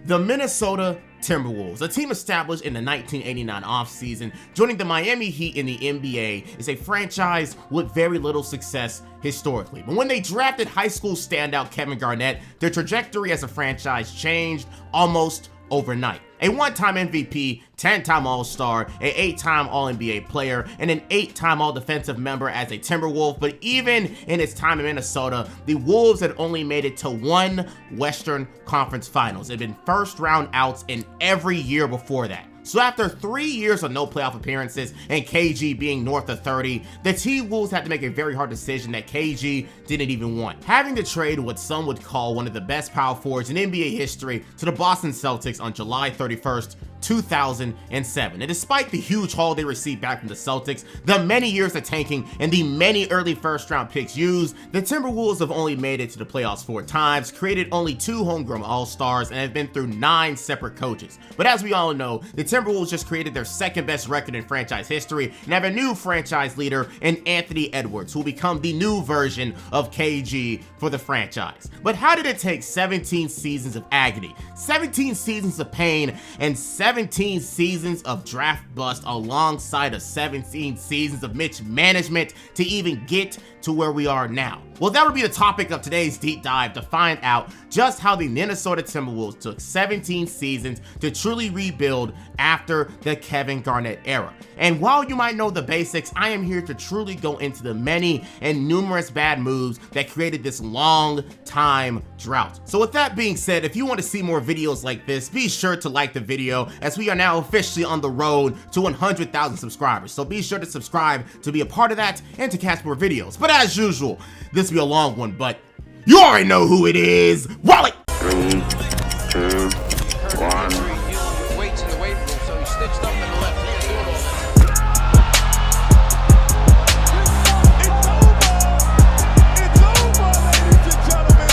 The Minnesota Timberwolves, a team established in the 1989 offseason, joining the Miami Heat in the NBA, is a franchise with very little success historically. But when they drafted high school standout Kevin Garnett, their trajectory as a franchise changed almost overnight. A one-time MVP, 10-time All-Star, an 8-time All-NBA player, and an 8-time All-Defensive member as a Timberwolf. But even in its time in Minnesota, the Wolves had only made it to one Western Conference Finals. It had been first-round outs in every year before that. So after 3 years of no playoff appearances and KG being north of 30, the T-Wolves had to make a very hard decision that KG didn't even want. Having to trade what some would call one of the best power forwards in NBA history to the Boston Celtics on July 31st, 2007. And despite the huge haul they received back from the Celtics, the many years of tanking, and the many early first-round picks used, the Timberwolves have only made it to the playoffs 4 times, created only 2 homegrown All-Stars, and have been through 9 separate coaches. But as we all know, the Timberwolves just created their second best record in franchise history and have a new franchise leader in Anthony Edwards, who will become the new version of KG for the franchise. But how did it take 17 seasons of agony, 17 seasons of pain, and 17 seasons of draft bust alongside of 17 seasons of mismanagement to even get to where we are now? Well, that would be the topic of today's deep dive, to find out just how the Minnesota Timberwolves took 17 seasons to truly rebuild after the Kevin Garnett era. And while you might know the basics, I am here to truly go into the many and numerous bad moves that created this long time drought. So with that being said, if you want to see more videos like this, be sure to like the video, as we are now officially on the road to 100,000 subscribers. So be sure to subscribe to be a part of that and to catch more videos. But as usual, this will be a long one, but you already know who it is. Wally! 3, 2, 1. Weights in the weight room, so he stitched up in the left. It's over, ladies and gentlemen.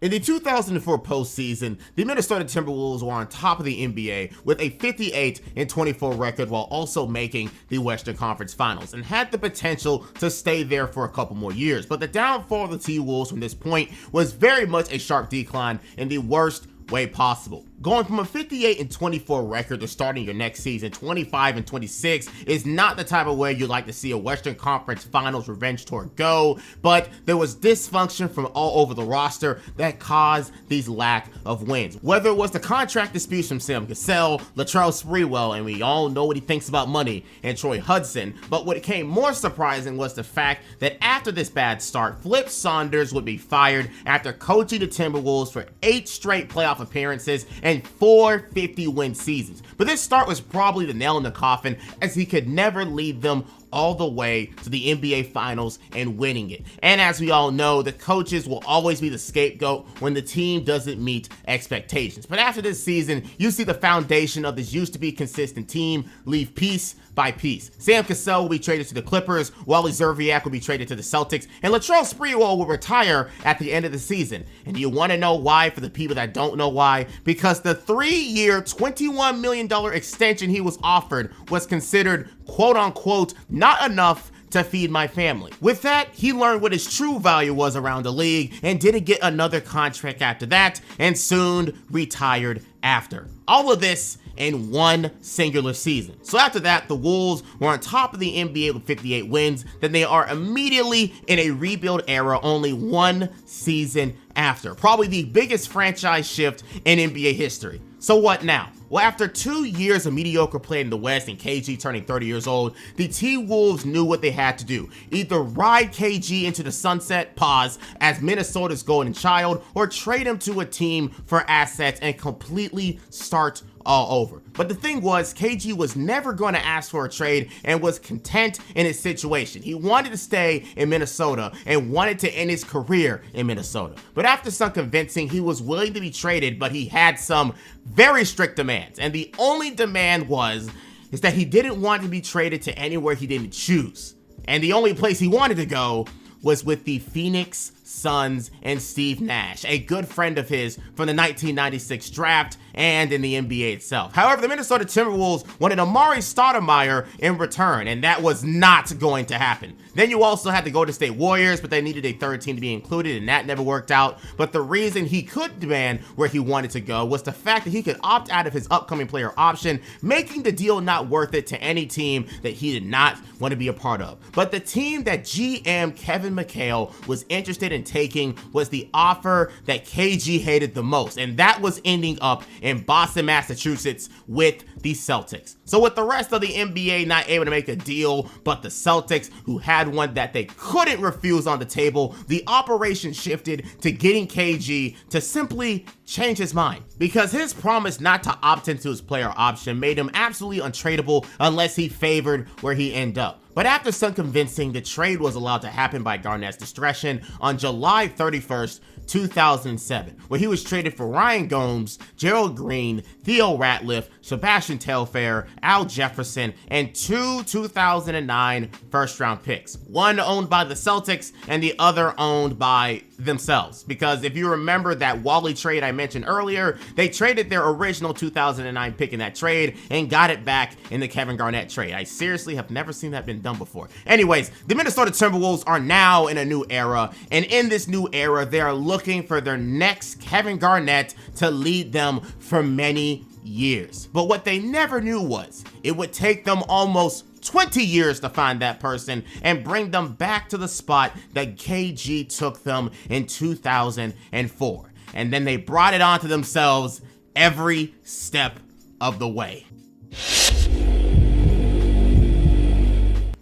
In the 2004 postseason, the Minnesota Timberwolves were on top of the NBA with a 58-24 record while also making the Western Conference Finals, and had the potential to stay there for a couple more years. But the downfall of the T-Wolves from this point was very much a sharp decline in the worst way possible. Going from a 58-24 record to starting your next season 25-26 is not the type of way you'd like to see a Western Conference Finals revenge tour go, but there was dysfunction from all over the roster that caused these lack of wins. Whether it was the contract disputes from Sam Cassell, Latrell Sprewell, and we all know what he thinks about money, and Troy Hudson, but what became more surprising was the fact that after this bad start, Flip Saunders would be fired after coaching the Timberwolves for 8 straight playoff appearances and 4 50-win seasons. But this start was probably the nail in the coffin, as he could never lead them all the way to the NBA Finals and winning it. And as we all know, the coaches will always be the scapegoat when the team doesn't meet expectations. But after this season, you see the foundation of this used to be consistent team leave piece by piece. Sam Cassell will be traded to the Clippers, Wally Zerviak will be traded to the Celtics, and Latrell Sprewell will retire at the end of the season. And you want to know why, for the people that don't know why? Because the 3-year, $21 million extension he was offered was considered, quote-unquote, not enough to feed my family. With that, he learned what his true value was around the league and didn't get another contract after that, and soon retired after. All of this in one singular season. So after that, the Wolves were on top of the NBA with 58 wins. Then they are immediately in a rebuild era only 1 season after. Probably the biggest franchise shift in NBA history. So what now? Well, after 2 years of mediocre play in the West and KG turning 30 years old, the T-Wolves knew what they had to do. Either ride KG into the sunset, pause, as Minnesota's golden child, or trade him to a team for assets and completely start all over. But the thing was, KG was never going to ask for a trade and was content in his situation. He wanted to stay in Minnesota and wanted to end his career in Minnesota. But after some convincing, he was willing to be traded, but he had some very strict demands. And the only demand is that he didn't want to be traded to anywhere he didn't choose. And the only place he wanted to go was with the Phoenix Suns and Steve Nash, a good friend of his from the 1996 draft and in the NBA itself. However, the Minnesota Timberwolves wanted Amari Stoudemire in return, and that was not going to happen. Then you also had the Golden State Warriors, but they needed a third team to be included, and that never worked out. But the reason he could demand where he wanted to go was the fact that he could opt out of his upcoming player option, making the deal not worth it to any team that he did not want to be a part of. But the team that GM Kevin McHale was interested in taking was the offer that KG hated the most, and that was ending up in Boston, Massachusetts with the Celtics. So with the rest of the NBA not able to make a deal, but the Celtics, who had one that they couldn't refuse on the table, the operation shifted to getting KG to simply change his mind, because his promise not to opt into his player option made him absolutely untradeable unless he favored where he ended up. But after some convincing, the trade was allowed to happen by Garnett's discretion on July 31st, 2007, where he was traded for Ryan Gomes, Gerald Green, Theo Ratliff, Sebastian Telfair, Al Jefferson, and two 2009 first-round picks. One owned by the Celtics and the other owned by themselves. Because if you remember that Wally trade I mentioned earlier, they traded their original 2009 pick in that trade and got it back in the Kevin Garnett trade. I seriously have never seen that been done before. Anyways, the Minnesota Timberwolves are now in a new era, and in this new era, they are looking for their next Kevin Garnett to lead them for many years. But what they never knew was it would take them almost 20 years to find that person and bring them back to the spot that KG took them in 2004. And then they brought it onto themselves every step of the way.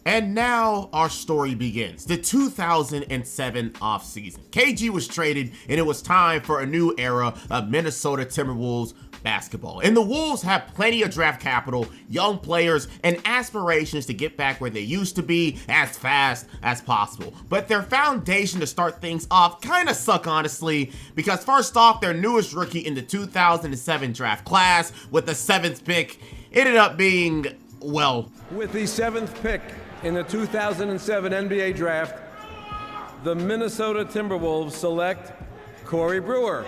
And now our story begins. The 2007 offseason. KG was traded, and it was time for a new era of Minnesota Timberwolves basketball. And the Wolves have plenty of draft capital, young players, and aspirations to get back where they used to be as fast as possible. But their foundation to start things off kind of suck, honestly, because first off, their newest rookie in the 2007 draft class with the 7th pick ended up being, well... With the 7th pick in the 2007 NBA draft, the Minnesota Timberwolves select Corey Brewer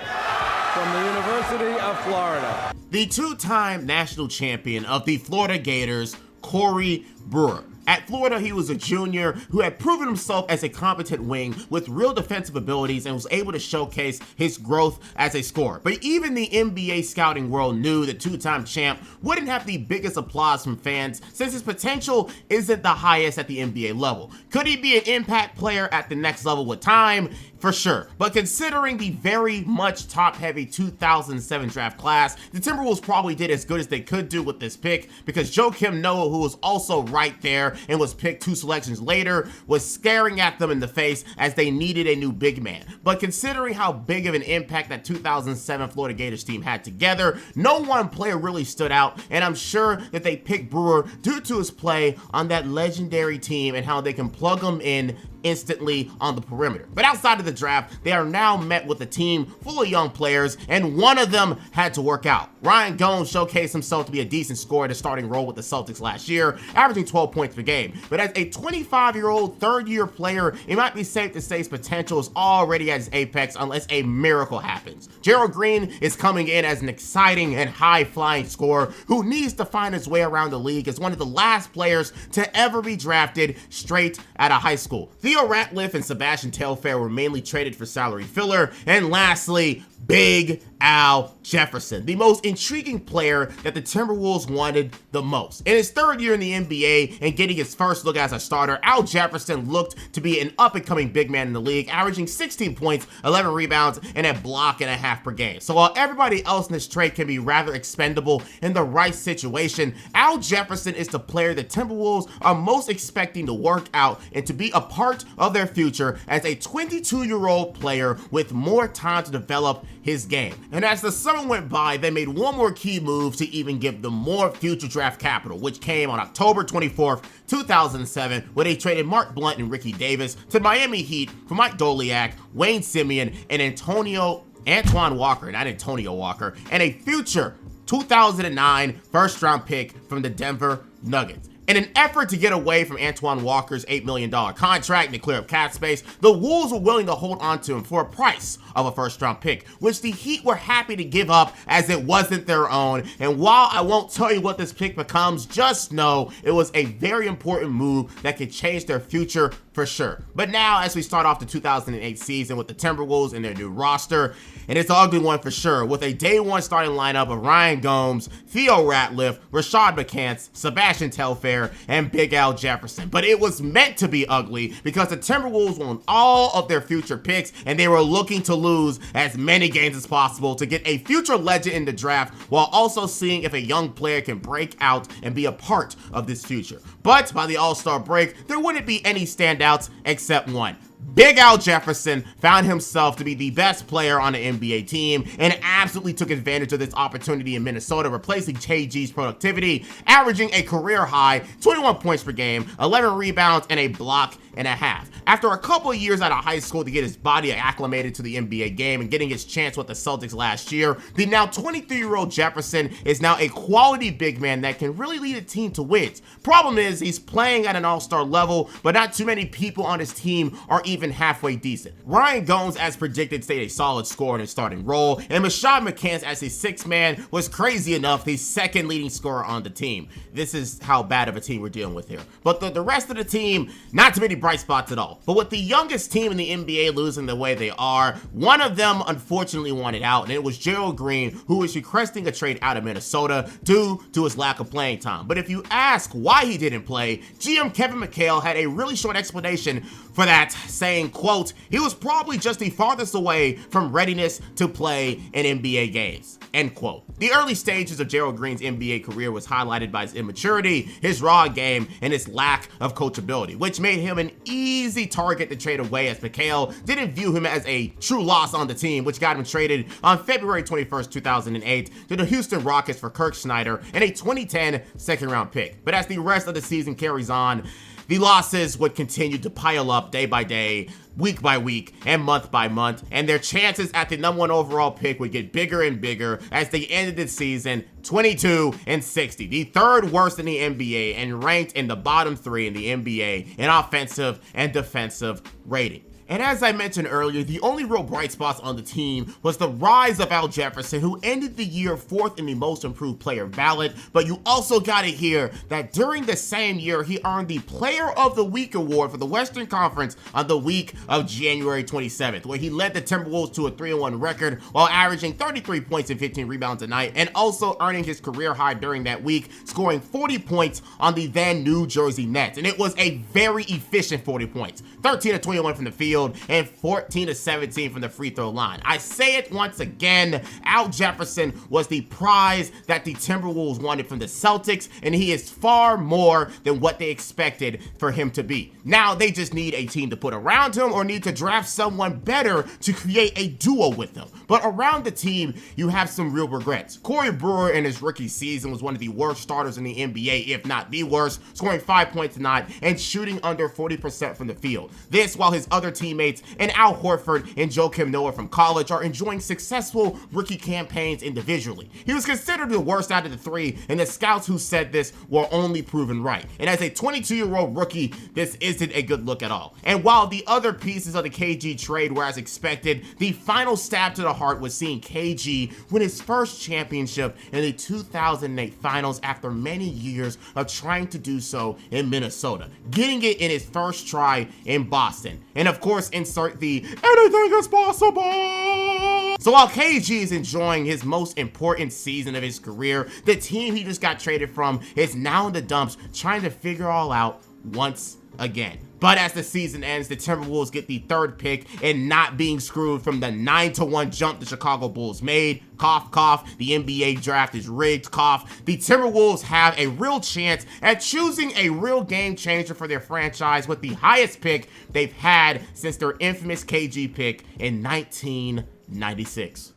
from the University of Florida. The two-time national champion of the Florida Gators, Corey Brewer. At Florida, he was a junior who had proven himself as a competent wing with real defensive abilities and was able to showcase his growth as a scorer. But even the NBA scouting world knew the two-time champ wouldn't have the biggest applause from fans since his potential isn't the highest at the NBA level. Could he be an impact player at the next level with time? For sure. But considering the very much top-heavy 2007 draft class, the Timberwolves probably did as good as they could do with this pick, because Joakim Noah, who was also right there and was picked 2 selections later, was staring at them in the face as they needed a new big man. But considering how big of an impact that 2007 Florida Gators team had together, no one player really stood out, and I'm sure that they picked Brewer due to his play on that legendary team and how they can plug him in instantly on the perimeter. But outside of the draft, they are now met with a team full of young players, and one of them had to work out. Ryan Gomes showcased himself to be a decent scorer at a starting role with the Celtics last year, averaging 12 points per game. But as a 25-year-old third-year player, it might be safe to say his potential is already at its apex unless a miracle happens. Gerald Green is coming in as an exciting and high-flying scorer who needs to find his way around the league as one of the last players to ever be drafted straight out of high school. Theo Ratliff and Sebastian Telfair were mainly traded for salary filler. And lastly, Big Al Jefferson, the most intriguing player that the Timberwolves wanted the most. In his third year in the NBA and getting his first look as a starter, Al Jefferson looked to be an up-and-coming big man in the league, averaging 16 points, 11 rebounds, and a block and a half per game. So while everybody else in this trade can be rather expendable in the right situation, Al Jefferson is the player the Timberwolves are most expecting to work out and to be a part of their future as a 22-year-old player with more time to develop his game. And as the summer went by, they made one more key move to even give them more future draft capital, which came on October 24th, 2007, where they traded Mark Blunt and Ricky Davis to Miami Heat for Mike Doliak, Wayne Simeon, and Antoine Walker, not Antonio Walker, and a future 2009 first-round pick from the Denver Nuggets. In an effort to get away from Antoine Walker's $8 million contract and to clear up cap space, the Wolves were willing to hold on to him for a price of a first-round pick, which the Heat were happy to give up as it wasn't their own. And while I won't tell you what this pick becomes, just know it was a very important move that could change their future for sure. But now, as we start off the 2008 season with the Timberwolves and their new roster, and it's an ugly one for sure, with a day one starting lineup of Ryan Gomes, Theo Ratliff, Rashad McCants, Sebastian Telfair, and Big Al Jefferson. But it was meant to be ugly because the Timberwolves won all of their future picks, and they were looking to lose as many games as possible to get a future legend in the draft, while also seeing if a young player can break out and be a part of this future. But by the All-Star break, there wouldn't be any standouts except one. Big Al Jefferson found himself to be the best player on the NBA team and absolutely took advantage of this opportunity in Minnesota, replacing KG's productivity, averaging a career high 21 points per game, 11 rebounds, and a block and a half. After a couple of years out of high school to get his body acclimated to the NBA game and getting his chance with the Celtics last year, the now 23-year-old Jefferson is now a quality big man that can really lead a team to wins. Problem is, he's playing at an all-star level, but not too many people on his team are even halfway decent. Ryan Gomes, as predicted, stayed a solid scorer in his starting role, and Rashad McCants as his sixth man was crazy enough the second leading scorer on the team. This is how bad of a team we're dealing with here. But the rest of the team, not too many bright spots at all. But with the youngest team in the NBA losing the way they are, one of them unfortunately wanted out, and it was Gerald Green, who was requesting a trade out of Minnesota due to his lack of playing time. But if you ask why he didn't play, GM Kevin McHale had a really short explanation for that, saying, quote, he was probably just the farthest away from readiness to play in NBA games, end quote. The early stages of Gerald Green's NBA career was highlighted by his immaturity, his raw game, and his lack of coachability, which made him an easy target to trade away, as McHale didn't view him as a true loss on the team, which got him traded on February 21st, 2008 to the Houston Rockets for Kirk Snyder and a 2010 second-round pick. But as the rest of the season carries on, the losses would continue to pile up day by day, week by week, and month by month, and their chances at the number one overall pick would get bigger and bigger as they ended the season 22-60, the third worst in the NBA and ranked in the bottom three in the NBA in offensive and defensive rating. And as I mentioned earlier, the only real bright spots on the team was the rise of Al Jefferson, who ended the year fourth in the most improved player ballot. But you also got to hear that during the same year, he earned the Player of the Week award for the Western Conference on the week of January 27th, where he led the Timberwolves to a 3-1 record while averaging 33 points and 15 rebounds a night, and also earning his career high during that week, scoring 40 points on the then New Jersey Nets. And it was a very efficient 40 points, 13 of 21 from the field, and 14 of 17 from the free throw line. I say it once again, Al Jefferson was the prize that the Timberwolves wanted from the Celtics, and he is far more than what they expected for him to be. Now they just need a team to put around him or need to draft someone better to create a duo with him. But around the team, you have some real regrets. Corey Brewer in his rookie season was one of the worst starters in the NBA, if not the worst, scoring 5 points a night and shooting under 40% from the field. This while his other teammates and Al Horford and Joakim Noah from college are enjoying successful rookie campaigns individually. He was considered the worst out of the three, and the scouts who said this were only proven right. And as a 22-year-old rookie, this isn't a good look at all. And while the other pieces of the KG trade were as expected, the final stab to the heart was seeing KG win his first championship in the 2008 finals after many years of trying to do so in Minnesota, getting it in his first try in Boston. And of course, insert the anything is possible. So while KG is enjoying his most important season of his career, the team he just got traded from is now in the dumps trying to figure all out once again. But as the season ends, the Timberwolves get the third pick and not being screwed from the 9-1 jump the Chicago Bulls made. Cough, cough, the NBA draft is rigged, cough. The Timberwolves have a real chance at choosing a real game changer for their franchise with the highest pick they've had since their infamous KG pick in 1996.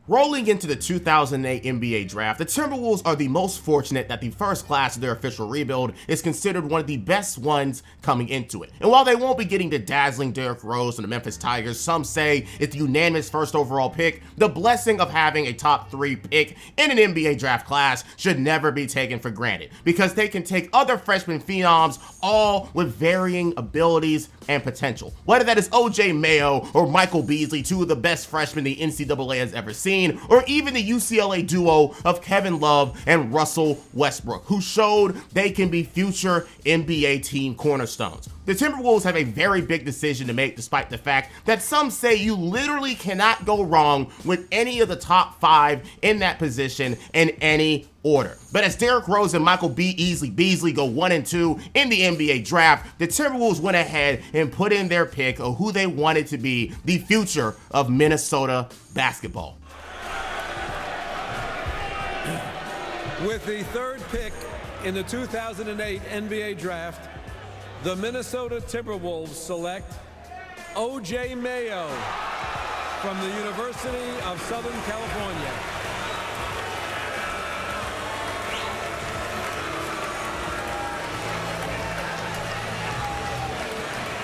Rolling into the 2008 NBA draft, the Timberwolves are the most fortunate that the first class of their official rebuild is considered one of the best ones coming into it. And while they won't be getting the dazzling Derrick Rose from the Memphis Tigers, some say it's the unanimous first overall pick, the blessing of having a top 3 pick in an NBA draft class should never be taken for granted, because they can take other freshman phenoms, all with varying abilities and potential. Whether that is OJ Mayo or Michael Beasley, two of the best freshmen the NCAA has ever seen, or even the UCLA duo of Kevin Love and Russell Westbrook, who showed they can be future NBA team cornerstones. The Timberwolves have a very big decision to make, despite the fact that some say you literally cannot go wrong with any of the top 5 in that position in any order. But as Derrick Rose and Michael Beasley go 1 and 2 in the NBA draft, the Timberwolves went ahead and put in their pick of who they wanted to be the future of Minnesota basketball. With the 3rd pick in the 2008 NBA draft, the Minnesota Timberwolves select OJ Mayo from the University of Southern California.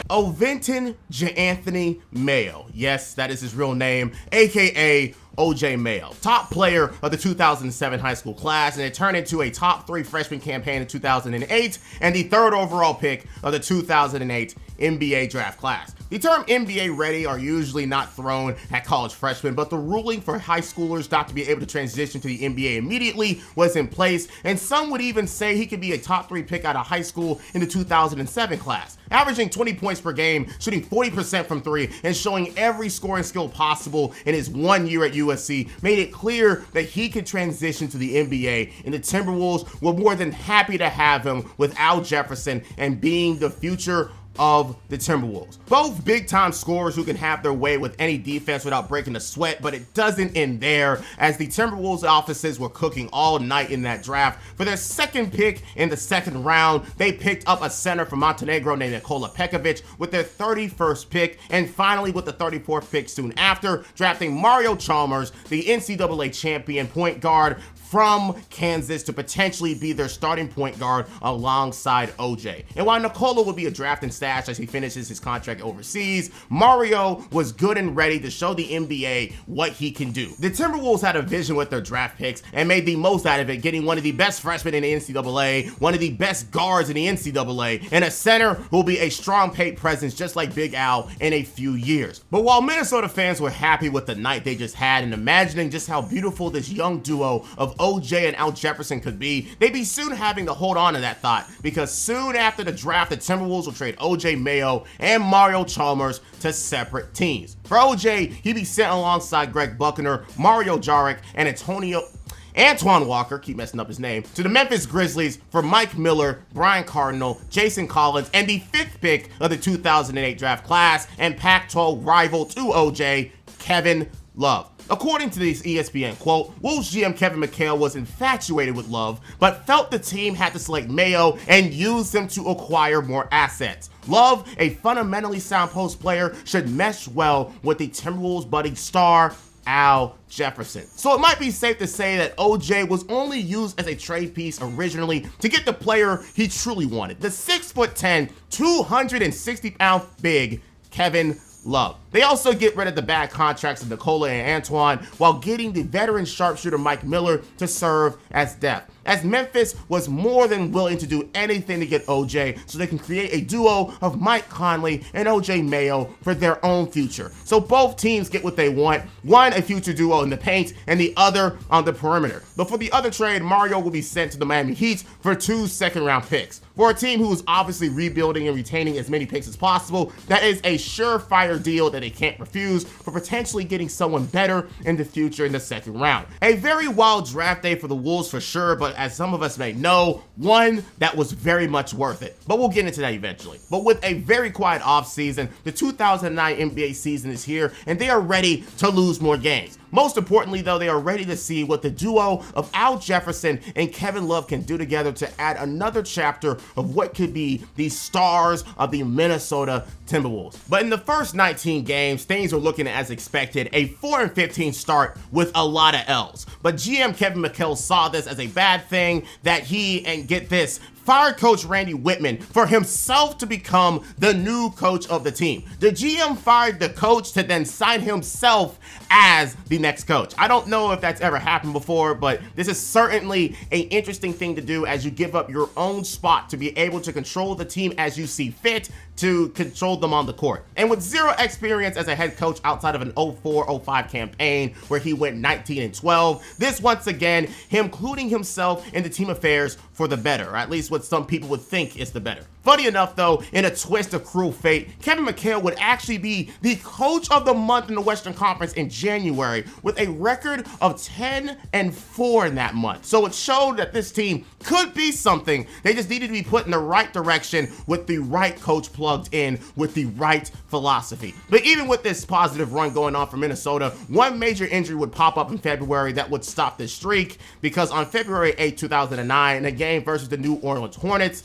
Oventon J'Anthony Mayo. Yes, that is his real name, aka OJ Mayo, top player of the 2007 high school class, and it turned into a top 3 freshman campaign in 2008 and the 3rd overall pick of the 2008 NBA draft class. The term NBA ready are usually not thrown at college freshmen, but the ruling for high schoolers not to be able to transition to the NBA immediately was in place, and some would even say he could be a top 3 pick out of high school in the 2007 class. Averaging 20 points per game, shooting 40% from 3, and showing every scoring skill possible in his 1 year at USC made it clear that he could transition to the NBA, and the Timberwolves were more than happy to have him with Al Jefferson and being the future of the Timberwolves. Both big-time scorers who can have their way with any defense without breaking a sweat, but it doesn't end there, as the Timberwolves offices were cooking all night in that draft. For their 2nd pick in the 2nd round, they picked up a center from Montenegro named Nikola Pekovic with their 31st pick, and finally with the 34th pick soon after, drafting Mario Chalmers, the NCAA champion point guard from Kansas, to potentially be their starting point guard alongside OJ. And while Nikola will be a draft and stash as he finishes his contract overseas, Mario was good and ready to show the NBA what he can do. The Timberwolves had a vision with their draft picks and made the most out of it, getting one of the best freshmen in the NCAA, one of the best guards in the NCAA, and a center who will be a strong paint presence just like Big Al in a few years. But while Minnesota fans were happy with the night they just had and imagining just how beautiful this young duo of OJ and Al Jefferson could be, they'd be soon having to hold on to that thought, because soon after the draft, the Timberwolves will trade OJ Mayo and Mario Chalmers to separate teams. For OJ, he'd be sent alongside Greg Buckner, Mario Jaric, and Antoine Walker, keep messing up his name, to the Memphis Grizzlies for Mike Miller, Brian Cardinal, Jason Collins, and the 5th pick of the 2008 draft class, and Pac-12 rival to OJ, Kevin Love. According to this ESPN quote, Wolves GM Kevin McHale was infatuated with Love, but felt the team had to select Mayo and use him to acquire more assets. Love, a fundamentally sound post player, should mesh well with the Timberwolves' budding star, Al Jefferson. So it might be safe to say that OJ was only used as a trade piece originally to get the player he truly wanted, the 6'10", 260-pound big Kevin Love. They also get rid of the bad contracts of Nikola and Antoine while getting the veteran sharpshooter Mike Miller to serve as depth, as Memphis was more than willing to do anything to get OJ so they can create a duo of Mike Conley and OJ Mayo for their own future. So both teams get what they want, one a future duo in the paint and the other on the perimeter. But for the other trade, Mario will be sent to the Miami Heat for 2 second-round picks. For a team who is obviously rebuilding and retaining as many picks as possible, that is a surefire deal that they can't refuse for potentially getting someone better in the future in the 2nd round. A very wild draft day for the Wolves for sure, but as some of us may know, one that was very much worth it. But we'll get into that eventually. But with a very quiet offseason, the 2009 NBA season is here, and they are ready to lose more games. Most importantly, though, they are ready to see what the duo of Al Jefferson and Kevin Love can do together to add another chapter of what could be the stars of the Minnesota Timberwolves. But in the first 19 games, things were looking as expected, a 4-15 start with a lot of L's. But GM Kevin McHale saw this as a bad thing that he, and get this, fired coach Randy Whitman for himself to become the new coach of the team. The GM fired the coach to then sign himself as the next coach. I don't know if that's ever happened before, but this is certainly an interesting thing to do as you give up your own spot to be able to control the team as you see fit, to control them on the court. And with zero experience as a head coach outside of an 04-05 campaign where he went 19-12, this once again, him including himself in the team affairs for the better, or at least what some people would think is the better. Funny enough though, in a twist of cruel fate, Kevin McHale would actually be the coach of the month in the Western Conference in January with a record of 10-4 in that month. So it showed that this team could be something. They just needed to be put in the right direction with the right coach plugged in with the right philosophy. But even with this positive run going on for Minnesota, one major injury would pop up in February that would stop this streak, because on February 8, 2009, in a game versus the New Orleans Hornets,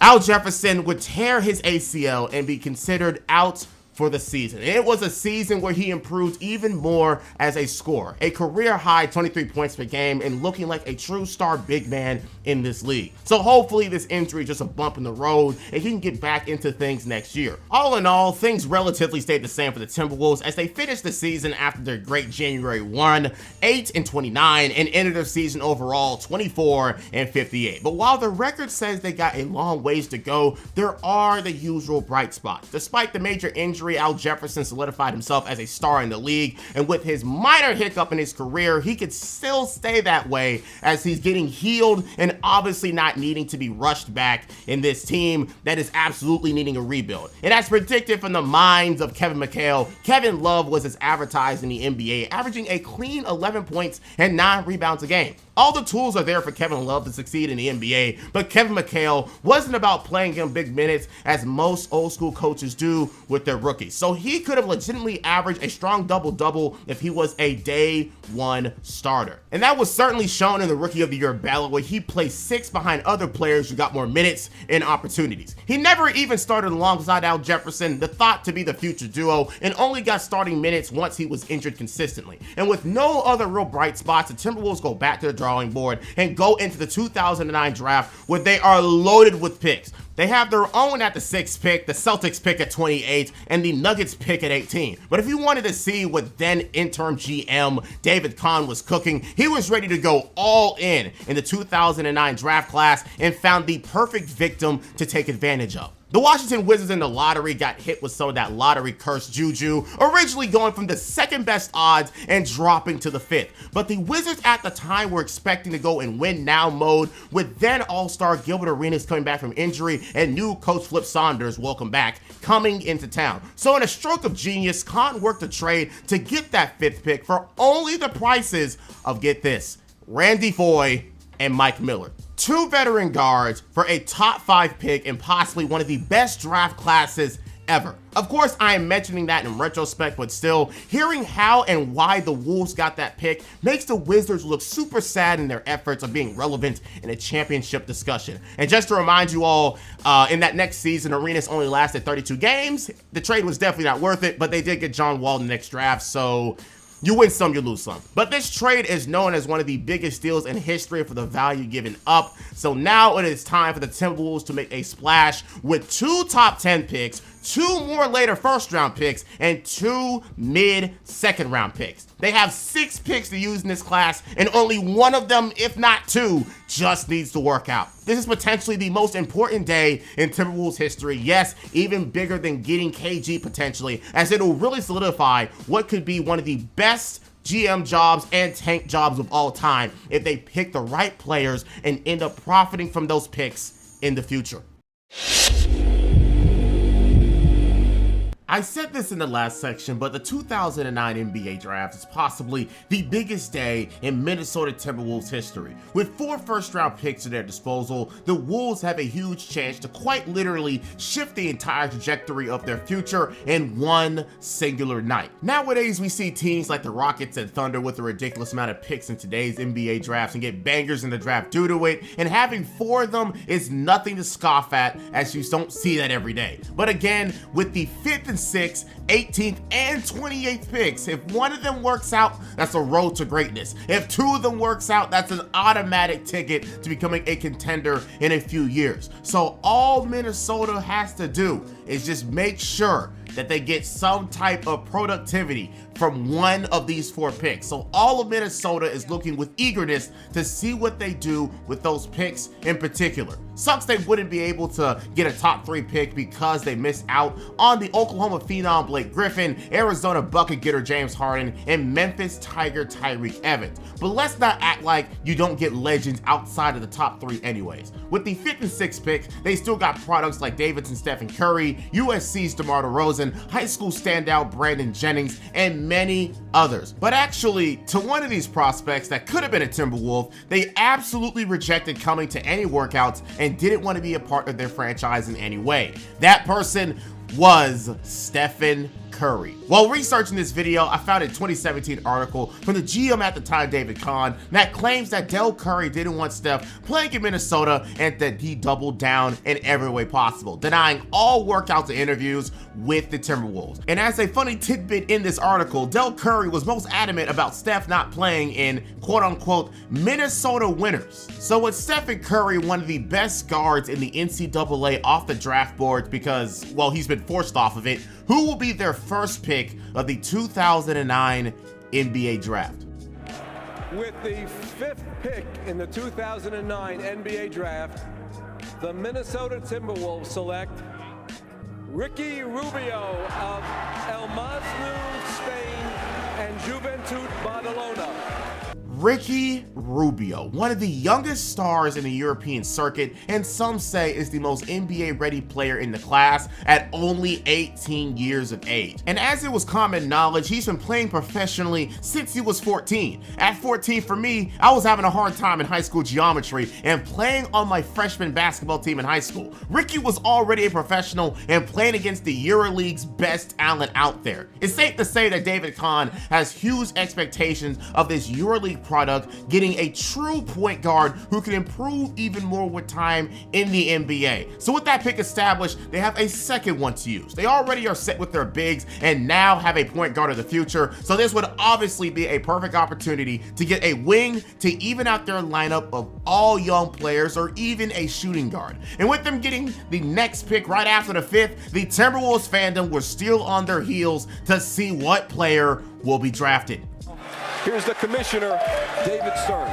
Al Jefferson would tear his ACL and be considered out for the season. It was a season where he improved even more as a scorer, a career high 23 points per game, and looking like a true star big man in this league. So hopefully this injury is just a bump in the road and he can get back into things next year. All in all, things relatively stayed the same for the Timberwolves as they finished the season after their great January 1, 8-29, and ended their season overall 24-58. But while the record says they got a long ways to go, there are the usual bright spots. Despite the major injury, Al Jefferson solidified himself as a star in the league, and with his minor hiccup in his career, he could still stay that way as he's getting healed and obviously not needing to be rushed back in this team that is absolutely needing a rebuild. And as predicted from the minds of Kevin McHale, Kevin Love was as advertised in the NBA, averaging a clean 11 points and 9 rebounds a game. All the tools are there for Kevin Love to succeed in the NBA, but Kevin McHale wasn't about playing him big minutes as most old school coaches do with their rookies. So he could have legitimately averaged a strong double-double if he was a day one starter. And that was certainly shown in the Rookie of the Year ballot, where he placed 6th behind other players who got more minutes and opportunities. He never even started alongside Al Jefferson, the thought to be the future duo, and only got starting minutes once he was injured consistently. And with no other real bright spots, the Timberwolves go back to the drawing board and go into the 2009 draft where they are loaded with picks. They have their own at the 6th pick, the Celtics pick at 28, and the Nuggets pick at 18. But if you wanted to see what then interim GM David Kahn was cooking, he was ready to go all in the 2009 draft class and found the perfect victim to take advantage of. The Washington Wizards in the lottery got hit with some of that lottery curse juju, originally going from the 2nd best odds and dropping to the 5th. But the Wizards at the time were expecting to go in win now mode, with then all-star Gilbert Arenas coming back from injury and new coach Flip Saunders, welcome back, coming into town. So in a stroke of genius, Kahn worked a trade to get that 5th pick for only the prices of, get this, Randy Foye and Mike Miller. 2 veteran guards for a top 5 pick and possibly one of the best draft classes ever. Of course, I am mentioning that in retrospect, but still, hearing how and why the Wolves got that pick makes the Wizards look super sad in their efforts of being relevant in a championship discussion. And just to remind you all, in that next season, Arenas only lasted 32 games. The trade was definitely not worth it, but they did get John Wall in the next draft, so you win some, you lose some. But this trade is known as one of the biggest deals in history for the value given up. So now it is time for the Timberwolves to make a splash with 2 top 10 picks, 2 more later first-round picks, and 2 mid-second round picks. They have 6 picks to use in this class, and only one of them, if not 2, just needs to work out. This is potentially the most important day in Timberwolves history. Yes, even bigger than getting KG potentially, as it will really solidify what could be one of the best GM jobs and tank jobs of all time if they pick the right players and end up profiting from those picks in the future. I said this in the last section, but the 2009 NBA Draft is possibly the biggest day in Minnesota Timberwolves history. With 4 first-round picks at their disposal, the Wolves have a huge chance to quite literally shift the entire trajectory of their future in one singular night. Nowadays, we see teams like the Rockets and Thunder with a ridiculous amount of picks in today's NBA drafts and get bangers in the draft due to it, and having 4 of them is nothing to scoff at, as you don't see that every day. But again, with the 5th and 6th, 18th, and 28th picks, if one of them works out, that's a road to greatness. If 2 of them works out, that's an automatic ticket to becoming a contender in a few years. So all Minnesota has to do is just make sure that they get some type of productivity from one of these 4 picks. So all of Minnesota is looking with eagerness to see what they do with those picks in particular. Sucks they wouldn't be able to get a top 3 pick because they missed out on the Oklahoma Phenom Blake Griffin, Arizona bucket getter James Harden, and Memphis Tiger Tyreke Evans. But let's not act like you don't get legends outside of the top 3 anyways. With the 5th and 6th pick, they still got products like Davidson Stephen Curry, USC's DeMar DeRozan, high school standout Brandon Jennings, and many others. But actually, to one of these prospects that could have been a Timberwolf, they absolutely rejected coming to any workouts and didn't want to be a part of their franchise in any way. That person was Stephen Curry. While researching this video, I found a 2017 article from the GM at the time, David Kahn, that claims that Del Curry didn't want Steph playing in Minnesota and that he doubled down in every way possible, denying all workouts and interviews with the Timberwolves. And as a funny tidbit in this article, Del Curry was most adamant about Steph not playing in quote-unquote Minnesota winners. So with Stephen Curry one of the best guards in the NCAA off the draft board because, well, he's been forced off of it, who will be their first pick of the 2009 NBA Draft? With the 5th pick in the 2009 NBA Draft, the Minnesota Timberwolves select Ricky Rubio of El Masnou, Spain, and Juventud Badalona. Ricky Rubio, one of the youngest stars in the European circuit, and some say is the most NBA-ready player in the class at only 18 years of age. And as it was common knowledge, he's been playing professionally since he was 14. At 14, for me, I was having a hard time in high school geometry and playing on my freshman basketball team in high school. Ricky was already a professional and playing against the EuroLeague's best talent out there. It's safe to say that David Kahn has huge expectations of this EuroLeague product getting a true point guard who can improve even more with time in the NBA. So with that pick established, they have a second one to use. They already are set with their bigs and now have a point guard of the future, so this would obviously be a perfect opportunity to get a wing to even out their lineup of all young players or even a shooting guard. And with them getting the next pick right after the 5th, the Timberwolves fandom was still on their heels to see what player will be drafted. Here's the commissioner, David Stern.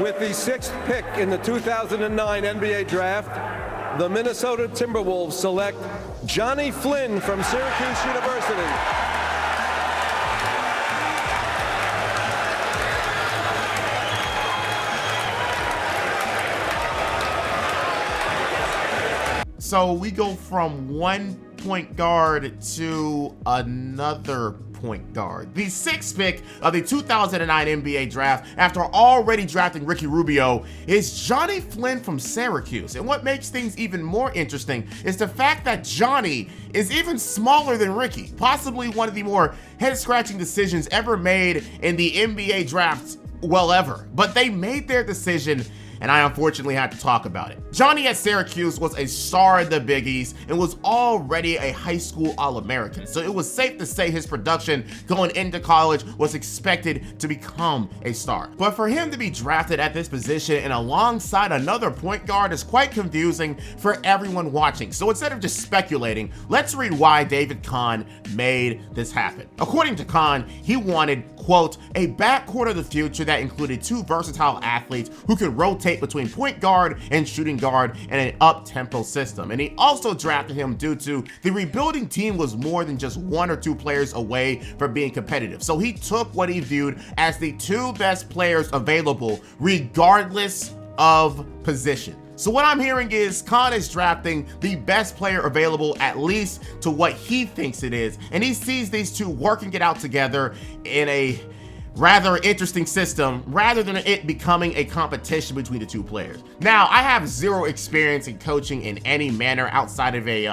With the 6th pick in the 2009 NBA Draft, the Minnesota Timberwolves select Johnny Flynn from Syracuse University. So we go from one point guard to another point guard. The 6th pick of the 2009 NBA Draft, after already drafting Ricky Rubio, is Johnny Flynn from Syracuse. And what makes things even more interesting is the fact that Johnny is even smaller than Ricky, possibly one of the more head-scratching decisions ever made in the NBA Draft, well, ever. But they made their decision, and I unfortunately had to talk about it. Johnny at Syracuse was a star in the Big East and was already a high school All-American, so it was safe to say his production going into college was expected to become a star. But for him to be drafted at this position and alongside another point guard is quite confusing for everyone watching. So instead of just speculating, let's read why David Kahn made this happen. According to Kahn, he wanted, quote, a backcourt of the future that included 2 versatile athletes who could rotate between point guard and shooting guard in an up-tempo system. And he also drafted him due to the rebuilding team was more than just 1 or 2 players away from being competitive. So he took what he viewed as the 2 best players available regardless of position. So what I'm hearing is Khan is drafting the best player available, at least to what he thinks it is, and he sees these two working it out together in a rather interesting system rather than it becoming a competition between the two players. Now, I have zero experience in coaching in any manner outside of a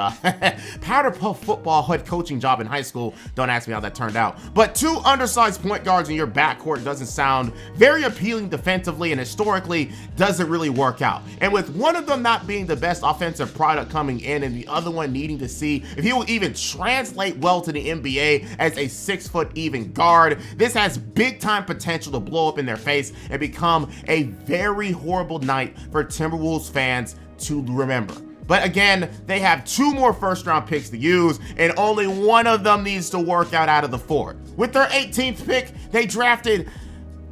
powder puff football head coaching job in high school. Don't ask me how that turned out. But two undersized point guards in your backcourt doesn't sound very appealing defensively, and historically doesn't really work out. And with one of them not being the best offensive product coming in and the other one needing to see if he will even translate well to the NBA as a 6 foot even guard, this has big time potential to blow up in their face and become a very horrible night for Timberwolves fans to remember. But again, they have 2 more first round picks to use, and only one of them needs to work out of the 4. With their 18th pick, they drafted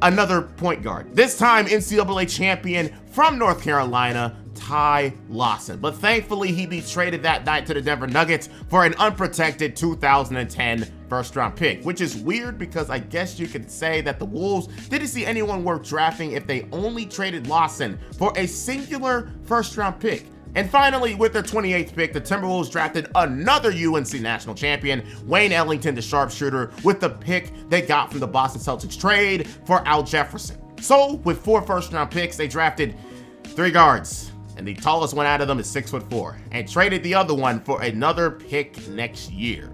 another point guard, this time NCAA champion from North Carolina, Ty Lawson. But thankfully, he be traded that night to the Denver Nuggets for an unprotected 2010 first round pick, which is weird because I guess you could say that the Wolves didn't see anyone worth drafting if they only traded Lawson for a singular first round pick. And finally, with their 28th pick, the Timberwolves drafted another UNC national champion, Wayne Ellington, the sharpshooter, with the pick they got from the Boston Celtics trade for Al Jefferson. So with 4 first round picks, they drafted 3 guards, and the tallest one out of them is 6'4", and traded the other one for another pick next year.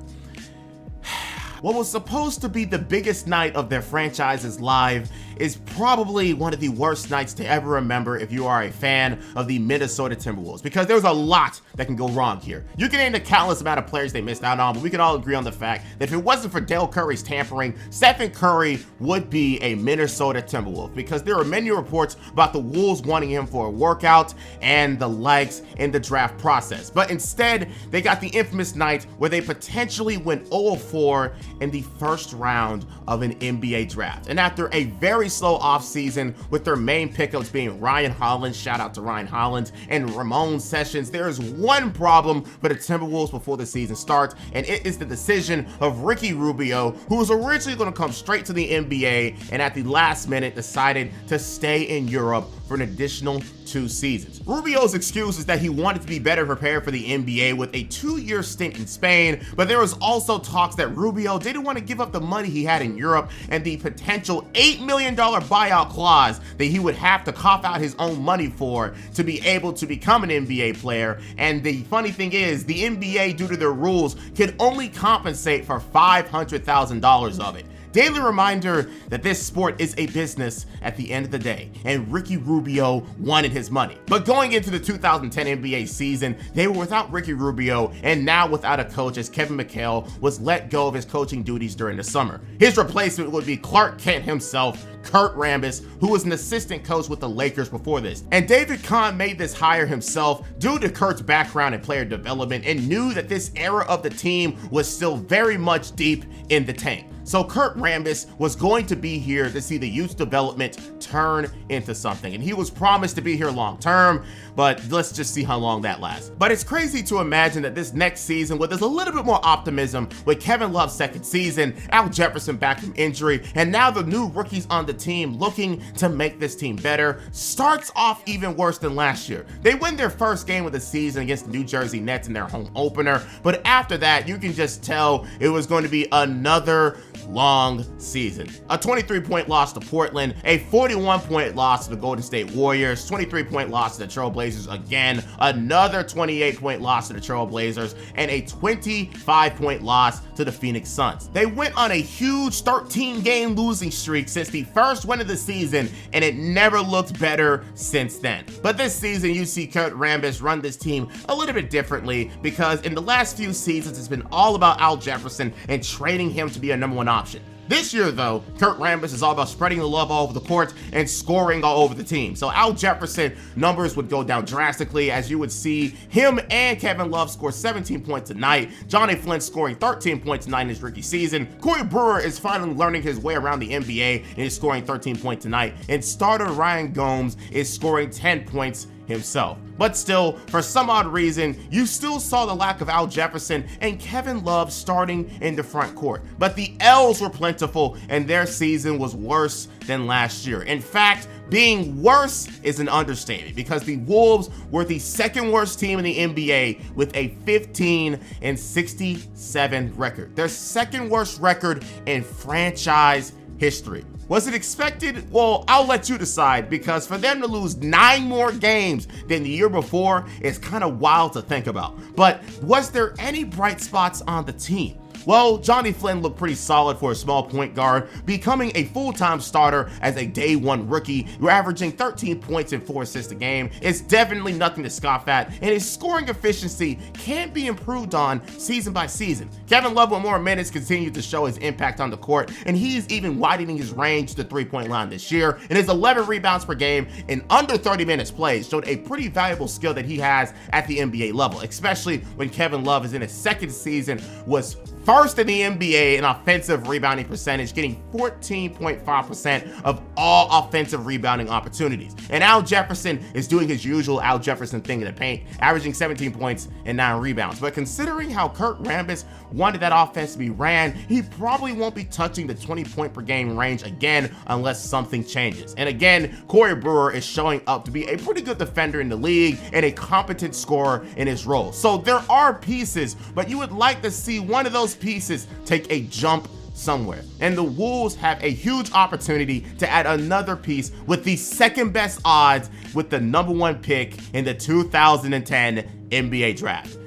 What was supposed to be the biggest night of their franchise's life is probably one of the worst nights to ever remember if you are a fan of the Minnesota Timberwolves, because there's a lot that can go wrong here. You can name the countless amount of players they missed out on, but we can all agree on the fact that if it wasn't for Dale Curry's tampering, Stephen Curry would be a Minnesota Timberwolf, because there are many reports about the Wolves wanting him for a workout and the likes in the draft process. But instead, they got the infamous night where they potentially went 0-4 in the first round of an NBA draft. And after a very slow offseason with their main pickups being Ryan Hollins, shout out to Ryan Hollins, and Ramon Sessions, there is one problem for the Timberwolves before the season starts, and it is the decision of Ricky Rubio, who was originally going to come straight to the NBA and at the last minute decided to stay in Europe for an additional 2 seasons. Rubio's excuse is that he wanted to be better prepared for the NBA with a 2-year stint in Spain, but there was also talks that Rubio didn't want to give up the money he had in Europe and the potential $8 million buyout clause that he would have to cough out his own money for to be able to become an NBA player. And the funny thing is, the NBA, due to their rules, can only compensate for $500,000 of it. Daily reminder that this sport is a business at the end of the day, and Ricky Rubio wanted his money. But going into the 2010 NBA season, they were without Ricky Rubio and now without a coach, as Kevin McHale was let go of his coaching duties during the summer. His replacement would be Clark Kent himself, Kurt Rambis, who was an assistant coach with the Lakers before this. And David Kahn made this hire himself due to Kurt's background in player development and knew that this era of the team was still very much deep in the tank. So Kurt Rambis was going to be here to see the youth development turn into something. And he was promised to be here long term, but let's just see how long that lasts. But it's crazy to imagine that this next season, where there's a little bit more optimism with Kevin Love's second season, Al Jefferson back from injury, and now the new rookies on the team looking to make this team better, starts off even worse than last year. They win their first game of the season against the New Jersey Nets in their home opener, but after that, you can just tell it was going to be another long season. A 23-point loss to Portland, a 41-point loss to the Golden State Warriors, 23-point loss to the Trailblazers again, another 28-point loss to the Trailblazers, and a 25-point loss to the Phoenix Suns. They went on a huge 13-game losing streak since the first win of the season, and it never looked better since then. But this season, you see Kurt Rambis run this team a little bit differently, because in the last few seasons, it's been all about Al Jefferson and trading him to be a number 1 option. This year, though, Kurt Rambis is all about spreading the love all over the court and scoring all over the team. So Al Jefferson numbers would go down drastically, as you would see him and Kevin Love score 17 points a night, Johnny Flynn scoring 13 points a night in his rookie season, Corey Brewer is finally learning his way around the NBA and is scoring 13 points a night, and starter Ryan Gomes is scoring 10 points himself. But still, for some odd reason, you still saw the lack of Al Jefferson and Kevin Love starting in the front court. But the L's were plentiful, and their season was worse than last year. In fact, Being worse is an understatement because the Wolves were the second worst team in the NBA with a 15-67 record. Their second worst record in franchise history. Was it expected? Well, I'll let you decide, because for them to lose 9 more games than the year before is kind of wild to think about. But was there any bright spots on the team? Well, Johnny Flynn looked pretty solid for a small point guard, becoming a full-time starter as a day one rookie. You're averaging 13 points and 4 assists a game. It's definitely nothing to scoff at, and his scoring efficiency can be improved on season by season. Kevin Love with more minutes continued to show his impact on the court, and he's even widening his range to the three-point line this year, and his 11 rebounds per game in under 30 minutes played showed a pretty valuable skill that he has at the NBA level, especially when Kevin Love is in his second season, was first in the NBA in offensive rebounding percentage, getting 14.5% of all offensive rebounding opportunities. And Al Jefferson is doing his usual Al Jefferson thing in the paint, averaging 17 points and 9 rebounds. But considering how Kurt Rambis wanted that offense to be ran, he probably won't be touching the 20-point per game range again unless something changes. And again, Corey Brewer is showing up to be a pretty good defender in the league and a competent scorer in his role. So there are pieces, but you would like to see one of those pieces take a jump somewhere. And the Wolves have a huge opportunity to add another piece with the second best odds with the #1 pick in the 2010 NBA draft.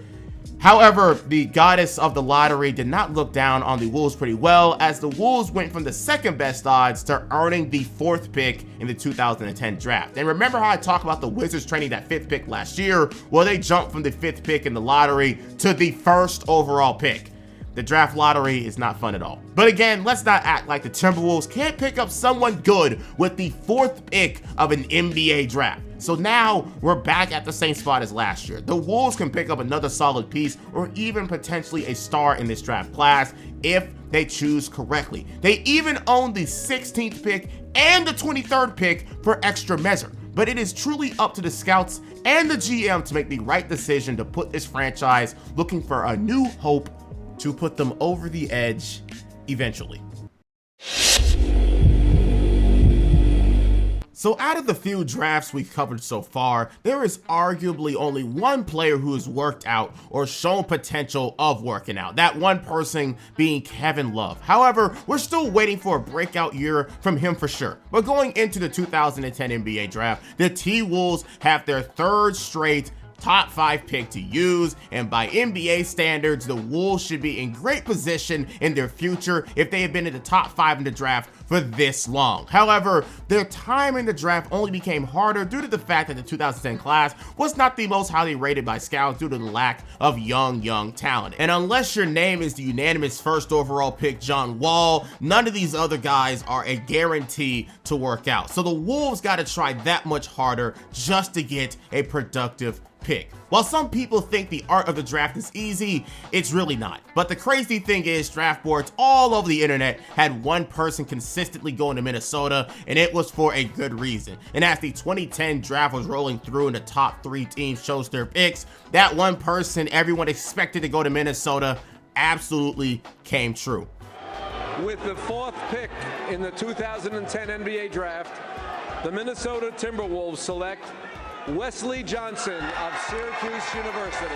However, the goddess of the lottery did not look down on the Wolves pretty well, as the Wolves went from the second best odds to earning the 4th pick in the 2010 draft. And remember how I talked about the Wizards trading that 5th pick last year? Well, they jumped from the 5th pick in the lottery to the 1st overall pick. The draft lottery is not fun at all. But again, let's not act like the Timberwolves can't pick up someone good with the 4th pick of an NBA draft. So now we're back at the same spot as last year. The Wolves can pick up another solid piece or even potentially a star in this draft class if they choose correctly. They even own the 16th pick and the 23rd pick for extra measure. But it is truly up to the scouts and the GM to make the right decision to put this franchise looking for a new hope to put them over the edge eventually. So out of the few drafts we've covered so far, there is arguably only one player who has worked out or shown potential of working out. That one person being Kevin Love. However, we're still waiting for a breakout year from him for sure. But going into the 2010 NBA draft, the T-Wolves have their 3rd straight top 5 pick to use, and by NBA standards, the Wolves should be in great position in their future if they have been in the top 5 in the draft for this long. However, their time in the draft only became harder due to the fact that the 2010 class was not the most highly rated by scouts due to the lack of young talent. And unless your name is the unanimous 1st overall pick John Wall, none of these other guys are a guarantee to work out. So the Wolves got to try that much harder just to get a productive pick. While some people think the art of the draft is easy, it's really not. But the crazy thing is, draft boards all over the internet had one person consistently going to Minnesota, and it was for a good reason. And as the 2010 draft was rolling through and the top 3 teams chose their picks, that one person everyone expected to go to Minnesota absolutely came true. With the 4th pick in the 2010 NBA draft, the Minnesota Timberwolves select Wesley Johnson of Syracuse University.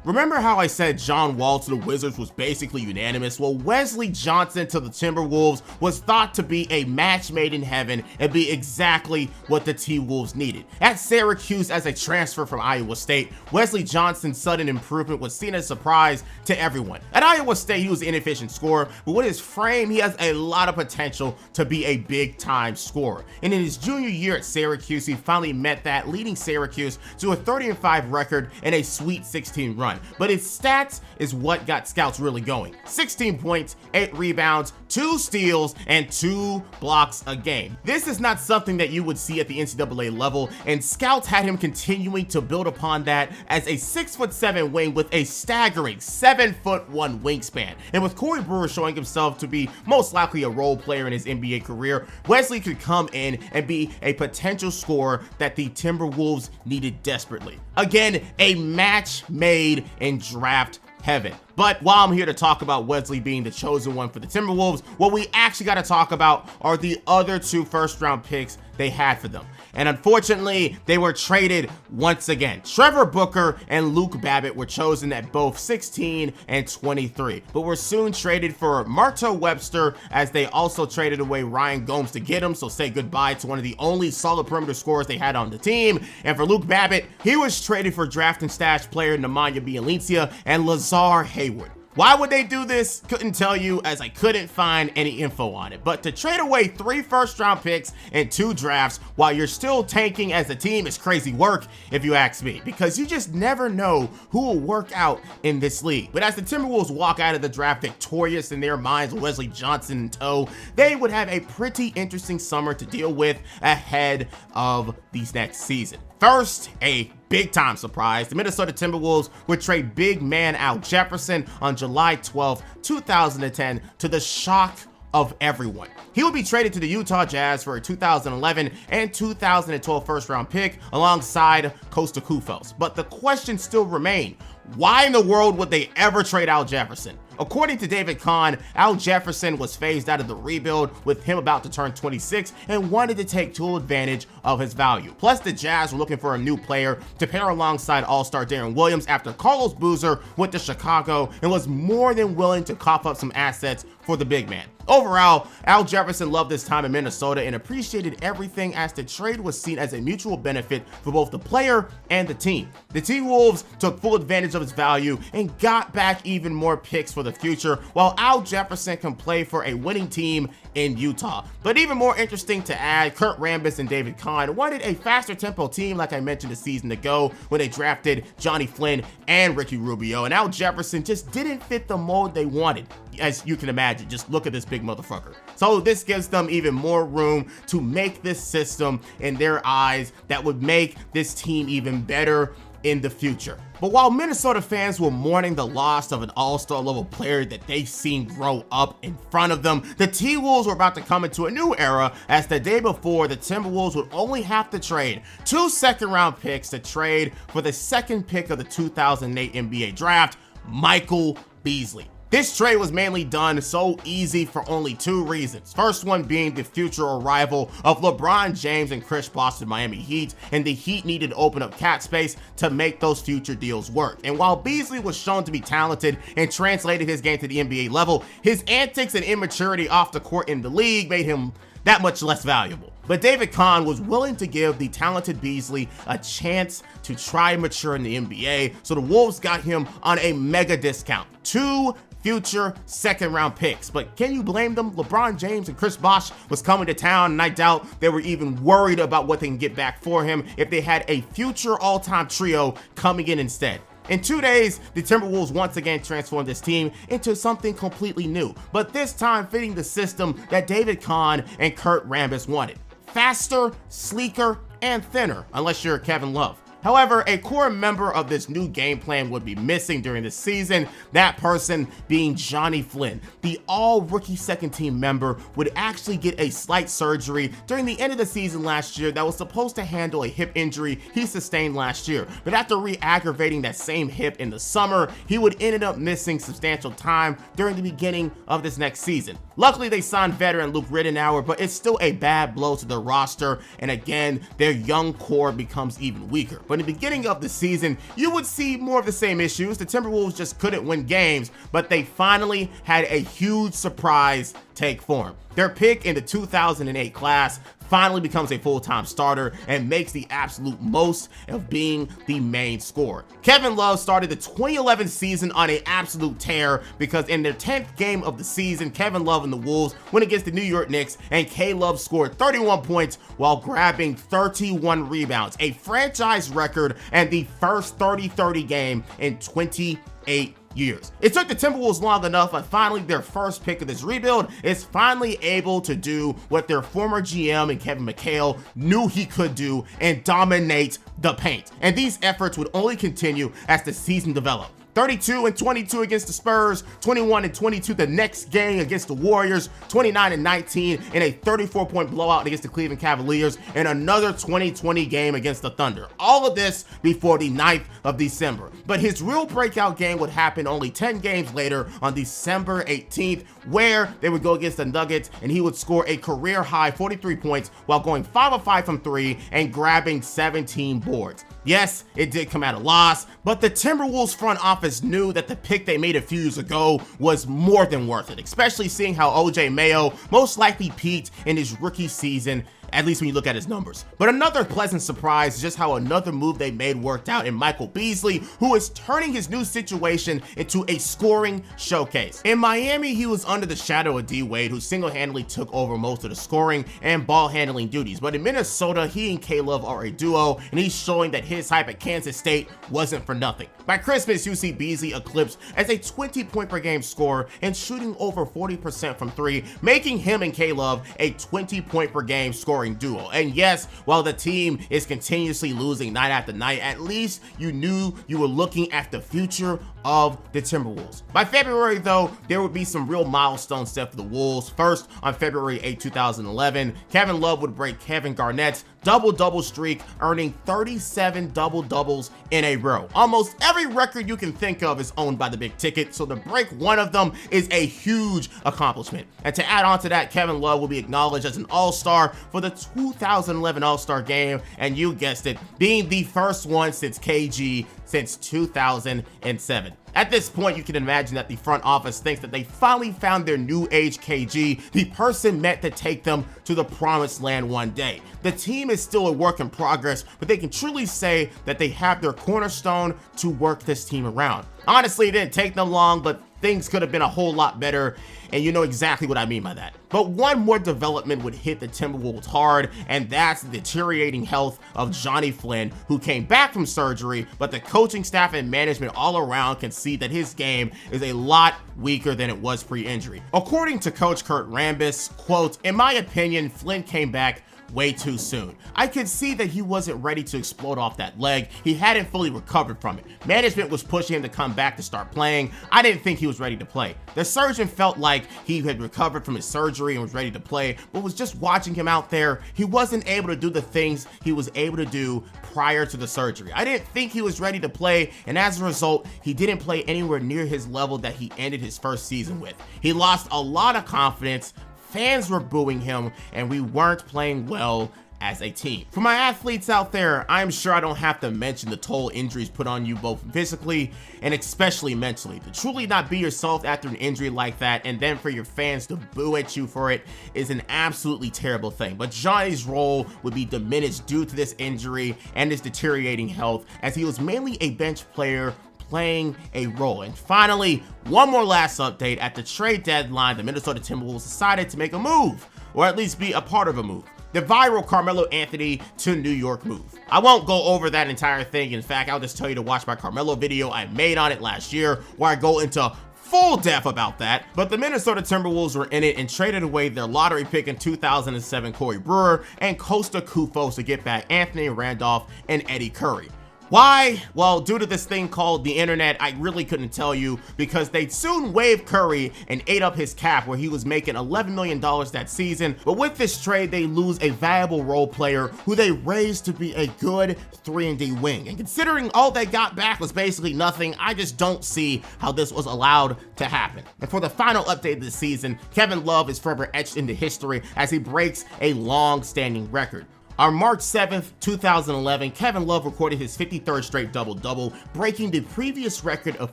Remember how I said John Wall to the Wizards was basically unanimous? Well, Wesley Johnson to the Timberwolves was thought to be a match made in heaven and be exactly what the T-Wolves needed. At Syracuse as a transfer from Iowa State, Wesley Johnson's sudden improvement was seen as a surprise to everyone. At Iowa State, he was an inefficient scorer, but with his frame, he has a lot of potential to be a big-time scorer. And in his junior year at Syracuse, he finally met that, leading Syracuse to a 30-5 record and a Sweet 16 run. But his stats is what got scouts really going. 16 points, 8 rebounds, 2 steals, and 2 blocks a game. This is not something that you would see at the NCAA level, and scouts had him continuing to build upon that as a 6'7" wing with a staggering 7'1" wingspan. And with Corey Brewer showing himself to be most likely a role player in his NBA career, Wesley could come in and be a potential scorer that the Timberwolves needed desperately. Again, a match made in draft heaven. But while I'm here to talk about Wesley being the chosen one for the Timberwolves, what we actually got to talk about are the other 2 first-round picks they had for them. And unfortunately, they were traded once again. Trevor Booker and Luke Babbitt were chosen at both 16 and 23, but were soon traded for Marto Webster, as they also traded away Ryan Gomes to get him, so say goodbye to one of the only solid perimeter scorers they had on the team. And for Luke Babbitt, he was traded for draft and stash player Nemanja Bjelica and Lazar Hayward. Why would they do this? Couldn't tell you, as I couldn't find any info on it. But to trade away 3 first-round picks and 2 drafts while you're still tanking as a team is crazy work, if you ask me, because you just never know who will work out in this league. But as the Timberwolves walk out of the draft victorious in their minds, Wesley Johnson in tow, they would have a pretty interesting summer to deal with ahead of these next season. First, a big-time surprise. The Minnesota Timberwolves would trade big man Al Jefferson on July 12, 2010 to the shock of everyone. He would be traded to the Utah Jazz for a 2011 and 2012 first-round pick alongside Kosta Koufos. But the question still remained, why in the world would they ever trade Al Jefferson? According to David Kahn, Al Jefferson was phased out of the rebuild with him about to turn 26 and wanted to take full advantage of his value. Plus, the Jazz were looking for a new player to pair alongside All-Star Darren Williams after Carlos Boozer went to Chicago and was more than willing to cough up some assets for the big man. Overall, Al Jefferson loved his time in Minnesota and appreciated everything, as the trade was seen as a mutual benefit for both the player and the team. The T-Wolves took full advantage of his value and got back even more picks for the future, while Al Jefferson can play for a winning team in Utah. But even more interesting to add, Kurt Rambis and David Kahn wanted a faster tempo team, like I mentioned a season ago when they drafted Johnny Flynn and Ricky Rubio, and Al Jefferson just didn't fit the mold they wanted. As you can imagine, just look at this big motherfucker. So this gives them even more room to make this system in their eyes that would make this team even better in the future. But while Minnesota fans were mourning the loss of an all-star level player that they've seen grow up in front of them, the T-Wolves were about to come into a new era, as the day before, the Timberwolves would only have to trade 2 second-round picks to trade for the second pick of the 2008 NBA draft, Michael Beasley. This trade was mainly done so easy for only 2 reasons. First one being the future arrival of LeBron James and Chris Bosh to Miami Heat, and the Heat needed to open up cap space to make those future deals work. And while Beasley was shown to be talented and translated his game to the NBA level, his antics and immaturity off the court in the league made him that much less valuable. But David Kahn was willing to give the talented Beasley a chance to try and mature in the NBA, so the Wolves got him on a mega discount. 2 future second-round picks. But can you blame them? LeBron James and Chris Bosh was coming to town, and I doubt they were even worried about what they can get back for him if they had a future all-time trio coming in instead. In 2 days, the Timberwolves once again transformed this team into something completely new, but this time fitting the system that David Kahn and Kurt Rambis wanted. Faster, sleeker, and thinner, unless you're Kevin Love. However, a core member of this new game plan would be missing during the season, that person being Johnny Flynn. The all-rookie second-team member would actually get a slight surgery during the end of the season last year that was supposed to handle a hip injury he sustained last year. But after re-aggravating that same hip in the summer, he would end up missing substantial time during the beginning of this next season. Luckily, they signed veteran Luke Riddenauer, but it's still a bad blow to their roster, and again, their young core becomes even weaker. But in the beginning of the season, you would see more of the same issues. The Timberwolves just couldn't win games, but they finally had a huge surprise take form. Their pick in the 2008 class finally becomes a full-time starter and makes the absolute most of being the main scorer. Kevin Love started the 2011 season on an absolute tear, because in their 10th game of the season, Kevin Love and the Wolves went against the New York Knicks, and K-Love scored 31 points while grabbing 31 rebounds, a franchise record and the first 30-30 game in 28 years. It took the Timberwolves long enough, but finally their first pick of this rebuild is finally able to do what their former GM and Kevin McHale knew he could do, and dominate the paint. And these efforts would only continue as the season developed. 32 and 22 against the Spurs, 21 and 22 the next game against the Warriors, 29 and 19 in a 34-point blowout against the Cleveland Cavaliers, and another 20-20 game against the Thunder. All of this before the 9th of December. But his real breakout game would happen only 10 games later on December 18th, where they would go against the Nuggets and he would score a career high 43 points while going 5 of 5 from 3 and grabbing 17 boards. Yes, it did come at a loss, but the Timberwolves front office knew that the pick they made a few years ago was more than worth it, especially seeing how OJ Mayo most likely peaked in his rookie season, at least when you look at his numbers. But another pleasant surprise is just how another move they made worked out in Michael Beasley, who is turning his new situation into a scoring showcase. In Miami, he was under the shadow of D Wade, who single-handedly took over most of the scoring and ball handling duties. But in Minnesota, he and K-Love are a duo, and he's showing that his hype at Kansas State wasn't for nothing. By Christmas, you see Beasley eclipsed as a 20-point per game scorer and shooting over 40% from 3, making him and K-Love a 20-point per game scoring duo. And yes, while the team is continuously losing night after night, at least you knew you were looking at the future of the Timberwolves. By February, though, there would be some real milestones set for the Wolves. First, on February 8, 2011, Kevin Love would break Kevin Garnett's double-double streak, earning 37 double-doubles in a row. Almost every record you can think of is owned by the big ticket, so to break one of them is a huge accomplishment. And to add on to that, Kevin Love will be acknowledged as an all-star for the 2011 All-Star Game, and you guessed it, being the first one since KG since 2007. At this point, you can imagine that the front office thinks that they finally found their new age KG, the person meant to take them to the promised land one day. The team is still a work in progress, but they can truly say that they have their cornerstone to work this team around. Honestly, it didn't take them long, but things could have been a whole lot better, and you know exactly what I mean by that. But one more development would hit the Timberwolves hard, and that's the deteriorating health of Johnny Flynn, who came back from surgery, but the coaching staff and management all around can see that his game is a lot weaker than it was pre-injury. According to Coach Kurt Rambis, quote, "In my opinion, Flynn came back way too soon. I could see that he wasn't ready to explode off that leg. He hadn't fully recovered from it. Management was pushing him to come back to start playing. I didn't think he was ready to play. The surgeon felt like he had recovered from his surgery and was ready to play, but was just watching him out there. He wasn't able to do the things he was able to do prior to the surgery. I didn't think he was ready to play, and as a result, he didn't play anywhere near his level that he ended his first season with. He lost a lot of confidence. Fans were booing him, and we weren't playing well as a team." For my athletes out there, I'm sure I don't have to mention the toll injuries put on you both physically and especially mentally. To truly not be yourself after an injury like that, and then for your fans to boo at you for it, is an absolutely terrible thing. But Johnny's role would be diminished due to this injury and his deteriorating health, as he was mainly a bench player playing a role. And finally, one more last update. At the trade deadline, the Minnesota Timberwolves decided to make a move, or at least be a part of a move. The viral Carmelo Anthony to New York move. I won't go over that entire thing. In fact, I'll just tell you to watch my Carmelo video I made on it last year, where I go into full depth about that. But the Minnesota Timberwolves were in it and traded away their lottery pick in 2007 Corey Brewer and Costa Kufos to get back Anthony Randolph and Eddie Curry. Why? Well, due to this thing called the internet, I really couldn't tell you, because they'd soon waived Curry and ate up his cap, where he was making $11 million that season. But with this trade, they lose a valuable role player who they raised to be a good 3-and-D wing. And considering all they got back was basically nothing, I just don't see how this was allowed to happen. And for the final update of the season, Kevin Love is forever etched into history as he breaks a long-standing record. On March 7th, 2011, Kevin Love recorded his 53rd straight double-double, breaking the previous record of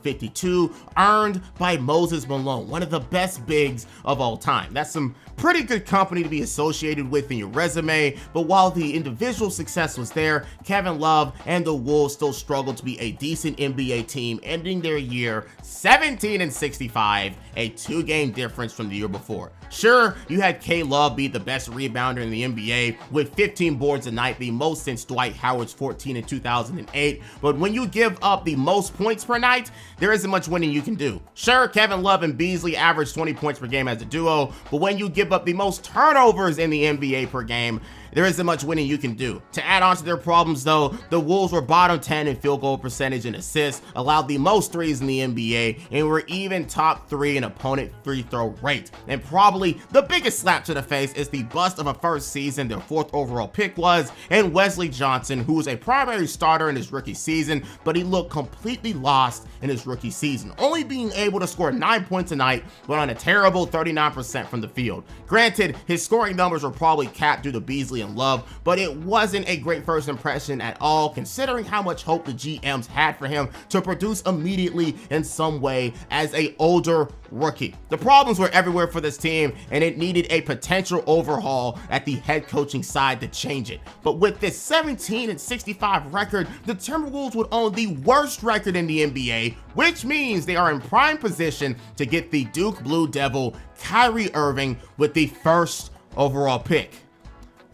52 earned by Moses Malone, one of the best bigs of all time. That's some pretty good company to be associated with in your resume, but while the individual success was there, Kevin Love and the Wolves still struggled to be a decent NBA team, ending their year 17-65, a 2-game difference from the year before. Sure, you had K-Love be the best rebounder in the NBA with 15 boards a night, the most since Dwight Howard's 14 in 2008, but when you give up the most points per night, there isn't much winning you can do. Sure, Kevin Love and Beasley averaged 20 points per game as a duo, but when you give up the most turnovers in the NBA per game, there isn't much winning you can do. To add on to their problems though, the Wolves were bottom 10 in field goal percentage and assists, allowed the most threes in the NBA, and were even top 3 in opponent free throw rate. And probably the biggest slap to the face is the bust of a first season their 4th overall pick was, and Wesley Johnson, who was a primary starter in his rookie season, but he looked completely lost in his rookie season, only being able to score 9 points a night, but on a terrible 39% from the field. Granted, his scoring numbers were probably capped due to Beasley and Love, but it wasn't a great first impression at all, considering how much hope the GMs had for him to produce immediately in some way as a older rookie. The problems were everywhere for this team, and it needed a potential overhaul at the head coaching side to change it. But with this 17-65 record, the Timberwolves would own the worst record in the NBA, which means they are in prime position to get the Duke Blue Devil Kyrie Irving with the 1st overall pick.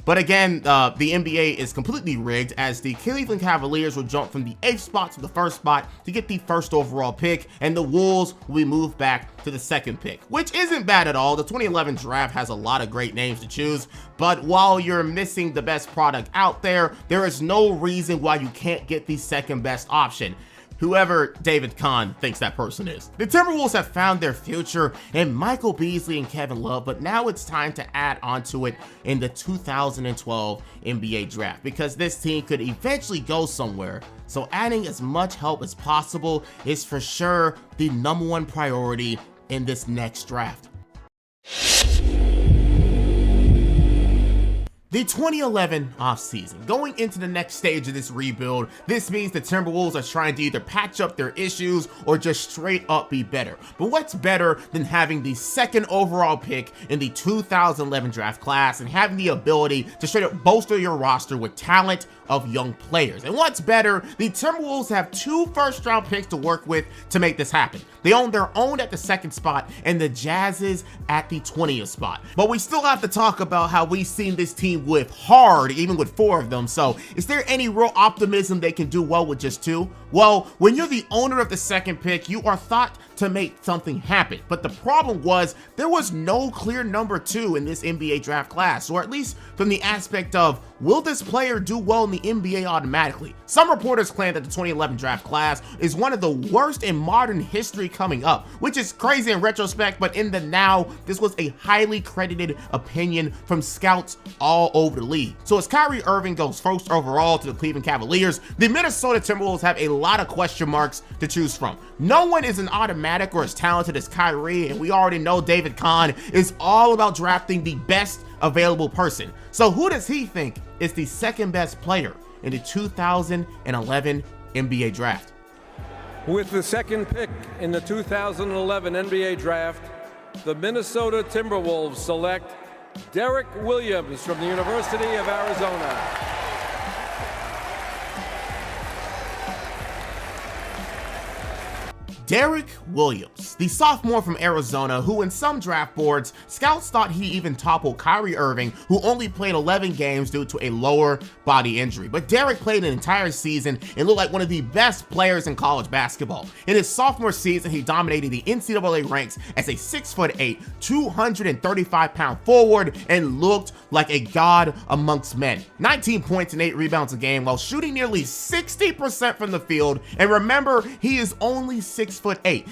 But again, the NBA is completely rigged, as the Cleveland Cavaliers will jump from the 8th spot to the 1st spot to get the 1st overall pick, and the Wolves will be moved back to the 2nd pick, which isn't bad at all. The 2011 draft has a lot of great names to choose, but while you're missing the best product out there, there is no reason why you can't get the 2nd best option, whoever David Kahn thinks that person is. The Timberwolves have found their future in Michael Beasley and Kevin Love, but now it's time to add onto it in the 2012 NBA draft, because this team could eventually go somewhere. So adding as much help as possible is for sure the #1 priority in this next draft. The 2011 offseason. Going into the next stage of this rebuild, this means the Timberwolves are trying to either patch up their issues or just straight up be better. But what's better than having the 2nd overall pick in the 2011 draft class and having the ability to straight up bolster your roster with talent of young players? And what's better, the Timberwolves have 2 first-round picks to work with to make this happen. They own their own at the 2nd spot and the Jazz's at the 20th spot. But we still have to talk about how we've seen this team whiff hard, even with 4 of them. So is there any real optimism they can do well with just 2? Well, when you're the owner of the 2nd pick, you are thought to make something happen. But the problem was there was no clear number 2 in this NBA draft class, or at least from the aspect of, will this player do well in the NBA automatically? Some reporters claim that the 2011 draft class is one of the worst in modern history coming up, which is crazy in retrospect, but in the now, this was a highly credited opinion from scouts all over the league. So as Kyrie Irving goes 1st overall to the Cleveland Cavaliers, the Minnesota Timberwolves have a lot of question marks to choose from. No one is an automatic or as talented as Kyrie, and we already know David Kahn is all about drafting the best available person. So who does he think is the 2nd best player in the 2011 NBA draft? With the 2nd pick in the 2011 NBA draft, the Minnesota Timberwolves select Derek Williams from the University of Arizona. Derek Williams, the sophomore from Arizona, who in some draft boards, scouts thought he even toppled Kyrie Irving, who only played 11 games due to a lower body injury. But Derek played an entire season and looked like one of the best players in college basketball. In his sophomore season, he dominated the NCAA ranks as a 6'8", 235-pound forward and looked like a god amongst men. 19 points and 8 rebounds a game while shooting nearly 60% from the field. And remember, he is only 6'8"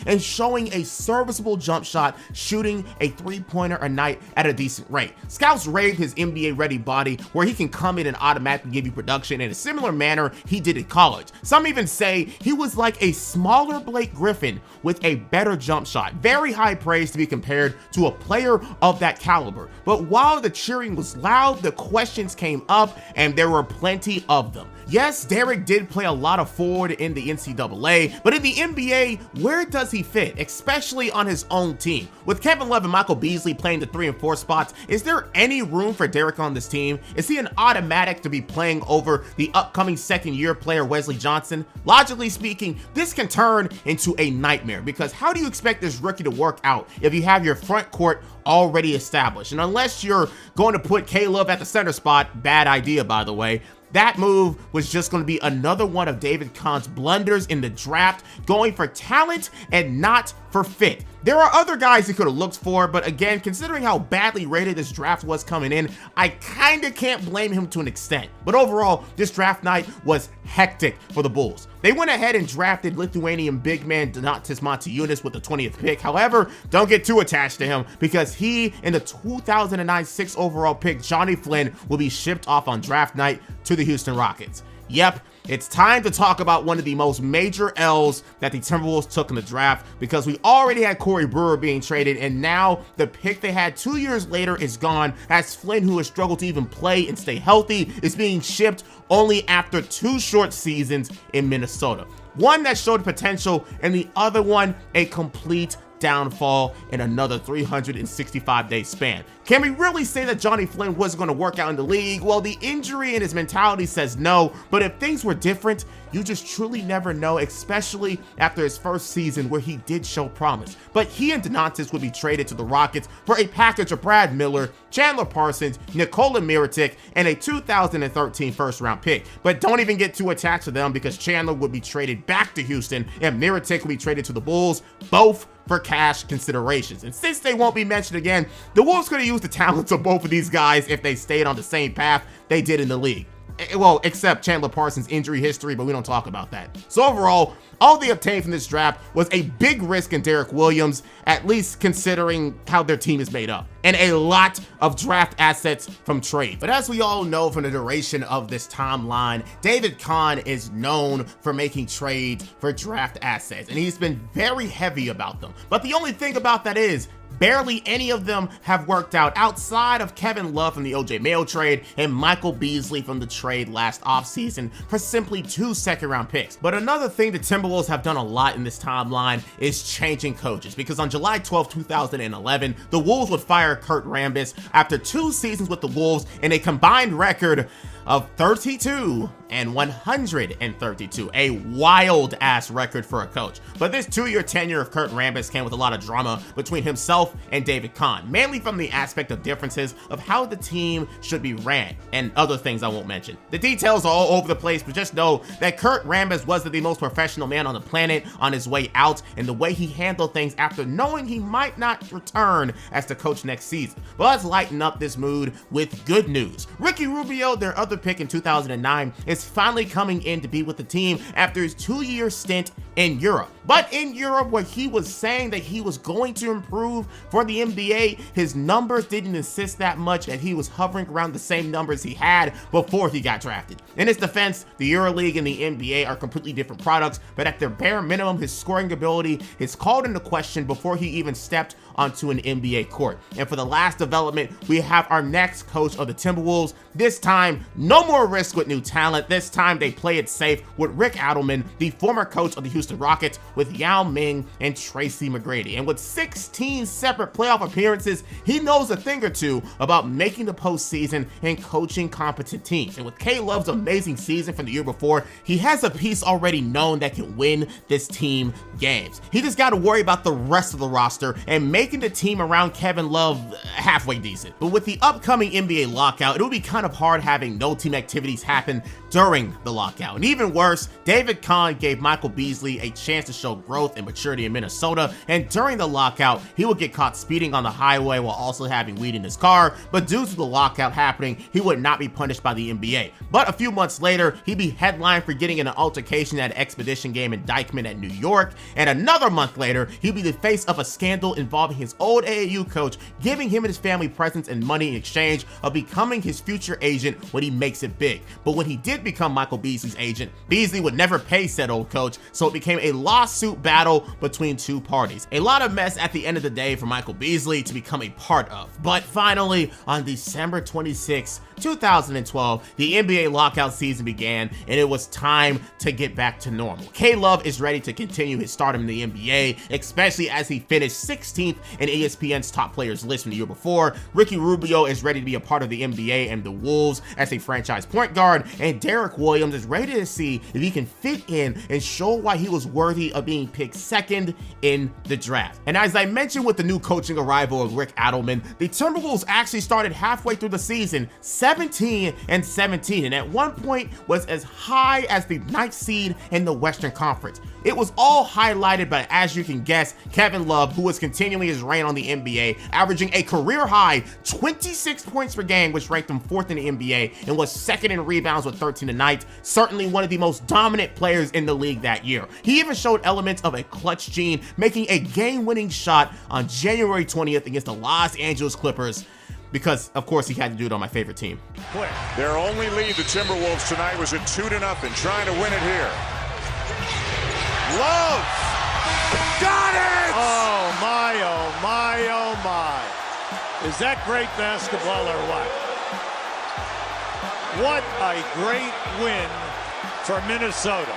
and showing a serviceable jump shot, shooting a 3-pointer a night at a decent rate. Scouts raved his NBA-ready body, where he can come in and automatically give you production in a similar manner he did in college. Some even say he was like a smaller Blake Griffin with a better jump shot. Very high praise to be compared to a player of that caliber. But while the cheering was loud, the questions came up, and there were plenty of them. Yes, Derek did play a lot of forward in the NCAA, but in the NBA, where does he fit, especially on his own team? With Kevin Love and Michael Beasley playing the 3 and 4 spots, is there any room for Derek on this team? Is he an automatic to be playing over the upcoming 2nd-year player Wesley Johnson? Logically speaking, this can turn into a nightmare, because how do you expect this rookie to work out if you have your front court already established? And unless you're going to put K-Love at the center spot, bad idea by the way, that move was just going to be another one of David Kahn's blunders in the draft, going for talent and not for fit. There are other guys he could have looked for, but again, considering how badly rated this draft was coming in, I kinda can't blame him to an extent. But overall, this draft night was hectic for the Bulls. They went ahead and drafted Lithuanian big man Donatas Motiejunas with the 20th pick. However, don't get too attached to him because he and the 2009 6th overall pick Johnny Flynn will be shipped off on draft night to the Houston Rockets. Yep, it's time to talk about one of the most major L's that the Timberwolves took in the draft, because we already had Corey Brewer being traded, and now the pick they had 2 years later is gone, as Flynn, who has struggled to even play and stay healthy, is being shipped only after 2 short seasons in Minnesota. One that showed potential, and the other one a complete downfall in another 365-day span. Can we really say that Johnny Flynn wasn't going to work out in the league? Well, the injury and his mentality says no, but if things were different, you just truly never know, especially after his first season where he did show promise. But he and Donatas would be traded to the Rockets for a package of Brad Miller, Chandler Parsons, Nikola Mirotic, and a 2013 first-round pick. But don't even get too attached to them, because Chandler would be traded back to Houston and Mirotic would be traded to the Bulls, both for cash considerations. And since they won't be mentioned again, the Wolves could have used the talents of both of these guys if they stayed on the same path they did in the league. Well, except Chandler Parsons' injury history, but we don't talk about that. So overall, all they obtained from this draft was a big risk in Derek Williams, at least considering how their team is made up, and a lot of draft assets from trade. But as we all know from the duration of this timeline, David Kahn is known for making trades for draft assets, and he's been very heavy about them. But the only thing about that is, barely any of them have worked out outside of Kevin Love from the OJ Mayo trade and Michael Beasley from the trade last offseason for simply 2 second-round picks. But another thing the Timberwolves have done a lot in this timeline is changing coaches, because on July 12, 2011, the Wolves would fire Kurt Rambis after 2 seasons with the Wolves and a combined record of 32 and 132, a wild ass record for a coach. But this 2-year tenure of Kurt Rambis came with a lot of drama between himself and David Kahn, mainly from the aspect of differences of how the team should be ran and other things I won't mention. The details are all over the place, but just know that Kurt Rambis wasn't the most professional man on the planet on his way out, and the way he handled things after knowing he might not return as the coach next season. But let's lighten up this mood with good news. Ricky Rubio, their other pick in 2009, is finally coming in to be with the team after his 2-year stint in Europe. But in Europe, where he was saying that he was going to improve for the NBA, his numbers didn't insist that much, and he was hovering around the same numbers he had before he got drafted. In his defense, the EuroLeague and the NBA are completely different products, but at their bare minimum, his scoring ability is called into question before he even stepped onto an NBA court. And for the last development, we have our next coach of the Timberwolves. This time, no more risk with new talent. This time, they play it safe with Rick Adelman, the former coach of the Houston Rockets, with Yao Ming and Tracy McGrady. And with 16 separate playoff appearances, he knows a thing or two about making the postseason and coaching competent teams. And with K Love's amazing season from the year before, he has a piece already known that can win this team games. He just got to worry about the rest of the roster and making the team around Kevin Love halfway decent. But with the upcoming NBA lockout, it will be kind of hard having no team activities happen during the lockout. And even worse, David Kahn gave Michael Beasley a chance to show growth and maturity in Minnesota, and during the lockout, he would get caught speeding on the highway while also having weed in his car, but due to the lockout happening, he would not be punished by the NBA. But a few months later, he'd be headlined for getting in an altercation at an Expedition game in Dykeman at New York, and another month later, he'd be the face of a scandal involving his old AAU coach, giving him and his family presents and money in exchange of becoming his future agent when he makes it big. But when he did become Michael Beasley's agent, Beasley would never pay said old coach, so it became a lawsuit battle between 2 parties. A lot of mess at the end of the day for Michael Beasley to become a part of. But finally, on December 26, 2012, the NBA lockout season began, and it was time to get back to normal. K-Love is ready to continue his stardom in the NBA, especially as he finished 16th in ESPN's top players list from the year before. Ricky Rubio is ready to be a part of the NBA and the Wolves as a franchise point guard, and Derek Williams is ready to see if he can fit in and show why he was worthy of being picked second in the draft. And as I mentioned with the new coaching arrival of Rick Adelman, the Timberwolves actually started halfway through the season 17-17, and at one point was as high as the 9th seed in the Western Conference. It was all highlighted by, as you can guess, Kevin Love, who was continuing his reign on the NBA, averaging a career-high 26 points per game, which ranked him 4th in the NBA, and was 2nd in rebounds with 13 a night. Certainly one of the most dominant players in the league that year. He even showed elements of a clutch gene, making a game-winning shot on January 20th against the Los Angeles Clippers, because, of course, he had to do it on my favorite team. Their only lead, the Timberwolves tonight, was at 2-0, trying to win it here. Love! Got it! Oh my, oh my, oh my. Is that great basketball or what? What a great win for Minnesota.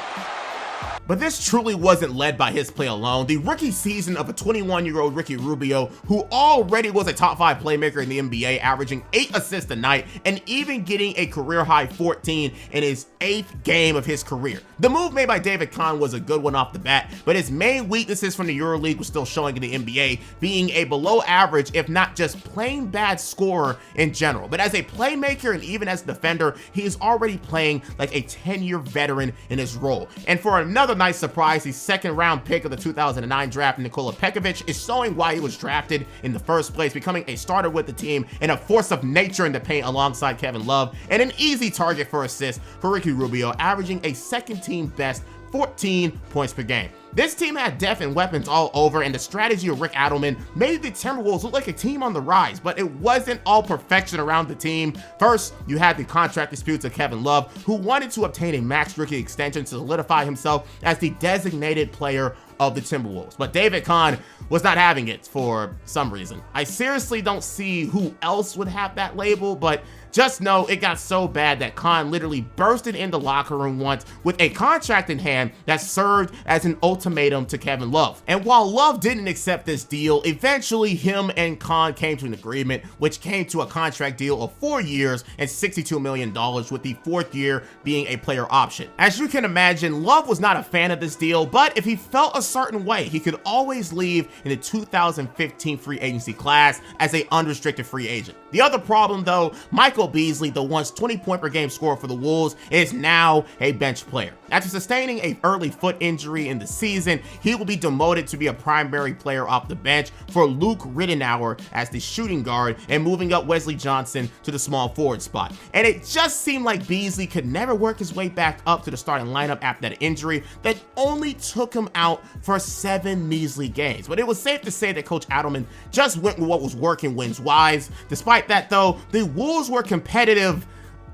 But this truly wasn't led by his play alone. The rookie season of a 21-year-old Ricky Rubio, who already was a top 5 playmaker in the NBA, averaging 8 assists a night and even getting a career-high 14 in his 8th game of his career. The move made by David Kahn was a good one off the bat, but his main weaknesses from the EuroLeague were still showing in the NBA, being a below-average, if not just plain bad scorer in general. But as a playmaker and even as a defender, he is already playing like a 10-year veteran in his role. And for another nice surprise, the 2nd round pick of the 2009 draft, Nikola Pekovic, is showing why he was drafted in the first place, becoming a starter with the team and a force of nature in the paint alongside Kevin Love, and an easy target for assists for Ricky Rubio, averaging a second-team best 14 points per game. This team had depth and weapons all over, and the strategy of Rick Adelman made the Timberwolves look like a team on the rise, but it wasn't all perfection around the team. First, you had the contract disputes of Kevin Love, who wanted to obtain a max rookie extension to solidify himself as the designated player of the Timberwolves. But David Kahn was not having it for some reason. I seriously don't see who else would have that label, but just know it got so bad that Kahn literally bursted in the locker room once with a contract in hand that served as an ultimatum to Kevin Love. And while Love didn't accept this deal, eventually him and Kahn came to an agreement, which came to a contract deal of 4 years and $62 million, with the 4th year being a player option. As you can imagine, Love was not a fan of this deal, but if he felt a certain way, he could always leave in the 2015 free agency class as an unrestricted free agent. The other problem though, Michael Beasley, the once 20-point per game scorer for the Wolves, is now a bench player. After sustaining an early foot injury in the season, he will be demoted to be a primary player off the bench for Luke Rittenauer as the shooting guard and moving up Wesley Johnson to the small forward spot. And it just seemed like Beasley could never work his way back up to the starting lineup after that injury that only took him out for 7 measly games. But it was safe to say that Coach Adelman just went with what was working wins-wise. Despite that though, the Wolves were competitive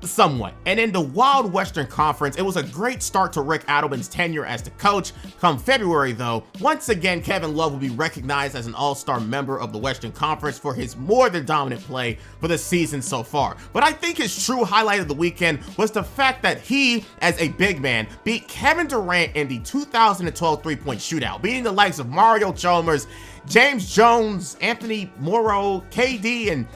somewhat. And in the Wild Western Conference, it was a great start to Rick Adelman's tenure as the coach. Come February though, once again Kevin Love will be recognized as an all-star member of the Western Conference for his more than dominant play for the season so far. But I think his true highlight of the weekend was the fact that he, as a big man, beat Kevin Durant in the 2012 three-point shootout, beating the likes of Mario Chalmers, James Jones, Anthony Morrow, KD, and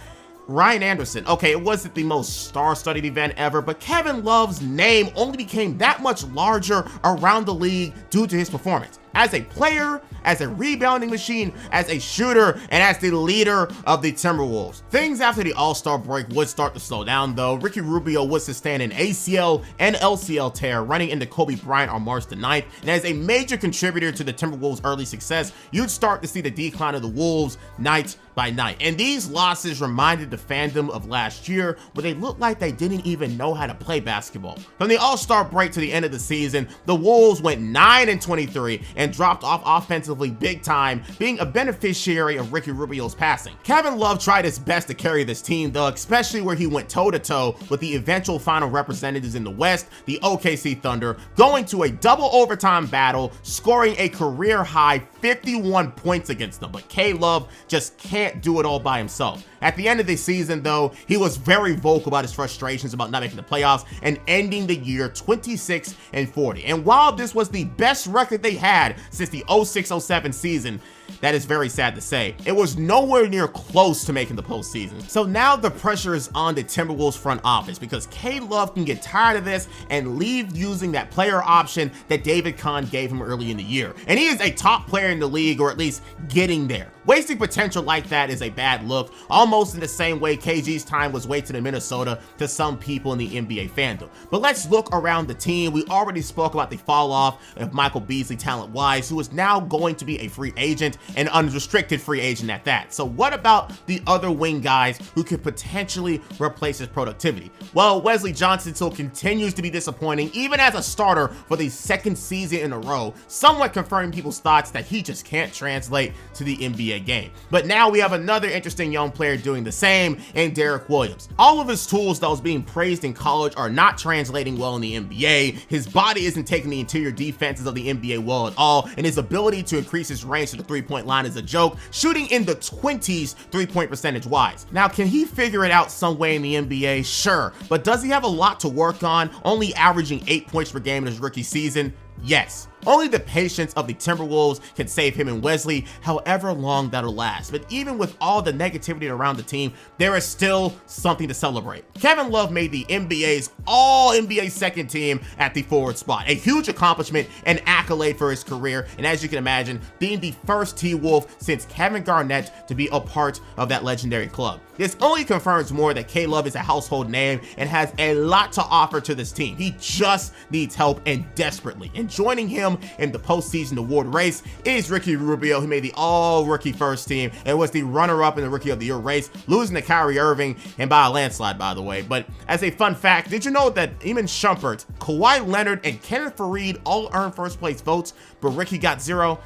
Ryan Anderson. Okay, it wasn't the most star-studded event ever, but Kevin Love's name only became that much larger around the league due to his performance. As a player, as a rebounding machine, as a shooter, and as the leader of the Timberwolves. Things after the All-Star break would start to slow down though. Ricky Rubio would sustain an ACL and LCL tear running into Kobe Bryant on March the 9th, and as a major contributor to the Timberwolves' early success, you'd start to see the decline of the Wolves night by night. And these losses reminded the fandom of last year, where they looked like they didn't even know how to play basketball. From the All-Star break to the end of the season, the Wolves went 9-23 and dropped off offensively big time, being a beneficiary of Ricky Rubio's passing. Kevin Love tried his best to carry this team though, especially where he went toe-to-toe with the eventual final representatives in the West, the OKC Thunder, going to a double overtime battle, scoring a career-high 51 points against them. But K-Love just can't do it all by himself. At the end of the season though, he was very vocal about his frustrations about not making the playoffs and ending the year 26-40. And while this was the best record they had since the 06-07 season, that is very sad to say, it was nowhere near close to making the postseason. So now the pressure is on the Timberwolves front office because K-Love can get tired of this and leave using that player option that David Kahn gave him early in the year. And he is a top player in the league, or at least getting there. Wasting potential like that is a bad look, almost in the same way KG's time was wasted in Minnesota to some people in the NBA fandom. But let's look around the team. We already spoke about the fall off of Michael Beasley talent-wise, who is now going to be a free agent, an unrestricted free agent at that. So what about the other wing guys who could potentially replace his productivity? Well, Wesley Johnson still continues to be disappointing, even as a starter for the second season in a row, somewhat confirming people's thoughts that he just can't translate to the NBA game. But now we have another interesting young player doing the same in Derek Williams. All of his tools that was being praised in college are not translating well in the NBA. His body isn't taking the interior defenses of the NBA well at all, and his ability to increase his range to the three-point line is a joke, shooting in the 20s three-point percentage wise. Now, can he figure it out some way in the NBA? Sure, but does he have a lot to work on, only averaging 8 points per game in his rookie season? Yes. Only the patience of the Timberwolves can save him and Wesley, however long that'll last. But even with all the negativity around the team, there is still something to celebrate. Kevin Love made the NBA's All-NBA second team at the forward spot, a huge accomplishment and accolade for his career, and as you can imagine, being the first T-Wolf since Kevin Garnett to be a part of that legendary club. This only confirms more that K-Love is a household name and has a lot to offer to this team. He just needs help, and desperately. And joining him in the postseason award race is Ricky Rubio, who made the all-rookie first team and was the runner-up in the Rookie of the Year race, losing to Kyrie Irving, and by a landslide, by the way. But as a fun fact, did you know that Iman Shumpert, Kawhi Leonard, and Kenneth Faried all earned first-place votes, but Ricky got 0?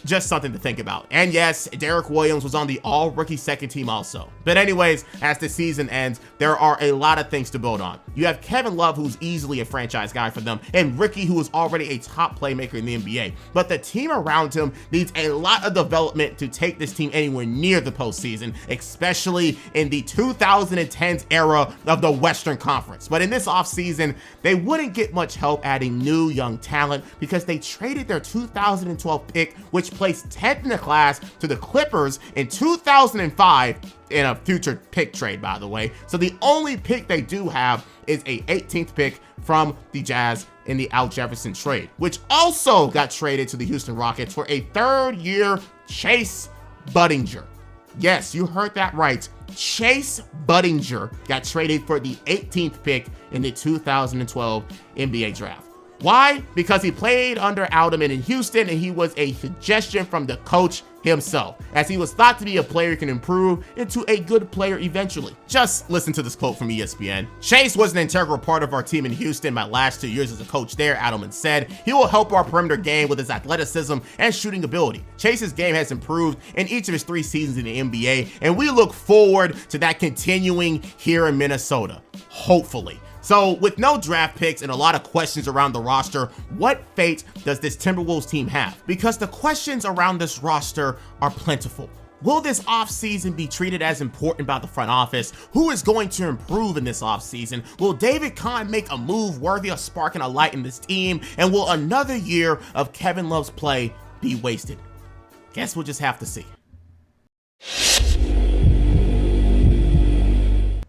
Just something to think about. And yes, Derek Williams was on the all-rookie second team also. But anyways, as the season ends, there are a lot of things to build on. You have Kevin Love, who's easily a franchise guy for them, and Ricky, who is already a top playmaker in the NBA. But the team around him needs a lot of development to take this team anywhere near the postseason, especially in the 2010s era of the Western Conference. But in this offseason, they wouldn't get much help adding new young talent because they traded their 2012 pick, which placed 10th in the class, to the Clippers in 2005 in a future pick trade, by the way. So the only pick they do have is a 18th pick from the Jazz in the Al Jefferson trade, which also got traded to the Houston Rockets for a third-year Chase Budinger. Yes, you heard that right. Chase Budinger got traded for the 18th pick in the 2012 NBA draft. Why? Because he played under Alderman in Houston, and he was a suggestion from the coach himself, as he was thought to be a player who can improve into a good player eventually. Just listen to this quote from ESPN. "Chase was an integral part of our team in Houston my last 2 years as a coach there," Adelman said. "He will help our perimeter game with his athleticism and shooting ability. Chase's game has improved in each of his 3 seasons in the NBA, and we look forward to that continuing here in Minnesota, hopefully." So with no draft picks and a lot of questions around the roster, what fate does this Timberwolves team have? Because the questions around this roster are plentiful. Will this offseason be treated as important by the front office? Who is going to improve in this offseason? Will David Kahn make a move worthy of sparking a light in this team? And will another year of Kevin Love's play be wasted? Guess we'll just have to see.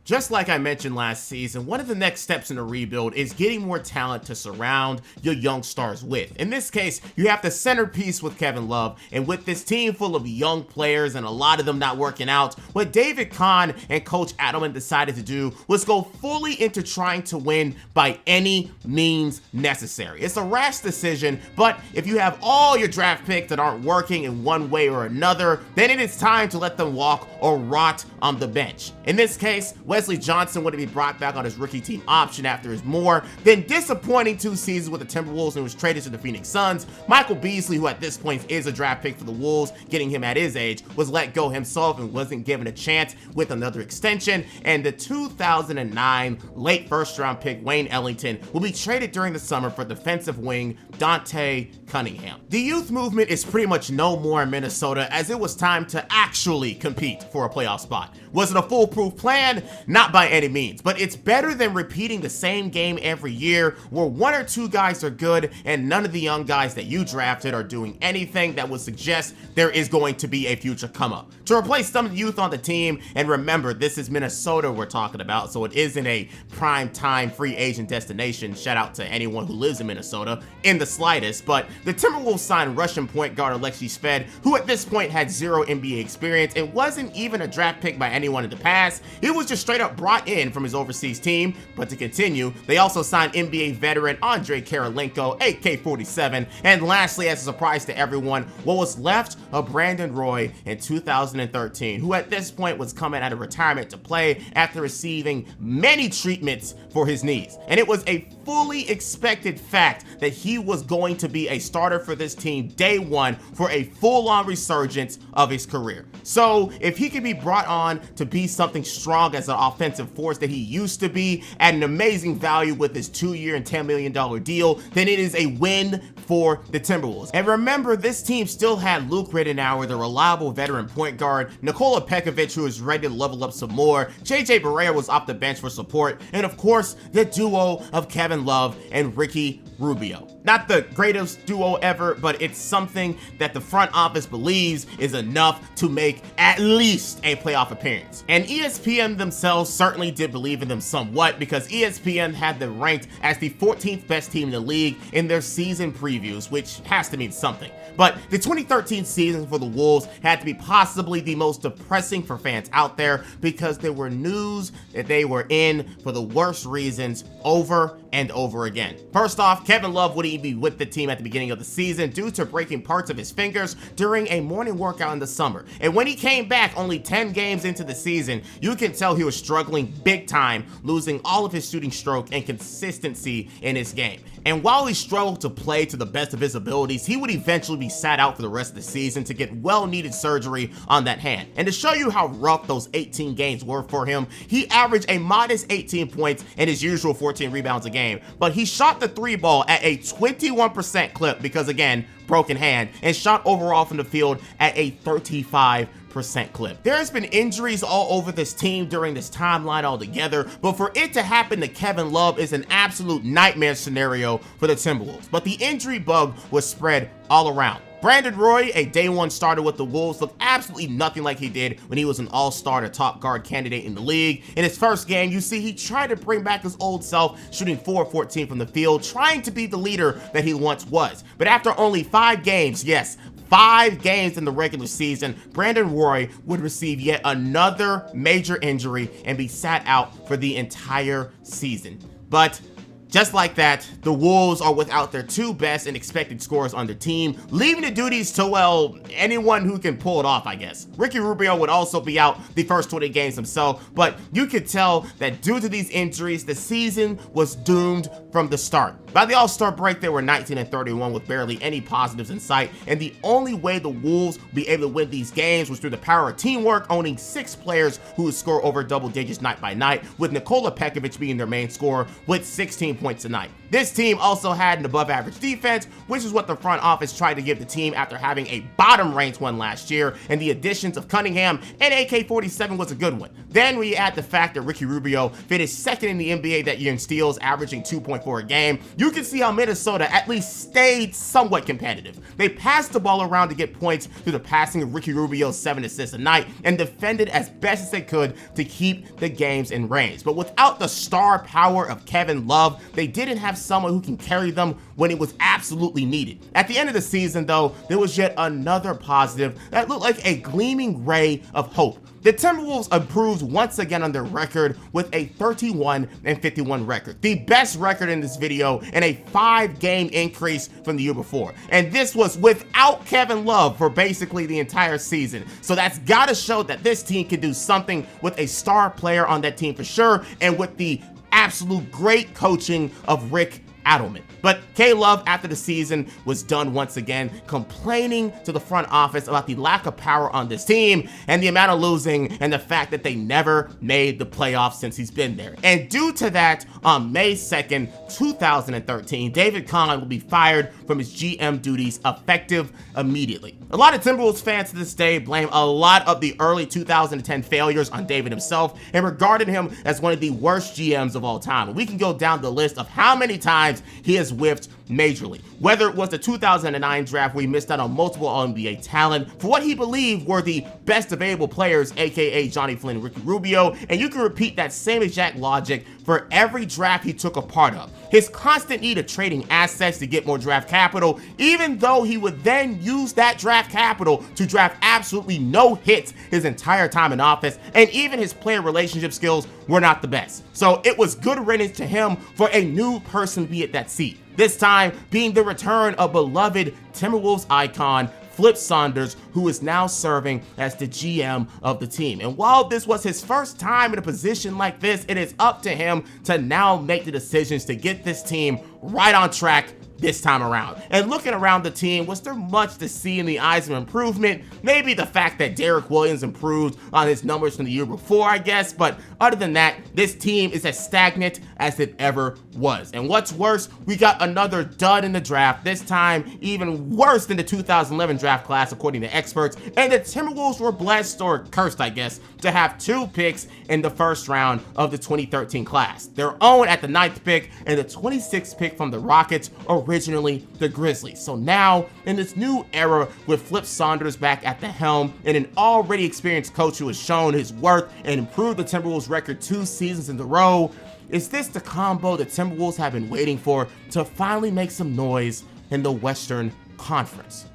Just like I mentioned last season, one of the next steps in a rebuild is getting more talent to surround your young stars with. In this case, you have the centerpiece with Kevin Love, and with this team full of young players and a lot of them not working out, what David Kahn and Coach Adelman decided to do was go fully into trying to win by any means necessary. It's a rash decision, but if you have all your draft picks that aren't working in one way or another, then it is time to let them walk or rot on the bench. In this case, Wesley Johnson would be brought back on his rookie team option after his more than disappointing 2 seasons with the Timberwolves and was traded to the Phoenix Suns. Michael Beasley, who at this point is a draft pick for the Wolves, getting him at his age, was let go himself and wasn't given a chance with another extension. And the 2009 late first-round pick Wayne Ellington will be traded during the summer for defensive wing Dante Cunningham. The youth movement is pretty much no more in Minnesota, as it was time to actually compete for a playoff spot. Was it a foolproof plan? not by any means, but it's better than repeating the same game every year where one or two guys are good and none of the young guys that you drafted are doing anything that would suggest there is going to be a future come up. To replace some of the youth on the team, and remember, this is Minnesota we're talking about, so it isn't a prime time free agent destination. Shout out to anyone who lives in Minnesota in the slightest, but the Timberwolves signed Russian point guard Alexei Shved, who at this point had zero NBA experience and wasn't even a draft pick by anyone in the past. He was just straight up brought in from his overseas team. But to continue, they also signed NBA veteran Andrei Kirilenko, AK-47, and lastly, as a surprise to everyone, what was left of Brandon Roy in 2013, who at this point was coming out of retirement to play after receiving many treatments for his knees. And it was a fully expected fact that he was going to be a starter for this team day one for a full-on resurgence of his career. So if he could be brought on to be something strong as an offensive force that he used to be at an amazing value with his 2-year and $10 million deal, then it is a win for the Timberwolves. And remember, this team still had Luke Ridenour, the reliable veteran point guard, Nikola Pekovic, who is ready to level up some more, JJ Barea was off the bench for support, and of course, the duo of Kevin Love and Ricky Rubio. Not the greatest duo ever, but it's something that the front office believes is enough to make at least a playoff appearance. And ESPN themselves certainly did believe in them somewhat, because ESPN had them ranked as the 14th best team in the league in their season previews, which has to mean something. But the 2013 season for the Wolves had to be possibly the most depressing for fans out there, because there were news that they were in for the worst reasons over and over again. First off, Kevin Love wouldn't even be with the team at the beginning of the season due to breaking parts of his fingers during a morning workout in the summer. And when he came back only 10 games into the season, you can tell he was struggling big time, losing all of his shooting stroke and consistency in his game. And while he struggled to play to the best of his abilities, he would eventually be sat out for the rest of the season to get well-needed surgery on that hand. And to show you how rough those 18 games were for him, he averaged a modest 18 points and his usual 14 rebounds a game. But he shot the three ball at a 21% clip because, again, broken hand, and shot overall from the field at a 35% clip. There's been injuries all over this team during this timeline altogether, but for it to happen to Kevin Love is an absolute nightmare scenario for the Timberwolves. But the injury bug was spread all around. Brandon Roy, a day one starter with the Wolves, looked absolutely nothing like he did when he was an all-star to top guard candidate in the league. In his first game, you see he tried to bring back his old self, shooting 4-14 from the field, trying to be the leader that he once was. But after only 5 games, yes, 5 games in the regular season, Brandon Roy would receive yet another major injury and be sat out for the entire season. But just like that, the Wolves are without their 2 best and expected scorers on the team, leaving the duties to, well, anyone who can pull it off, I guess. Ricky Rubio would also be out the first 20 games himself, but you could tell that due to these injuries, the season was doomed from the start. By the All-Star break, they were 19-31 with barely any positives in sight, and the only way the Wolves would be able to win these games was through the power of teamwork, owning 6 players who would score over double digits night by night, with Nikola Pekovic being their main scorer with 16 points a night. This team also had an above-average defense, which is what the front office tried to give the team after having a bottom-ranked one last year, and the additions of Cunningham and AK-47 was a good one. Then we add the fact that Ricky Rubio finished second in the NBA that year in steals, averaging 2.4 a game. You can see how Minnesota at least stayed somewhat competitive. They passed the ball around to get points through the passing of Ricky Rubio's 7 assists a night, and defended as best as they could to keep the games in range. But without the star power of Kevin Love, they didn't have someone who can carry them when it was absolutely needed. At the end of the season, though, there was yet another positive that looked like a gleaming ray of hope. The Timberwolves improved once again on their record with a 31-51 record, the best record in this video, and a 5-game increase from the year before. And this was without Kevin Love for basically the entire season. So that's gotta show that this team can do something with a star player on that team for sure, and with the absolute great coaching of Rick Adelman. But K-Love, after the season was done once again, complaining to the front office about the lack of power on this team and the amount of losing and the fact that they never made the playoffs since he's been there. And due to that, on May 2nd, 2013, David Kahn will be fired from his GM duties effective immediately. A lot of Timberwolves fans to this day blame a lot of the early 2010 failures on David himself and regarded him as one of the worst GMs of all time. We can go down the list of how many times he has whiffed majorly. Whether it was the 2009 draft where he missed out on multiple All-NBA talent for what he believed were the best available players, aka Johnny Flynn and Ricky Rubio, and you can repeat that same exact logic for every draft he took a part of. His constant need of trading assets to get more draft capital, even though he would then use that draft capital to draft absolutely no hits his entire time in office, and even his player relationship skills were not the best. So it was good riddance to him for a new person to be at that seat. This time being the return of beloved Timberwolves icon Flip Saunders, who is now serving as the GM of the team. And while this was his first time in a position like this, it is up to him to now make the decisions to get this team right on track this time around. And looking around the team, was there much to see in the eyes of improvement? Maybe the fact that Derek Williams improved on his numbers from the year before, I guess, but other than that, this team is as stagnant as it ever was. And what's worse, we got another dud in the draft, this time even worse than the 2011 draft class according to experts, and the Timberwolves were blessed, or cursed I guess, to have 2 picks in the first round of the 2013 class. Their own at the 9th pick and the 26th pick from the Rockets, originally the Grizzlies. So now, in this new era with Flip Saunders back at the helm and an already experienced coach who has shown his worth and improved the Timberwolves record 2 seasons in a row, is this the combo the Timberwolves have been waiting for to finally make some noise in the Western Conference?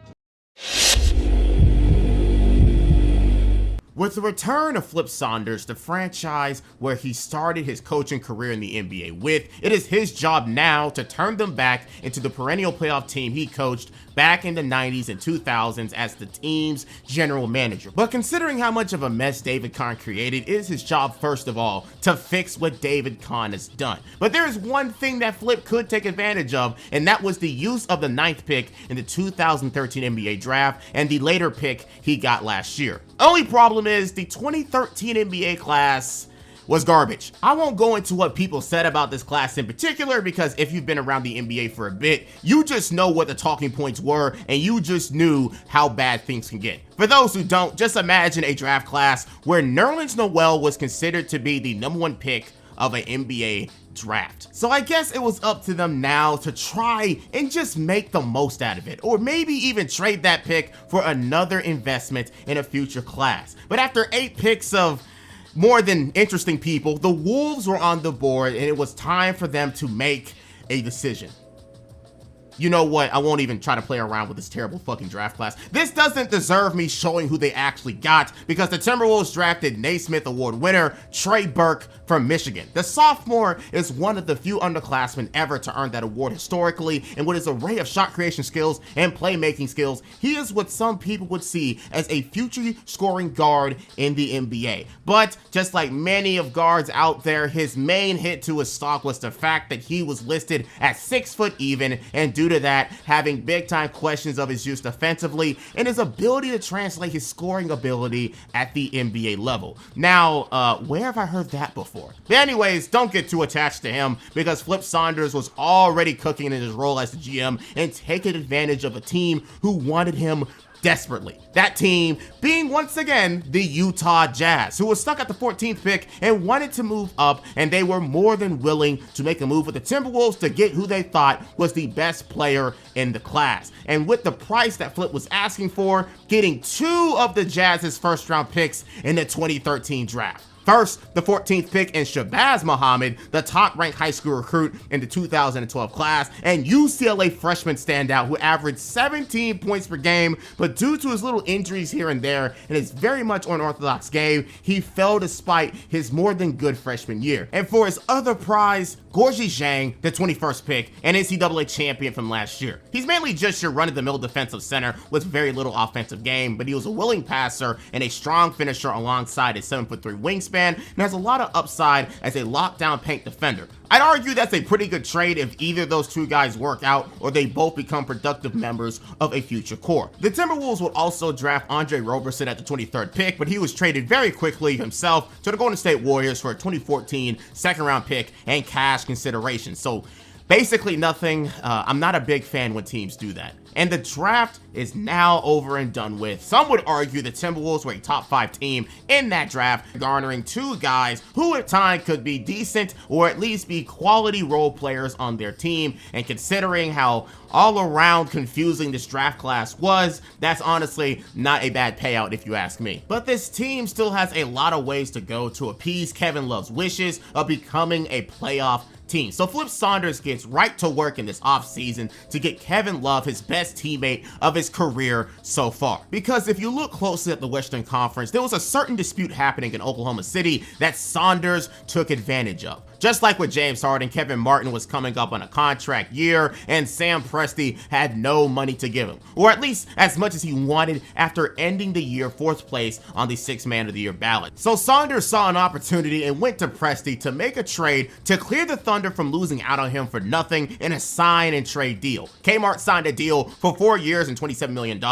With the return of Flip Saunders, the franchise where he started his coaching career in the NBA with, it is his job now to turn them back into the perennial playoff team he coached back in the 90s and 2000s as the team's general manager. But considering how much of a mess David Kahn created, it is his job first of all to fix what David Kahn has done. But there is one thing that Flip could take advantage of, and that was the use of the 9th pick in the 2013 NBA draft and the later pick he got last year. Only problem is the 2013 NBA class was garbage. I won't go into what people said about this class in particular, because if you've been around the NBA for a bit, you just know what the talking points were and you just knew how bad things can get. For those who don't, just imagine a draft class where Nerlens Noel was considered to be the #1 pick of an NBA draft. So I guess it was up to them now to try and just make the most out of it, or maybe even trade that pick for another investment in a future class. But after 8 picks of more than interesting people, the Wolves were on the board and it was time for them to make a decision. You know what? I won't even try to play around with this terrible fucking draft class. This doesn't deserve me showing who they actually got, because the Timberwolves drafted Naismith Award winner Trey Burke from Michigan. The sophomore is one of the few underclassmen ever to earn that award historically, and with his array of shot creation skills and playmaking skills, he is what some people would see as a future scoring guard in the NBA. But just like many of guards out there, his main hit to his stock was the fact that he was listed at 6 foot even, and due to that, having big time questions of his use defensively and his ability to translate his scoring ability at the NBA level. Now, where have I heard that before? But anyways, don't get too attached to him, because Flip Saunders was already cooking in his role as the GM and taking advantage of a team who wanted him desperately. That team being once again the Utah Jazz, who was stuck at the 14th pick and wanted to move up, and they were more than willing to make a move with the Timberwolves to get who they thought was the best player in the class. And with the price that Flip was asking for, getting 2 of the Jazz's first round picks in the 2013 draft. First, the 14th pick in Shabazz Muhammad, the top-ranked high school recruit in the 2012 class, and UCLA freshman standout who averaged 17 points per game, but due to his little injuries here and there and his very much unorthodox game, he fell despite his more than good freshman year. And for his other prize, Gorgui Dieng, the 21st pick and NCAA champion from last year. He's mainly just your run-of-the-mill defensive center with very little offensive game, but he was a willing passer and a strong finisher alongside his 7'3" wingspan wingspan and has a lot of upside as a lockdown paint defender. I'd argue that's a pretty good trade if either of those two guys work out or they both become productive members of a future core. The Timberwolves would also draft Andre Roberson at the 23rd pick, but he was traded very quickly himself to the Golden State Warriors for a 2014 second-round pick and cash consideration. So basically nothing. I'm not a big fan when teams do that. And the draft is now over and done with. Some would argue the Timberwolves were a top 5 team in that draft, garnering 2 guys who at times could be decent or at least be quality role players on their team. And considering how all around confusing this draft class was, that's honestly not a bad payout if you ask me. But this team still has a lot of ways to go to appease Kevin Love's wishes of becoming a playoff team. So Flip Saunders gets right to work in this offseason to get Kevin Love his best teammate of his career so far. Because if you look closely at the Western Conference, there was a certain dispute happening in Oklahoma City that Saunders took advantage of. Just like with James Harden, Kevin Martin was coming up on a contract year and Sam Presti had no money to give him, or at least as much as he wanted after ending the year 4th place on the 6th Man of the Year ballot. So Saunders saw an opportunity and went to Presti to make a trade to clear the Thunder from losing out on him for nothing in a sign and trade deal. Kmart signed a deal for 4 years and $27 million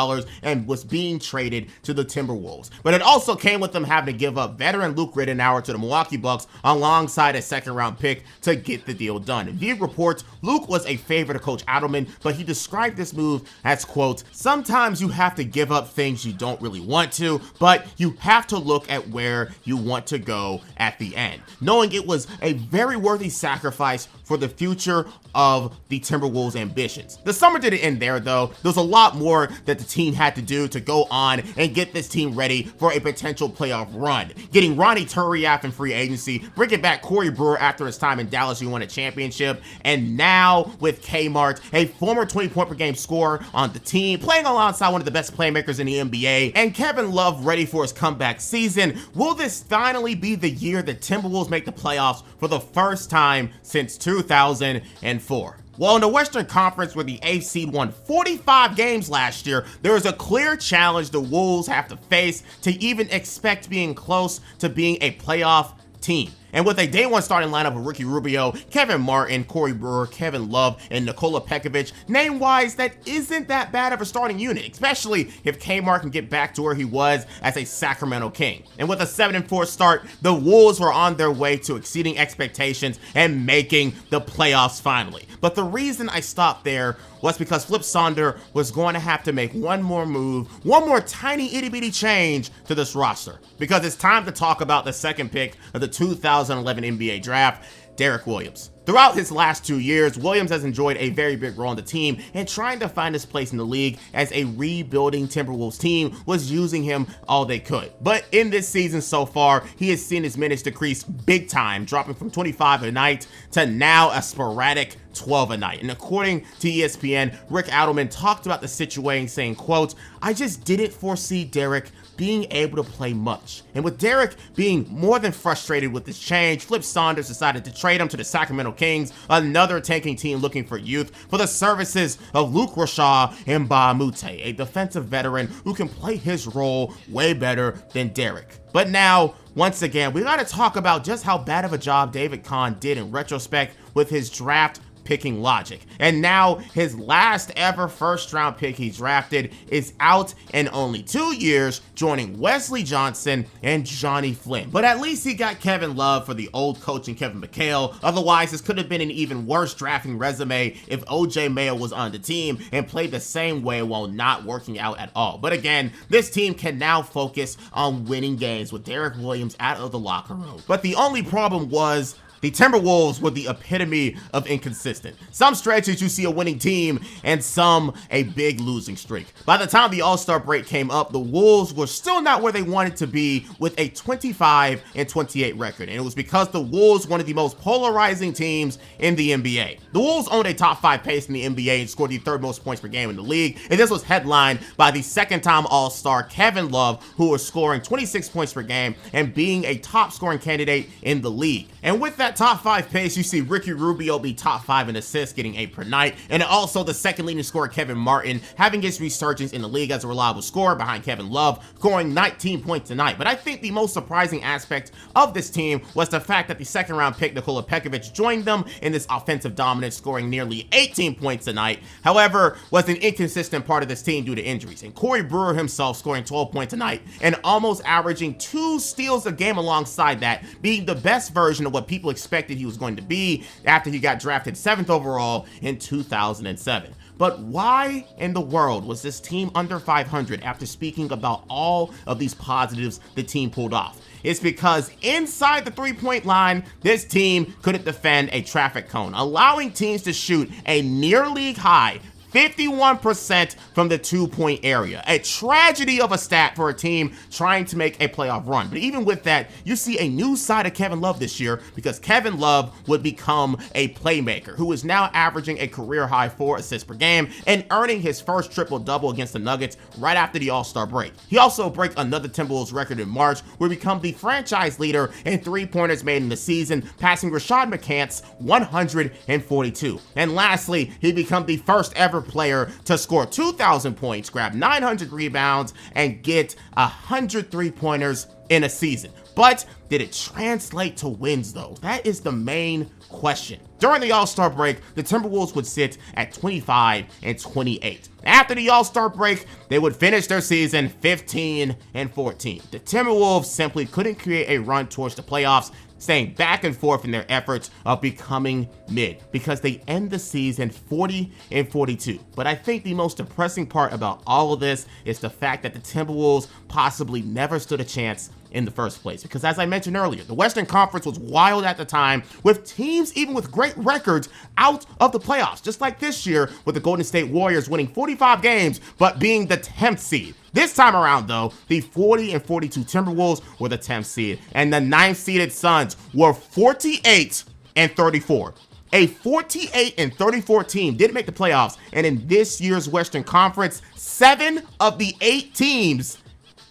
and was being traded to the Timberwolves. But it also came with them having to give up veteran Luke Rittenauer to the Milwaukee Bucks alongside a second-round pick to get the deal done. Via reports, Luke was a favorite of Coach Adelman, but he described this move as, quote, "Sometimes you have to give up things you don't really want to, but you have to look at where you want to go at the end," knowing it was a very worthy sacrifice for the future of the Timberwolves' ambitions. The summer didn't end there, though. There was a lot more that the team had to do to go on and get this team ready for a potential playoff run. Getting Ronnie Turiaf in free agency, bringing back Corey Brewer after his time in Dallas, who won a championship, and now with Kmart, a former 20-point per game scorer on the team, playing alongside one of the best playmakers in the NBA, and Kevin Love ready for his comeback season. Will this finally be the year the Timberwolves make the playoffs for the first time since 2004? Well, in the Western Conference, where the 8th seed won 45 games last year, there is a clear challenge the Wolves have to face to even expect being close to being a playoff team. And with a day 1 starting lineup of Ricky Rubio, Kevin Martin, Corey Brewer, Kevin Love, and Nikola Pekovic, name-wise, that isn't that bad of a starting unit, especially if Kmart can get back to where he was as a Sacramento King. And with a 7-4 start, the Wolves were on their way to exceeding expectations and making the playoffs finally. But the reason I stopped there was because Flip Saunders was going to have to make one more move, one more tiny itty-bitty change to this roster. Because it's time to talk about the second pick of the 2011 NBA draft, Derrick Williams. Throughout his last 2 years, Williams has enjoyed a very big role on the team and trying to find his place in the league as a rebuilding Timberwolves team was using him all they could. But in this season so far, he has seen his minutes decrease big time, dropping from 25 a night to now a sporadic 12 a night. And according to ESPN, Rick Adelman talked about the situation saying, quote, "I just didn't foresee Derrick being able to play much." And with Derrick being more than frustrated with this change, Flip Saunders decided to trade him to the Sacramento Kings, another tanking team looking for youth, for the services of Luke Rashaw and Ba Mute, a defensive veteran who can play his role way better than Derrick. But now, once again, we gotta talk about just how bad of a job David Kahn did in retrospect with his draft picking logic. And now his last ever first round pick he drafted is out in only 2 years, joining Wesley Johnson and Johnny Flynn. But at least he got Kevin Love for the old coach and Kevin McHale. Otherwise, this could have been an even worse drafting resume if OJ Mayo was on the team and played the same way while not working out at all. But again, this team can now focus on winning games with Derrick Williams out of the locker room. But the only problem was the Timberwolves were the epitome of inconsistent. Some stretches you see a winning team and some a big losing streak. By the time the All-Star break came up, the Wolves were still not where they wanted to be with a 25-28 record. And it was because the Wolves were one of the most polarizing teams in the NBA. The Wolves owned a top 5 pace in the NBA and scored the 3rd most points per game in the league. And this was headlined by the 2nd-time All-Star Kevin Love, who was scoring 26 points per game and being a top scoring candidate in the league. And with that that top 5 pace, you see Ricky Rubio be top 5 in assists, getting 8 per night, and also the second leading scorer Kevin Martin having his resurgence in the league as a reliable scorer behind Kevin Love, scoring 19 points tonight. But I think the most surprising aspect of this team was the fact that the second round pick Nikola Pekovic joined them in this offensive dominance, scoring nearly 18 points tonight. However, was an inconsistent part of this team due to injuries, and Corey Brewer himself scoring 12 points tonight and almost averaging 2 steals a game alongside that, being the best version of what people expected he was going to be after he got drafted 7th overall in 2007. But why in the world was this team under 500 after speaking about all of these positives the team pulled off? It's because inside the three-point line, this team couldn't defend a traffic cone, allowing teams to shoot a near-league high 51% from the 2-point area. A tragedy of a stat for a team trying to make a playoff run. But even with that, you see a new side of Kevin Love this year, because Kevin Love would become a playmaker who is now averaging a career high 4 assists per game and earning his first triple-double against the Nuggets right after the All-Star break. He also broke another Timberwolves record in March, where he became the franchise leader in 3-pointers made in the season, passing Rashad McCants 142. And lastly, he became the first ever player to score 2,000 points, grab 900 rebounds, and get 100 3-pointers in a season. But did it translate to wins though? That is the main question. During the All-Star break, the Timberwolves would sit at 25-28. After the All-Star break, they would finish their season 15-14. The Timberwolves simply couldn't create a run towards the playoffs, staying back and forth in their efforts of becoming mid, because they end the season 40-42. But I think the most depressing part about all of this is the fact that the Timberwolves possibly never stood a chance in the first place. Because as I mentioned earlier, the Western Conference was wild at the time, with teams even with great records out of the playoffs, just like this year with the Golden State Warriors winning 45 games but being the 10th seed. This time around though, the 40-42 Timberwolves were the 10th seed, and the 9th seeded Suns were 48-34. A 48-34 team didn't make the playoffs, and in this year's Western Conference, 7 of the 8 teams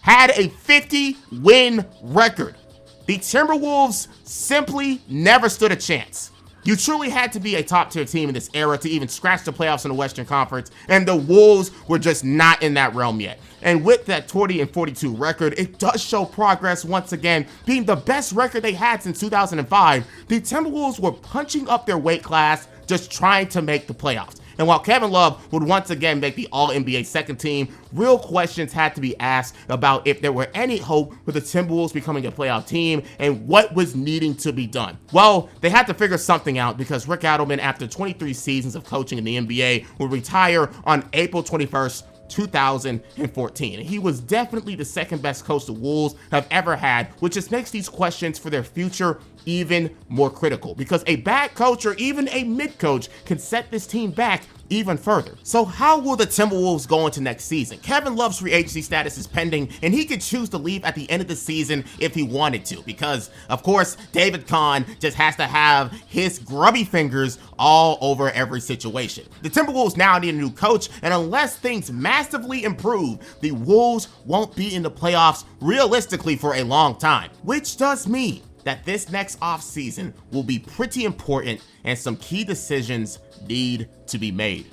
had a 50-win record. The Timberwolves simply never stood a chance. You truly had to be a top-tier team in this era to even scratch the playoffs in the Western Conference, and the Wolves were just not in that realm yet. And with that 40-42 record, it does show progress once again, being the best record they had since 2005. The Timberwolves were punching up their weight class, just trying to make the playoffs. And while Kevin Love would once again make the All-NBA second team, real questions had to be asked about if there were any hope for the Timberwolves becoming a playoff team and what was needing to be done. Well, they had to figure something out, because Rick Adelman, after 23 seasons of coaching in the NBA, would retire on April 21st, 2014. He was definitely the second best coach the Wolves have ever had, which just makes these questions for their future even more critical, because a bad coach or even a mid coach can set this team back even further. So how will the Timberwolves go into next season? Kevin Love's free agency status is pending, and he could choose to leave at the end of the season if he wanted to, because of course David Kahn just has to have his grubby fingers all over every situation. The Timberwolves now need a new coach, and unless things massively improve, the Wolves won't be in the playoffs realistically for a long time, which does mean that this next offseason will be pretty important, and some key decisions need to be made.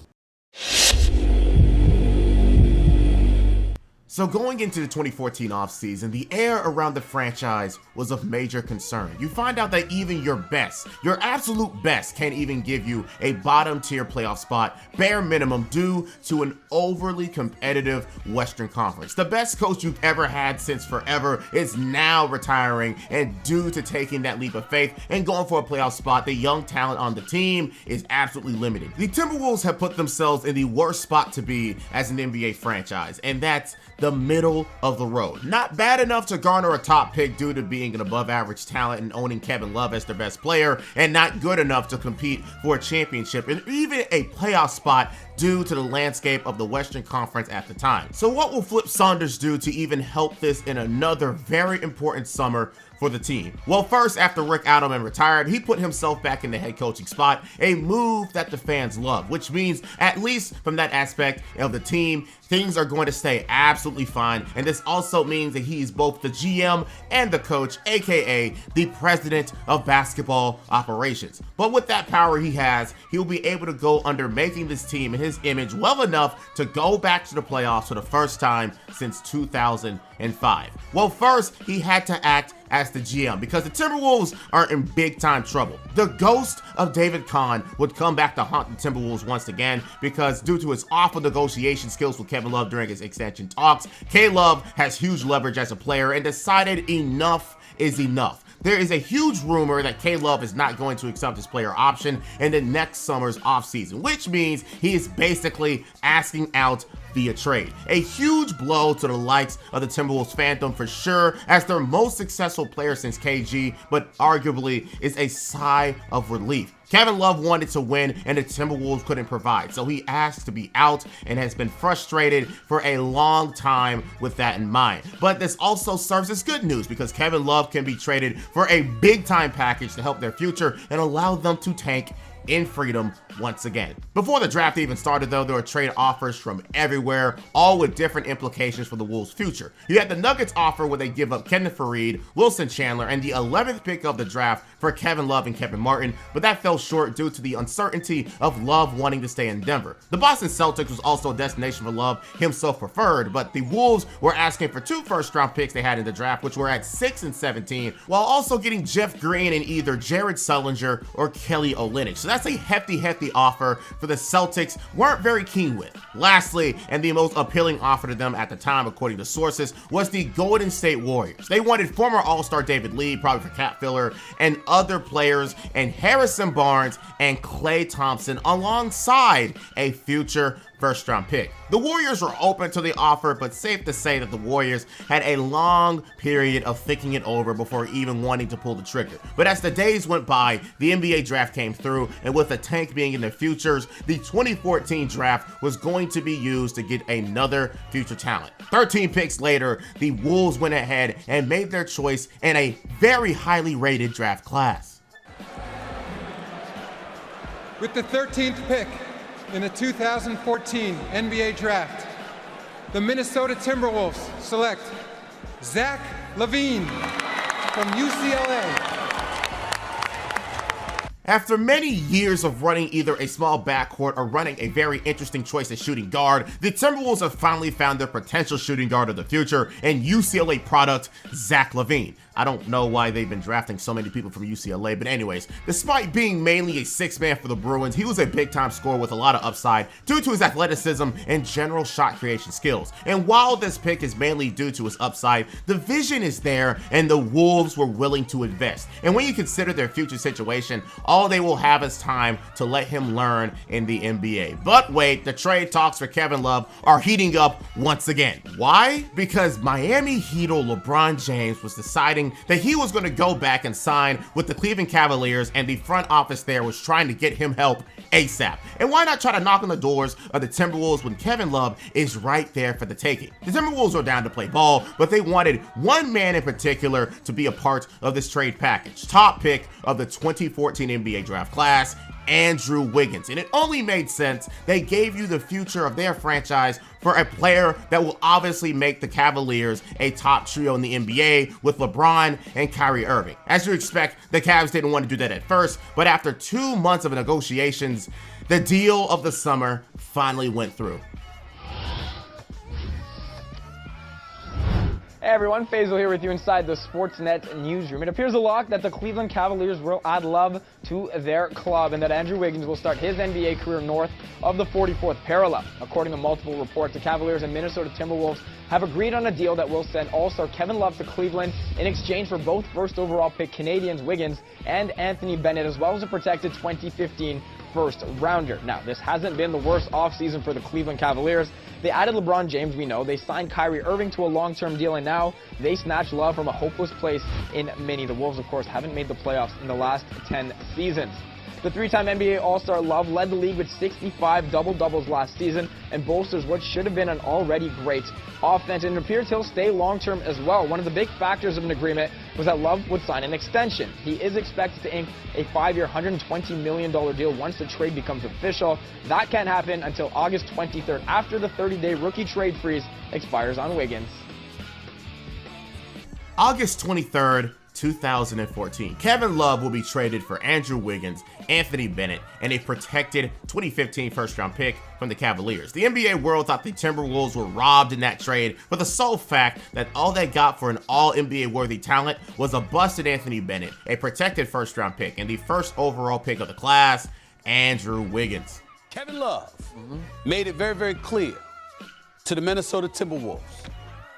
So going into the 2014 offseason, the air around the franchise was of major concern. You find out that even your best, your absolute best, can't even give you a bottom tier playoff spot, bare minimum, due to an overly competitive Western Conference. The best coach you've ever had since forever is now retiring, and due to taking that leap of faith and going for a playoff spot, the young talent on the team is absolutely limited. The Timberwolves have put themselves in the worst spot to be as an NBA franchise, and that's the middle of the road. Not bad enough to garner a top pick due to being an above average talent and owning Kevin Love as their best player, and not good enough to compete for a championship and even a playoff spot due to the landscape of the Western Conference at the time. So what will Flip Saunders do to even help this in another very important summer for the team? Well, first, after Rick Adelman retired, he put himself back in the head coaching spot, a move that the fans love, which means, at least from that aspect of the team, things are going to stay absolutely fine. And this also means that he's both the GM and the coach, aka the president of basketball operations. But with that power he has, he'll be able to go under making this team in his image well enough to go back to the playoffs for the first time since 2005. Well, first, he had to act as the GM because the Timberwolves are in big time trouble. The ghost of David Kahn would come back to haunt the Timberwolves once again because due to his awful negotiation skills with Kevin Love during his extension talks, K-Love has huge leverage as a player and decided enough is enough. There is a huge rumor that K-Love is not going to accept his player option in the next summer's offseason, which means he is basically asking out via trade. A huge blow to the likes of the Timberwolves fandom for sure, as their most successful player since KG, but arguably is a sigh of relief. Kevin Love wanted to win and the Timberwolves couldn't provide, so he asked to be out and has been frustrated for a long time with that in mind. But this also serves as good news because Kevin Love can be traded for a big time package to help their future and allow them to tank in freedom once again. Before the draft even started though, there were trade offers from everywhere, all with different implications for the Wolves' future. You had the Nuggets offer where they give up Kenneth Faried, Wilson Chandler, and the 11th pick of the draft for Kevin Love and Kevin Martin, but that fell short due to the uncertainty of Love wanting to stay in Denver. The Boston Celtics was also a destination for Love himself preferred, but the Wolves were asking for 2 first-round picks they had in the draft, which were at 6 and 17, while also getting Jeff Green and either Jared Sullinger or Kelly Olynyk. So that's a hefty offer for the Celtics weren't very keen with. Lastly, and the most appealing offer to them at the time, according to sources, was the Golden State Warriors. They wanted former All-Star David Lee, probably for cap filler, and other players, and Harrison Barnes and Klay Thompson alongside a future first-round pick. The Warriors were open to the offer, but safe to say that the Warriors had a long period of thinking it over before even wanting to pull the trigger. But as the days went by, the NBA draft came through, and with the tank being in the futures, the 2014 draft was going to be used to get another future talent. 13 picks later, the Wolves went ahead and made their choice in a very highly rated draft class. With the 13th pick in the 2014 NBA Draft, the Minnesota Timberwolves select Zach LaVine from UCLA. After many years of running either a small backcourt or running a very interesting choice at shooting guard, the Timberwolves have finally found their potential shooting guard of the future in UCLA product Zach LaVine. I don't know why they've been drafting so many people from UCLA, but anyways, despite being mainly a six-man for the Bruins, he was a big-time scorer with a lot of upside due to his athleticism and general shot creation skills. And while this pick is mainly due to his upside, the vision is there and the Wolves were willing to invest. And when you consider their future situation, all they will have is time to let him learn in the NBA. But wait, the trade talks for Kevin Love are heating up once again. Why? Because Miami Heat'll LeBron James was deciding that he was going to go back and sign with the Cleveland Cavaliers, and the front office there was trying to get him help ASAP. And why not try to knock on the doors of the Timberwolves when Kevin Love is right there for the taking? The Timberwolves were down to play ball, but they wanted one man in particular to be a part of this trade package. Top pick of the 2014 NBA draft class, Andrew Wiggins. And it only made sense. They gave you the future of their franchise for a player that will obviously make the Cavaliers a top trio in the NBA with LeBron and Kyrie Irving. As you expect, the Cavs didn't want to do that at first, but after 2 months of negotiations, the deal of the summer finally went through. Hey everyone, Faisal here with you inside the Sportsnet newsroom. It appears a lock that the Cleveland Cavaliers will add Love to their club and that Andrew Wiggins will start his NBA career north of the 44th parallel. According to multiple reports, the Cavaliers and Minnesota Timberwolves have agreed on a deal that will send All-Star Kevin Love to Cleveland in exchange for both first overall pick Canadians Wiggins and Anthony Bennett, as well as a protected 2015 first rounder. Now, this hasn't been the worst offseason for the Cleveland Cavaliers. They added LeBron James, we know. They signed Kyrie Irving to a long-term deal, and now they snatched Love from a hopeless place in Minnie. The Wolves, of course, haven't made the playoffs in the last 10 seasons. The three-time NBA All-Star Love led the league with 65 double-doubles last season and bolsters what should have been an already great offense, and it appears he'll stay long-term as well. One of the big factors of an agreement was that Love would sign an extension. He is expected to ink a 5-year, $120 million deal once the trade becomes official. That can't happen until August 23rd, after the 30-day rookie trade freeze expires on Wiggins. August 23rd, 2014. Kevin Love will be traded for Andrew Wiggins, Anthony Bennett, and a protected 2015 first-round pick from the Cavaliers. The NBA world thought the Timberwolves were robbed in that trade for the sole fact that all they got for an all-NBA worthy talent was a busted Anthony Bennett, a protected first-round pick, and the first overall pick of the class, Andrew Wiggins. Kevin Love made it very, very clear to the Minnesota Timberwolves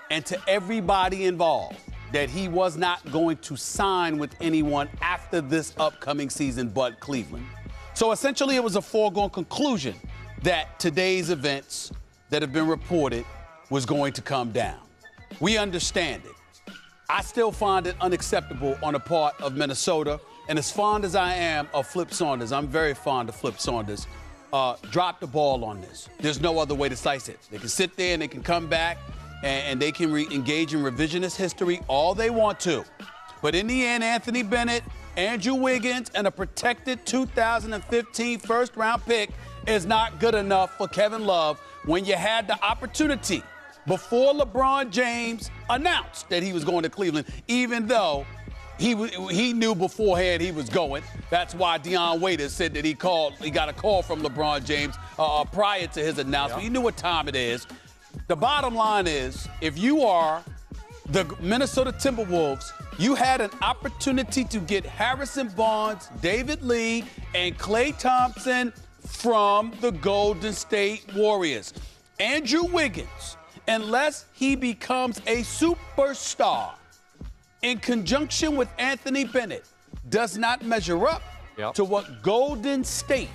and to everybody involved that he was not going to sign with anyone after this upcoming season but Cleveland. So essentially it was a foregone conclusion that today's events that have been reported was going to come down. We understand it. I still find it unacceptable on the part of Minnesota, and as fond as I am of Flip Saunders, I'm very fond of Flip Saunders, drop the ball on this. There's no other way to slice it. They can sit there and they can come back and they can engage in revisionist history all they want to. But in the end, Anthony Bennett, Andrew Wiggins, and a protected 2015 first-round pick is not good enough for Kevin Love when you had the opportunity before LeBron James announced that he was going to Cleveland, even though he knew beforehand he was going. That's why Dion Waiters said that he got a call from LeBron James prior to his announcement. He knew what time it is. The bottom line is, if you are the Minnesota Timberwolves, you had an opportunity to get Harrison Barnes, David Lee, and Klay Thompson from the Golden State Warriors. Andrew Wiggins, unless he becomes a superstar in conjunction with Anthony Bennett, does not measure up to what Golden State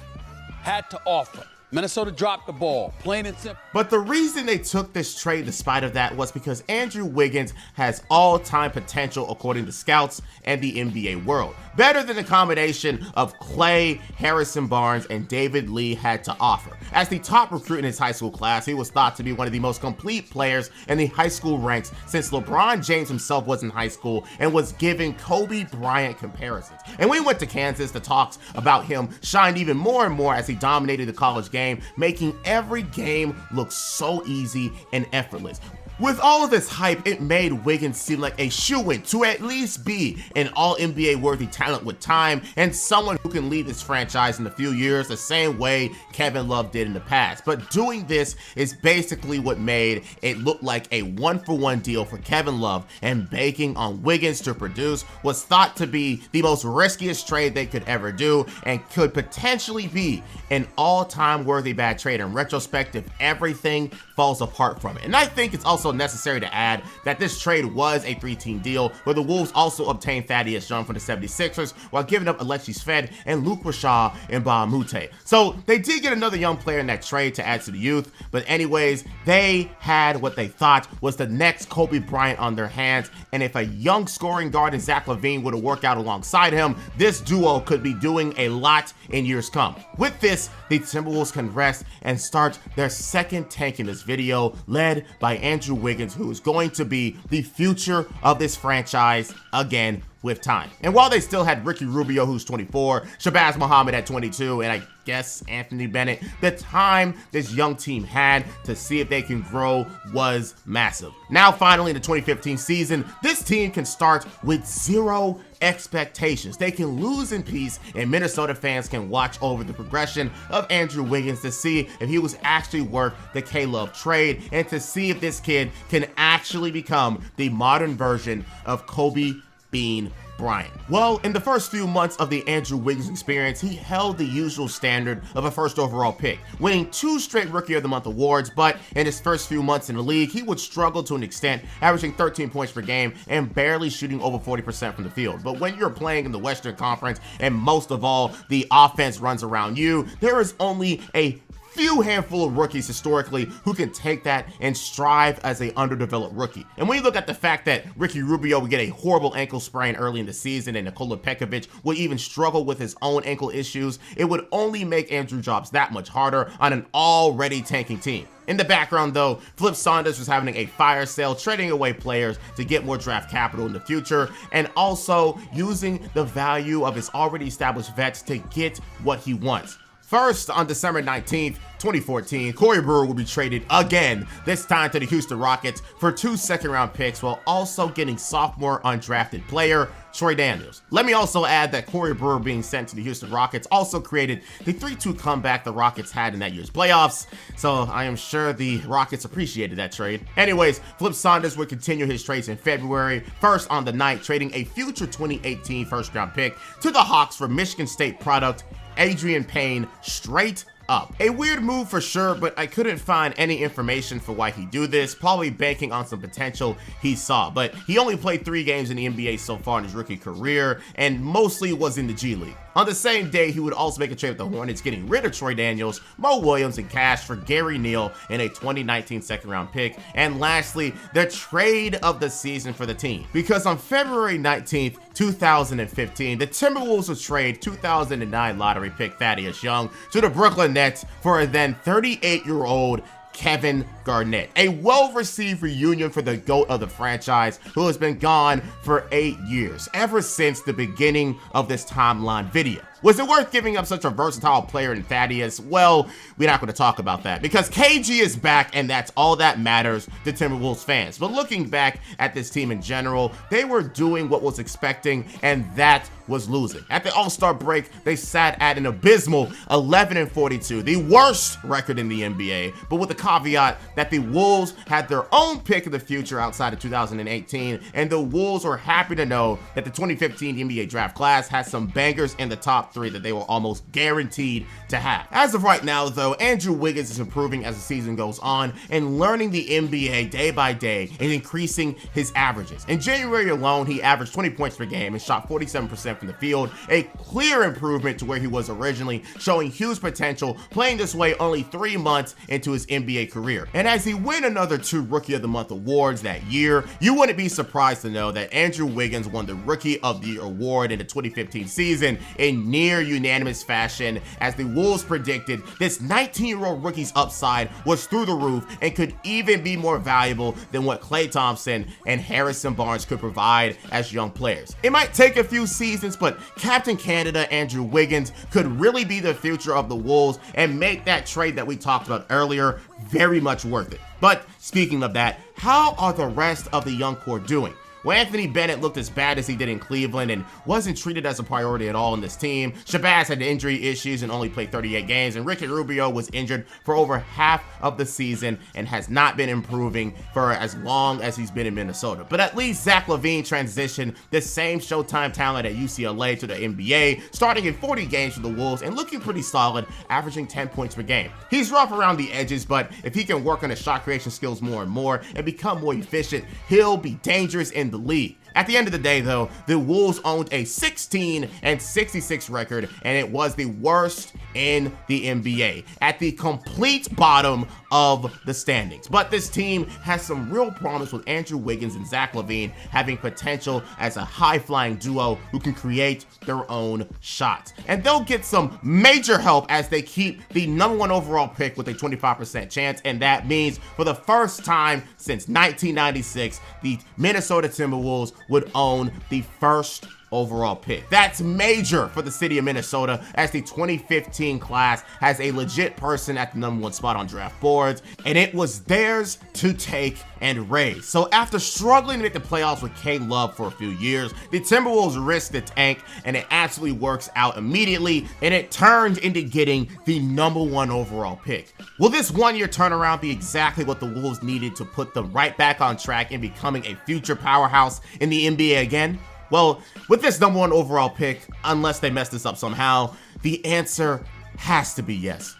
had to offer. Minnesota dropped the ball, plain and simple. But the reason they took this trade despite of that was because Andrew Wiggins has all-time potential according to scouts and the NBA world. Better than the combination of Klay, Harrison Barnes, and David Lee had to offer. As the top recruit in his high school class, he was thought to be one of the most complete players in the high school ranks since LeBron James himself was in high school and was given Kobe Bryant comparisons. And when he went to Kansas, the talks about him shined even more and more as he dominated the college game, making every game look so easy and effortless. With all of this hype, it made Wiggins seem like a shoo-in to at least be an all-NBA worthy talent with time and someone who can lead this franchise in a few years the same way Kevin Love did in the past. But doing this is basically what made it look like a one-for-one deal for Kevin Love, and banking on Wiggins to produce was thought to be the most riskiest trade they could ever do and could potentially be an all-time worthy bad trade in retrospect if everything falls apart from it. And I think it's also necessary to add that this trade was a 3-team deal where the Wolves also obtained Thaddeus Young from the 76ers while giving up Alexis Fed and Luke Rashaw and Bahamute. So they did get another young player in that trade to add to the youth, but anyways, they had what they thought was the next Kobe Bryant on their hands, and if a young scoring guard in Zach LaVine would have worked out alongside him, this duo could be doing a lot in years come. With this, the Timberwolves can rest and start their second tank in this video, led by Andrew Wiggins, who is going to be the future of this franchise again with time. And while they still had Ricky Rubio, who's 24, Shabazz Muhammad at 22, and I guess Anthony Bennett, the time this young team had to see if they can grow was massive. Now finally in the 2015 season, this team can start with zero expectations. They can lose in peace, and Minnesota fans can watch over the progression of Andrew Wiggins to see if he was actually worth the K-Love trade and to see if this kid can actually become the modern version of Kobe Bean Bryant. Well, in the first few months of the Andrew Wiggins experience, he held the usual standard of a first overall pick, winning 2 straight Rookie of the Month awards, but in his first few months in the league, he would struggle to an extent, averaging 13 points per game and barely shooting over 40% from the field. But when you're playing in the Western Conference and most of all, the offense runs around you, there is only a few handful of rookies historically who can take that and strive as a underdeveloped rookie. And when you look at the fact that Ricky Rubio would get a horrible ankle sprain early in the season and Nikola Pekovic would even struggle with his own ankle issues, it would only make Andrew jobs that much harder on an already tanking team. In the background though, Flip Saunders was having a fire sale, trading away players to get more draft capital in the future, and also using the value of his already established vets to get what he wants. First, on December 19th, 2014, Corey Brewer will be traded again, this time to the Houston Rockets for 2 second-round picks while also getting sophomore undrafted player Troy Daniels. Let me also add that Corey Brewer being sent to the Houston Rockets also created the 3-2 comeback the Rockets had in that year's playoffs, so I am sure the Rockets appreciated that trade. Anyways, Flip Saunders would continue his trades in February, first on the night trading a future 2018 first-round pick to the Hawks for Michigan State product Adrian Payne straight up. A weird move for sure, but I couldn't find any information for why he'd do this, probably banking on some potential he saw. But he only played 3 games in the NBA so far in his rookie career, and mostly was in the G League. On the same day, he would also make a trade with the Hornets, getting rid of Troy Daniels, Mo Williams, and cash for Gary Neal and a 2019 second-round pick. And lastly, the trade of the season for the team. Because on February 19th, 2015, the Timberwolves would trade 2009 lottery pick Thaddeus Young to the Brooklyn Nets for a then 38-year-old Kevin Garnett. A well-received reunion for the GOAT of the franchise, who has been gone for 8 years, ever since the beginning of this timeline video. Was it worth giving up such a versatile player in Thaddeus? Well, we're not going to talk about that because KG is back and that's all that matters to Timberwolves fans. But looking back at this team in general, they were doing what was expecting, and that was losing. At the All-Star break, they sat at an abysmal 11-42, the worst record in the NBA, but with the caveat that the Wolves had their own pick of the future outside of 2018, and the Wolves were happy to know that the 2015 NBA draft class had some bangers in the top 3 that they were almost guaranteed to have. As of right now though, Andrew Wiggins is improving as the season goes on and learning the NBA day by day and increasing his averages. In January alone, he averaged 20 points per game and shot 47% from the field, a clear improvement to where he was originally, showing huge potential, playing this way only 3 months into his NBA career. And as he won another 2 Rookie of the Month awards that year, you wouldn't be surprised to know that Andrew Wiggins won the Rookie of the Year award in the 2015 season in near unanimous fashion. As the Wolves predicted, this 19-year-old rookie's upside was through the roof and could even be more valuable than what Klay Thompson and Harrison Barnes could provide as young players. It might take a few seasons, but Captain Canada Andrew Wiggins could really be the future of the Wolves and make that trade that we talked about earlier very much worth it. But speaking of that, how are the rest of the young core doing? Well, Anthony Bennett looked as bad as he did in Cleveland and wasn't treated as a priority at all in this team. Shabazz had injury issues and only played 38 games, and Ricky Rubio was injured for over half of the season and has not been improving for as long as he's been in Minnesota. But at least Zach LaVine transitioned the same Showtime talent at UCLA to the NBA, starting in 40 games for the Wolves and looking pretty solid, averaging 10 points per game. He's rough around the edges, but if he can work on his shot creation skills more and more and become more efficient, he'll be dangerous in the league. At the end of the day though, the Wolves owned a 16-66 record, and it was the worst in the NBA, at the complete bottom of the standings. But this team has some real promise with Andrew Wiggins and Zach LaVine having potential as a high-flying duo who can create their own shots. And they'll get some major help as they keep the #1 overall pick with a 25% chance, and that means for the first time since 1996, the Minnesota Timberwolves would own the first overall pick. That's major for the city of Minnesota, as the 2015 class has a legit person at the #1 spot on draft boards, and it was theirs to take and raise. So after struggling to make the playoffs with K-Love for a few years, the Timberwolves risked the tank, and it absolutely works out immediately, and it turned into getting the #1 overall pick. Will this one-year turnaround be exactly what the Wolves needed to put them right back on track in becoming a future powerhouse in the NBA again? Well, with this #1 overall pick, unless they mess this up somehow, the answer has to be yes.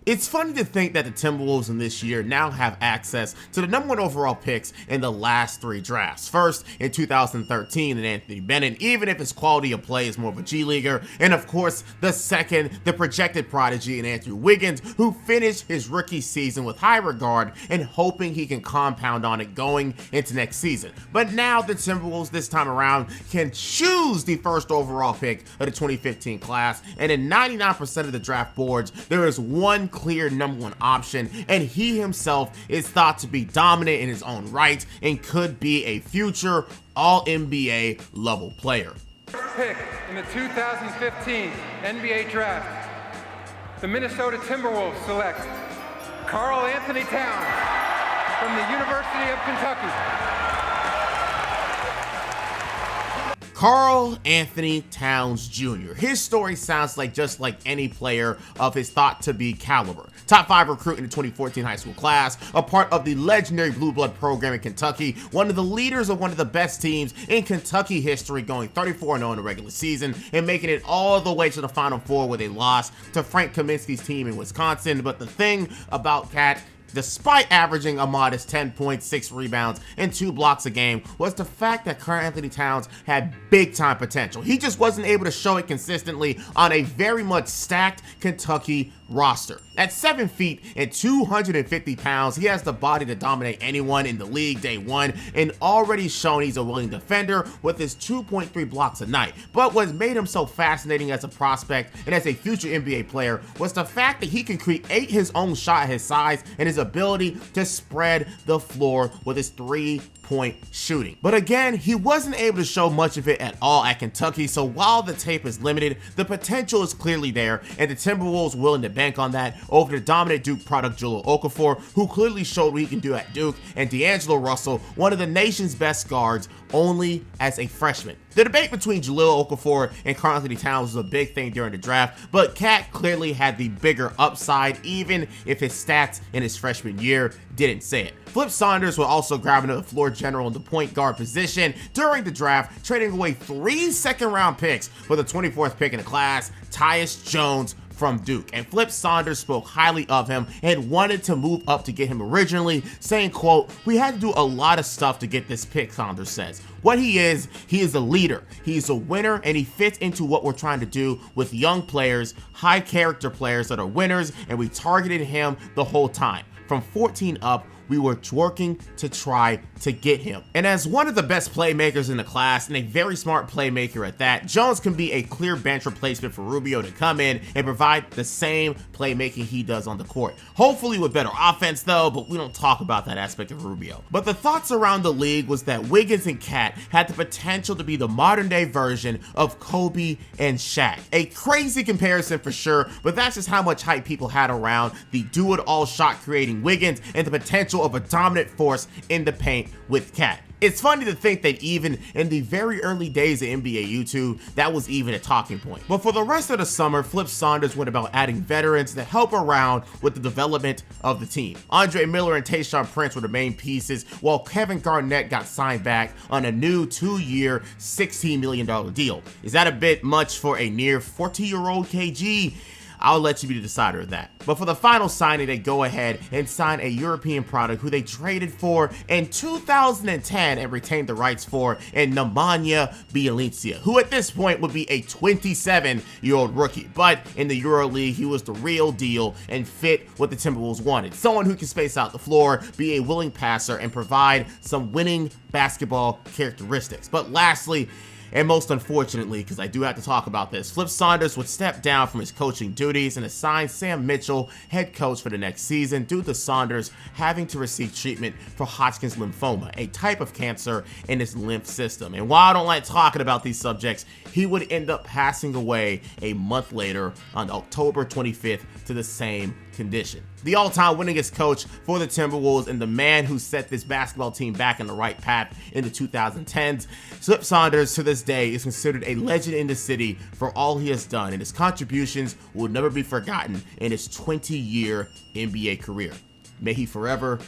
It's funny to think that the Timberwolves in this year now have access to the #1 overall picks in the last 3 drafts. First, in 2013, in Anthony Bennett, even if his quality of play is more of a G leaguer. And of course, the second, the projected prodigy in Andrew Wiggins, who finished his rookie season with high regard and hoping he can compound on it going into next season. But now the Timberwolves this time around can choose the first overall pick of the 2015 class, and in 99% of the draft boards, there is one clear #1 option, and he himself is thought to be dominant in his own right and could be a future All-NBA level player. First pick in the 2015 NBA Draft, the Minnesota Timberwolves select Karl Anthony Towns from the University of Kentucky. Karl Anthony Towns Jr. His story sounds like just like any player of his thought-to-be caliber. Top 5 recruit in the 2014 high school class, a part of the legendary Blue Blood program in Kentucky, one of the leaders of one of the best teams in Kentucky history, going 34-0 in the regular season and making it all the way to the Final Four where they lost to Frank Kaminsky's team in Wisconsin. But the thing about Cat, despite averaging a modest 10 points, 6 rebounds, and 2 blocks a game, was the fact that Karl Anthony Towns had big-time potential. He just wasn't able to show it consistently on a very much stacked Kentucky roster. At 7 feet and 250 pounds, he has the body to dominate anyone in the league day one, and already shown he's a willing defender with his 2.3 blocks a night. But what made him so fascinating as a prospect and as a future NBA player was the fact that he can create his own shot at his size and his ability to spread the floor with his 3-point shooting. But again, he wasn't able to show much of it at all at Kentucky, so while the tape is limited, the potential is clearly there, and the Timberwolves willing to bank on that over the dominant Duke product Jahlil Okafor, who clearly showed what he can do at Duke, and D'Angelo Russell, one of the nation's best guards, only as a freshman. The debate between Jahlil Okafor and Karl Anthony Towns was a big thing during the draft, but Cat clearly had the bigger upside, even if his stats in his freshman year didn't say it. Flip Saunders will also grab another floor general in the point guard position during the draft, trading away 3 second-round picks for the 24th pick in the class, Tyus Jones from Duke. And Flip Saunders spoke highly of him and wanted to move up to get him originally, saying, quote, "We had to do a lot of stuff to get this pick," Saunders says. What he is a leader. He's a winner, and he fits into what we're trying to do with young players, high character players that are winners, and we targeted him the whole time. From 14 up, we were working to try to get him. And as one of the best playmakers in the class, and a very smart playmaker at that, Jones can be a clear bench replacement for Rubio to come in and provide the same playmaking he does on the court. Hopefully with better offense though, but we don't talk about that aspect of Rubio. But the thoughts around the league was that Wiggins and Cat had the potential to be the modern day version of Kobe and Shaq. A crazy comparison for sure, but that's just how much hype people had around the do-it-all shot creating Wiggins and the potential of a dominant force in the paint with Cat. It's funny to think that even in the very early days of NBA YouTube, that was even a talking point. But for the rest of the summer, Flip Saunders went about adding veterans to help around with the development of the team. Andre Miller and Tayshaun Prince were the main pieces, while Kevin Garnett got signed back on a new 2-year, $16 million deal. Is that a bit much for a near 40-year-old KG? I'll let you be the decider of that. But for the final signing, they go ahead and sign a European product who they traded for in 2010 and retained the rights for in Nemanja Bjelica, who at this point would be a 27-year-old rookie. But in the EuroLeague, he was the real deal and fit what the Timberwolves wanted. Someone who can space out the floor, be a willing passer, and provide some winning basketball characteristics. But lastly, and most unfortunately, because I do have to talk about this, Flip Saunders would step down from his coaching duties and assign Sam Mitchell head coach for the next season due to Saunders having to receive treatment for Hodgkin's lymphoma, a type of cancer in his lymph system. And while I don't like talking about these subjects, he would end up passing away a month later on October 25th to the same condition. The all-time winningest coach for the Timberwolves and the man who set this basketball team back in the right path in the 2010s, Flip Saunders to this day is considered a legend in the city for all he has done, and his contributions will never be forgotten in his 20-year NBA career. May he forever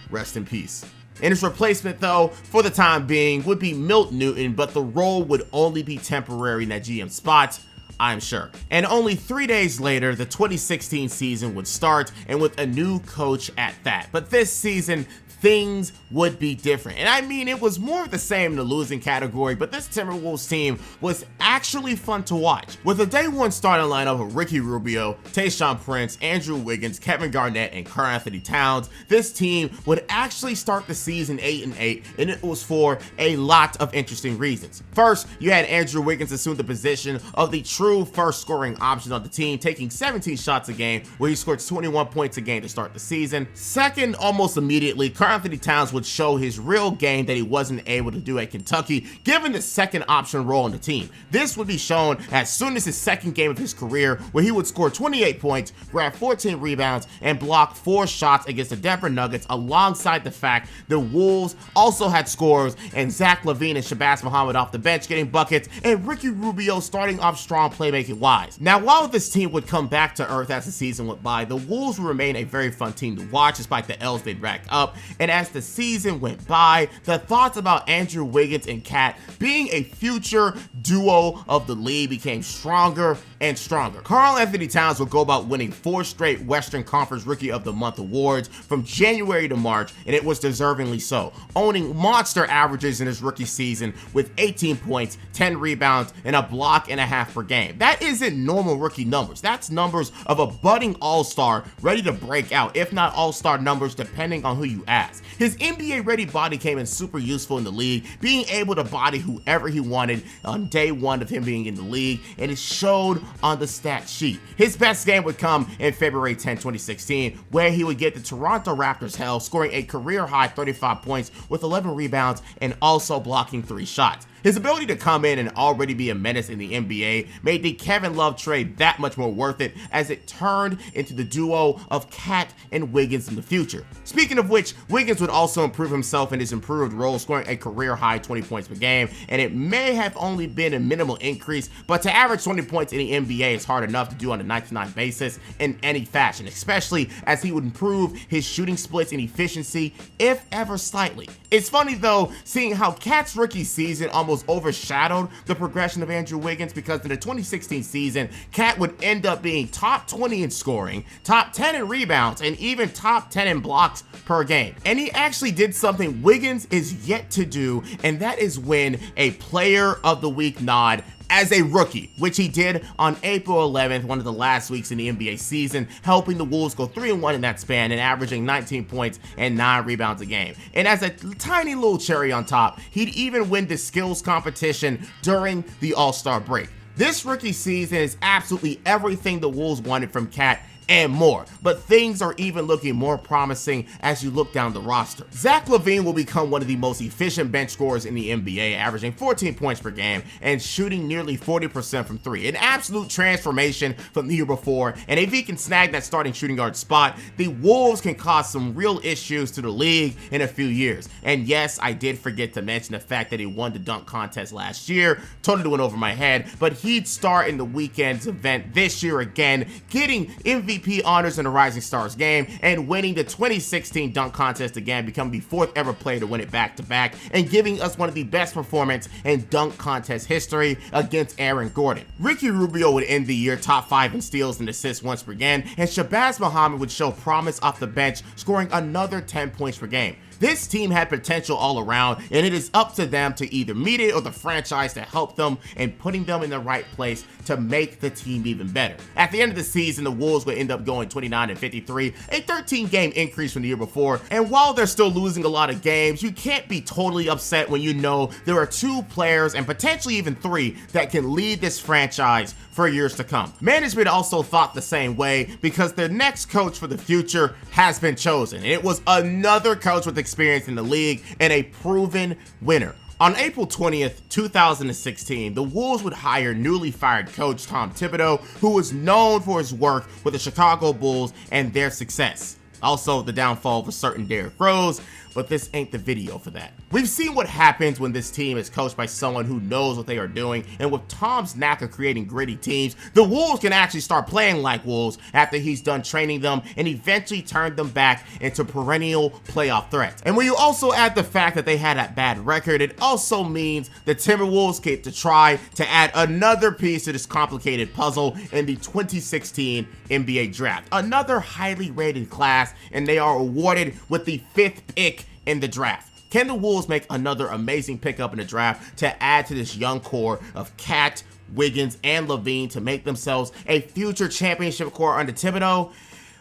rest in peace. And his replacement, though, for the time being, would be Milt Newton, but the role would only be temporary in that GM spot. I'm sure. And only 3 days later, the 2016 season would start, and with a new coach at that. But this season, things would be different. And I mean, it was more of the same in the losing category, but this Timberwolves team was actually fun to watch. With a day one starting lineup of Ricky Rubio, Tayshaun Prince, Andrew Wiggins, Kevin Garnett, and Karl Towns, this team would actually start the season 8-8, and it was for a lot of interesting reasons. First, you had Andrew Wiggins assume the position of the true first scoring option on the team, taking 17 shots a game, where he scored 21 points a game to start the season. Second, almost immediately, Karl Towns would show his real game that he wasn't able to do at Kentucky, given the second option role on the team. This would be shown as soon as his second game of his career, where he would score 28 points, grab 14 rebounds, and block 4 shots against the Denver Nuggets, alongside the fact the Wolves also had scorers and Zach LaVine and Shabazz Muhammad off the bench getting buckets, and Ricky Rubio starting off strong playmaking wise. Now, while this team would come back to earth as the season went by, the Wolves would remain a very fun team to watch despite the L's they'd racked up. And as the season went by, the thoughts about Andrew Wiggins and Cat being a future duo of the league became stronger and stronger. Karl Towns would go about winning 4 straight Western Conference Rookie of the Month awards from January to March, and it was deservingly so, owning monster averages in his rookie season with 18 points, 10 rebounds, and a block and a half per game. That isn't normal rookie numbers. That's numbers of a budding all-star ready to break out, if not all-star numbers depending on who you ask. His NBA-ready body came in super useful in the league, being able to body whoever he wanted on day one of him being in the league, and it showed on the stat sheet. His best game would come in February 10, 2016, where he would get the Toronto Raptors hell, scoring a career-high 35 points with 11 rebounds and also blocking 3 shots. His ability to come in and already be a menace in the NBA made the Kevin Love trade that much more worth it, as it turned into the duo of Cat and Wiggins in the future. Speaking of which, Wiggins would also improve himself in his improved role, scoring a career-high 20 points per game, and it may have only been a minimal increase, but to average 20 points in the NBA is hard enough to do on a 9-to-9 basis in any fashion, especially as he would improve his shooting splits and efficiency, if ever slightly. It's funny though, seeing how Cat's rookie season almost overshadowed the progression of Andrew Wiggins, because in the 2016 season, Cat would end up being top 20 in scoring, top 10 in rebounds, and even top 10 in blocks per game. And he actually did something Wiggins is yet to do, and that is win a Player of the Week nod as a rookie, which he did on April 11th, one of the last weeks in the NBA season, helping the Wolves go 3-1 in that span and averaging 19 points and 9 rebounds a game. And as a tiny little cherry on top, he'd even win the skills competition during the All-Star break. This rookie season is absolutely everything the Wolves wanted from Cat and more, but things are even looking more promising as you look down the roster. Zach LaVine will become one of the most efficient bench scorers in the NBA, averaging 14 points per game and shooting nearly 40% from 3. An absolute transformation from the year before, and if he can snag that starting shooting guard spot, the Wolves can cause some real issues to the league in a few years. And yes, I did forget to mention the fact that he won the dunk contest last year. Totally went over my head, but he'd start in the weekend's event this year again, getting MVP honors in the Rising Stars game and winning the 2016 dunk contest again, becoming the 4th ever player to win it back-to-back, and giving us one of the best performances in dunk contest history against Aaron Gordon. Ricky Rubio would end the year top 5 in steals and assists once per game, and Shabazz Muhammad would show promise off the bench, scoring another 10 points per game. This team had potential all around, and it is up to them to either meet it or the franchise to help them and putting them in the right place to make the team even better. At the end of the season, the Wolves would end up going 29-53, a 13-game increase from the year before. And while they're still losing a lot of games, you can't be totally upset when you know there are 2 players and potentially even 3 that can lead this franchise for years to come. Management also thought the same way, because their next coach for the future has been chosen, and it was another coach with experience in the league and a proven winner. On April 20th, 2016, the Wolves would hire newly fired coach Tom Thibodeau, who was known for his work with the Chicago Bulls and their success. Also, the downfall of a certain Derrick Rose, but this ain't the video for that. We've seen what happens when this team is coached by someone who knows what they are doing, and with Tom's knack of creating gritty teams, the Wolves can actually start playing like Wolves after he's done training them and eventually turn them back into perennial playoff threats. And when you also add the fact that they had that bad record, it also means the Timberwolves get to try to add another piece to this complicated puzzle in the 2016 NBA Draft. Another highly rated class, and they are awarded with the 5th pick in the draft. Can the Wolves make another amazing pickup in the draft to add to this young core of Cat, Wiggins, and Levine to make themselves a future championship core under Thibodeau?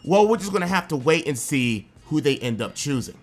Well, we're just going to have to wait and see who they end up choosing.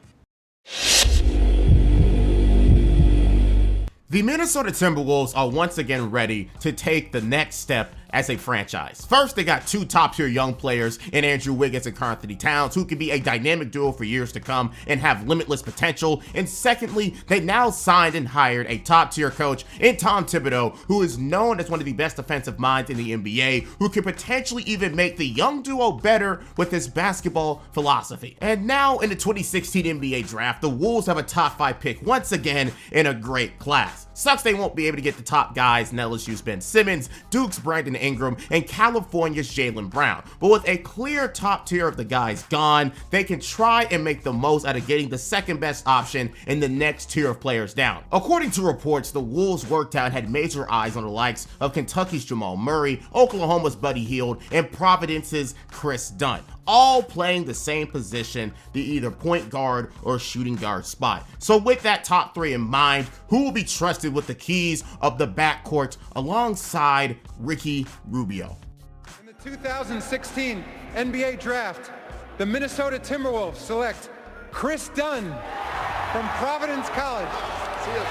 The Minnesota Timberwolves are once again ready to take the next step as a franchise. First, they got 2 top-tier young players in Andrew Wiggins and Karl Towns, who can be a dynamic duo for years to come and have limitless potential. And secondly, they now signed and hired a top-tier coach in Tom Thibodeau, who is known as one of the best defensive minds in the NBA, who could potentially even make the young duo better with his basketball philosophy. And now in the 2016 NBA Draft, the Wolves have a top 5 pick once again in a great class. Sucks they won't be able to get the top guys in LSU's Ben Simmons, Duke's Brandon Ingram, and California's Jaylen Brown. But with a clear top tier of the guys gone, they can try and make the most out of getting the second best option in the next tier of players down. According to reports, the Wolves worked out had major eyes on the likes of Kentucky's Jamal Murray, Oklahoma's Buddy Hield, and Providence's Chris Dunn, all playing the same position, the either point guard or shooting guard spot. So with that top 3 in mind, who will be trusted with the keys of the backcourt alongside Ricky Rubio? In the 2016 NBA Draft, the Minnesota Timberwolves select Chris Dunn from Providence College. See ya.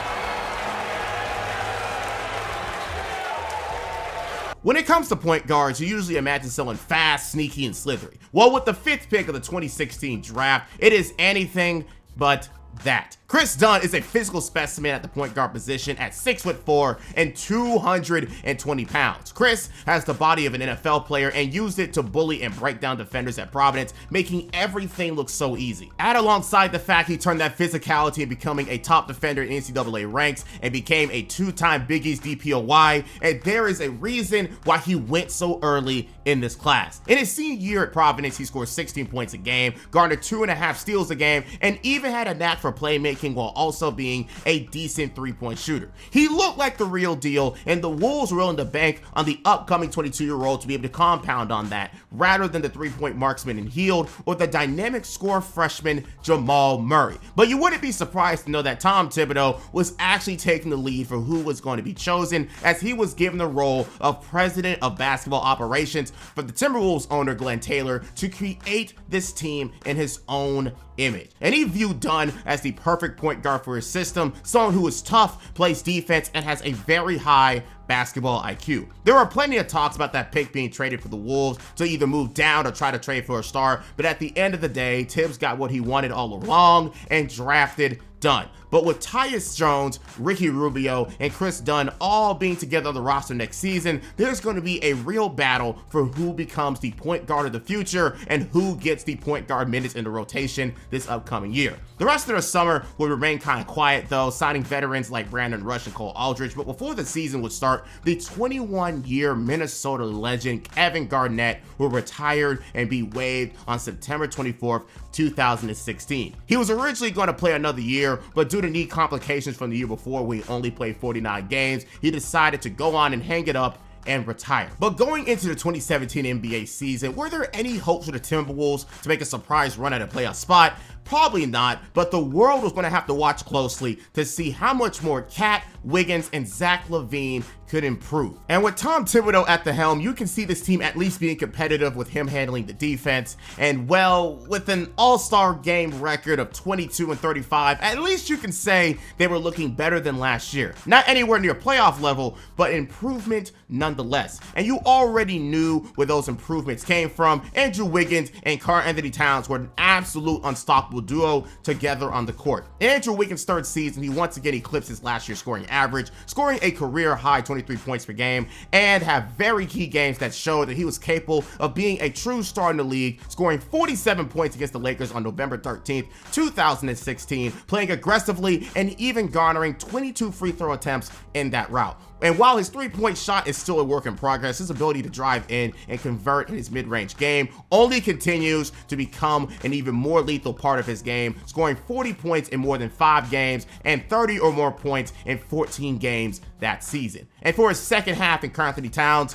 When it comes to point guards, you usually imagine someone fast, sneaky, and slithery. Well, with the 5th pick of the 2016 draft, it is anything but that. Chris Dunn is a physical specimen at the point guard position at 6'4" and 220 pounds. Chris has the body of an NFL player and used it to bully and break down defenders at Providence, making everything look so easy. Add alongside the fact he turned that physicality into becoming a top defender in NCAA ranks and became a 2-time Big East DPOY, and there is a reason why he went so early in this class. In his senior year at Providence, he scored 16 points a game, garnered 2.5 steals a game, and even had a knack for playmaking while also being a decent 3-point shooter. He looked like the real deal, and the Wolves were willing to bank on the upcoming 22-year-old to be able to compound on that, rather than the 3-point marksman in Hield or the dynamic score freshman Jamal Murray. But you wouldn't be surprised to know that Tom Thibodeau was actually taking the lead for who was going to be chosen, as he was given the role of president of basketball operations for the Timberwolves owner Glenn Taylor to create this team in his own image. And he viewed Dunn as the perfect point guard for his system, someone who is tough, plays defense, and has a very high basketball IQ. There were plenty of talks about that pick being traded for the Wolves to either move down or try to trade for a star, but at the end of the day, Tibbs got what he wanted all along and drafted Dunn. But with Tyus Jones, Ricky Rubio, and Chris Dunn all being together on the roster next season, there's going to be a real battle for who becomes the point guard of the future and who gets the point guard minutes in the rotation this upcoming year. The rest of the summer will remain kind of quiet though, signing veterans like Brandon Rush and Cole Aldridge, but before the season would start, the 21-year Minnesota legend Kevin Garnett will retire and be waived on September 24th, 2016. He was originally going to play another year, but due to knee complications from the year before, we only played 49 games, he decided to go on and hang it up and retire. But going into the 2017 NBA season, were there any hopes for the Timberwolves to make a surprise run at a playoff spot? Probably not, but the world was going to have to watch closely to see how much more Cat, Wiggins, and Zach LaVine could improve. And with Tom Thibodeau at the helm, you can see this team at least being competitive with him handling the defense. And well, with an all-star game record of 22-35, at least you can say they were looking better than last year. Not anywhere near playoff level, but improvement nonetheless. And you already knew where those improvements came from. Andrew Wiggins and Karl Towns were an absolute unstoppable unbelievable duo together on the court. In Andrew Wiggins' third season, he once again eclipsed his last year's scoring average, scoring a career-high 23 points per game, and have very key games that showed that he was capable of being a true star in the league, scoring 47 points against the Lakers on November 13th, 2016, playing aggressively and even garnering 22 free throw attempts in that route. And while his three-point shot is still a work in progress, his ability to drive in and convert in his mid-range game only continues to become an even more lethal part of his game, scoring 40 points in more than 5 games and 30 or more points in 14 games that season. And for his second half in Karl Anthony Towns,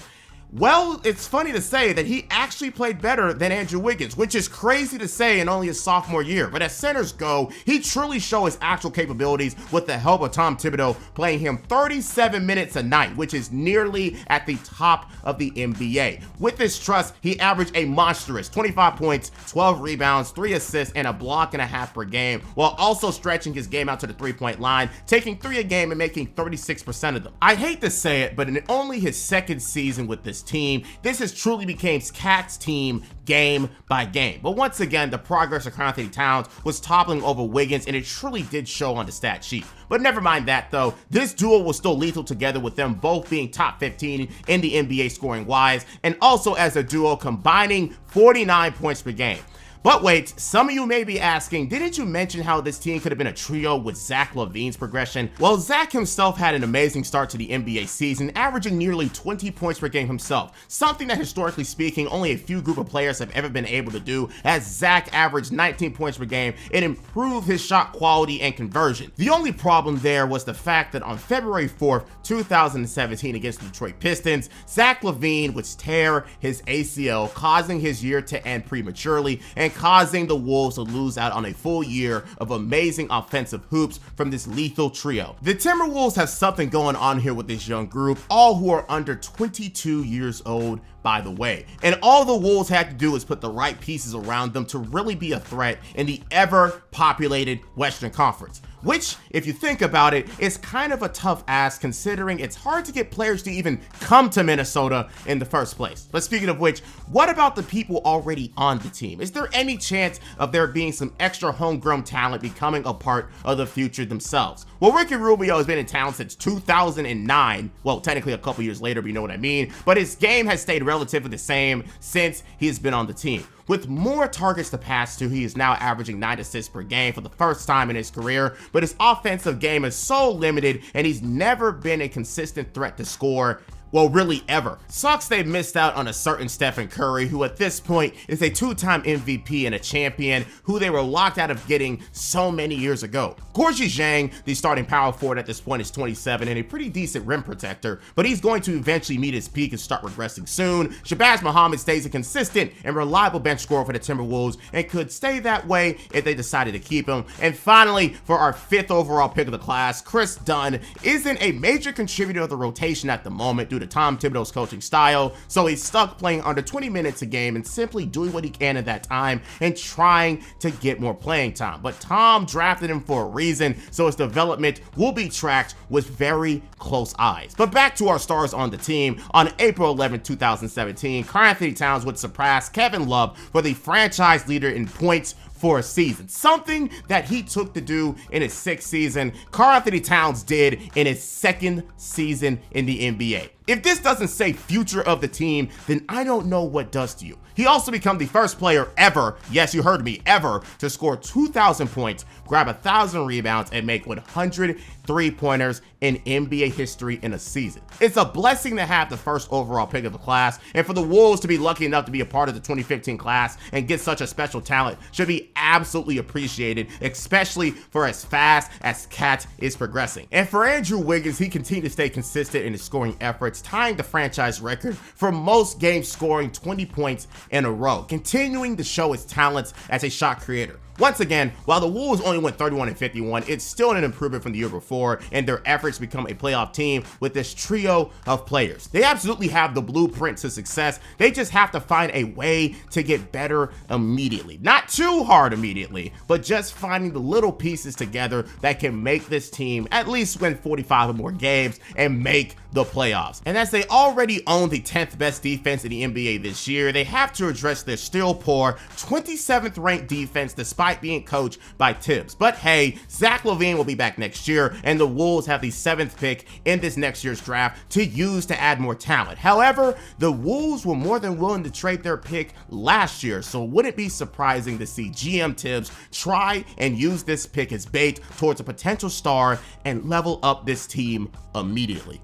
well, it's funny to say that he actually played better than Andrew Wiggins, which is crazy to say in only his sophomore year. But as centers go, he truly showed his actual capabilities with the help of Tom Thibodeau, playing him 37 minutes a night, which is nearly at the top of the NBA. With this trust, he averaged a monstrous 25 points, 12 rebounds, 3 assists, and a block and a half per game, while also stretching his game out to the three-point line, taking 3 a game and making 36% of them. I hate to say it, but in only his second season with this team, this has truly became Cat's team game by game. But once again, the progress of Karl Anthony Towns was toppling over Wiggins, and it truly did show on the stat sheet. But never mind that though, this duo was still lethal together, with them both being top 15 in the NBA scoring wise, and also as a duo combining 49 points per game. But wait, some of you may be asking, didn't you mention how this team could have been a trio with Zach LaVine's progression? Well, Zach himself had an amazing start to the NBA season, averaging nearly 20 points per game himself, something that historically speaking, only a few group of players have ever been able to do, as Zach averaged 19 points per game and improved his shot quality and conversion. The only problem there was the fact that on February 4th, 2017 against the Detroit Pistons, Zach LaVine would tear his ACL, causing his year to end prematurely and causing the Wolves to lose out on a full year of amazing offensive hoops from this lethal trio. The Timberwolves have something going on here with this young group, all who are under 22 years old, by the way. And all the Wolves had to do was put the right pieces around them to really be a threat in the ever-populated Western Conference. Which, if you think about it, is kind of a tough ask, considering it's hard to get players to even come to Minnesota in the first place. But speaking of which, what about the people already on the team? Is there any chance of there being some extra homegrown talent becoming a part of the future themselves? Well, Ricky Rubio has been in town since 2009. Well, technically a couple years later, but you know what I mean. But his game has stayed relatively the same since he has been on the team. With more targets to pass to, he is now averaging 9 assists per game for the first time in his career, but his offensive game is so limited and he's never been a consistent threat to score. Well, really ever. Sucks they missed out on a certain Stephen Curry, who at this point is a 2-time MVP and a champion, who they were locked out of getting so many years ago. Gorgui Dieng, the starting power forward at this point, is 27 and a pretty decent rim protector, but he's going to eventually meet his peak and start regressing soon. Shabazz Muhammad stays a consistent and reliable bench scorer for the Timberwolves and could stay that way if they decided to keep him. And finally, for our 5th overall pick of the class, Chris Dunn isn't a major contributor of the rotation at the moment due to Tom Thibodeau's coaching style, so he's stuck playing under 20 minutes a game and simply doing what he can at that time and trying to get more playing time. But Tom drafted him for a reason, so his development will be tracked with very close eyes. But back to our stars on the team. On April 11, 2017, Karl Anthony Towns would surpass Kevin Love for the franchise leader in points for a season. Something that he took to do in his 6th season, Karl Anthony Towns did in his 2nd season in the NBA. If this doesn't say future of the team, then I don't know what does to you. He also became the first player ever, yes, you heard me, ever, to score 2,000 points, grab 1,000 rebounds, and make 100 3-pointers in NBA history in a season. It's a blessing to have the first overall pick of the class, and for the Wolves to be lucky enough to be a part of the 2015 class and get such a special talent should be absolutely appreciated, especially for as fast as Cat is progressing. And for Andrew Wiggins, he continued to stay consistent in his scoring efforts, tying the franchise record for most games scoring 20 points in a row, continuing to show his talents as a shot creator. Once again, while the Wolves only went 31-51, it's still an improvement from the year before, and their efforts become a playoff team with this trio of players. They absolutely have the blueprint to success. They just have to find a way to get better immediately. Not too hard immediately, but just finding the little pieces together that can make this team at least win 45 or more games and make the playoffs. And as they already own the 10th best defense in the NBA this year, they have to address their still poor 27th ranked defense despite despite being coached by Tibbs. But hey, Zach LaVine will be back next year, and the Wolves have the 7th pick in this next year's draft to use to add more talent. However, the Wolves were more than willing to trade their pick last year, so wouldn't it be surprising to see GM Tibbs try and use this pick as bait towards a potential star and level up this team immediately.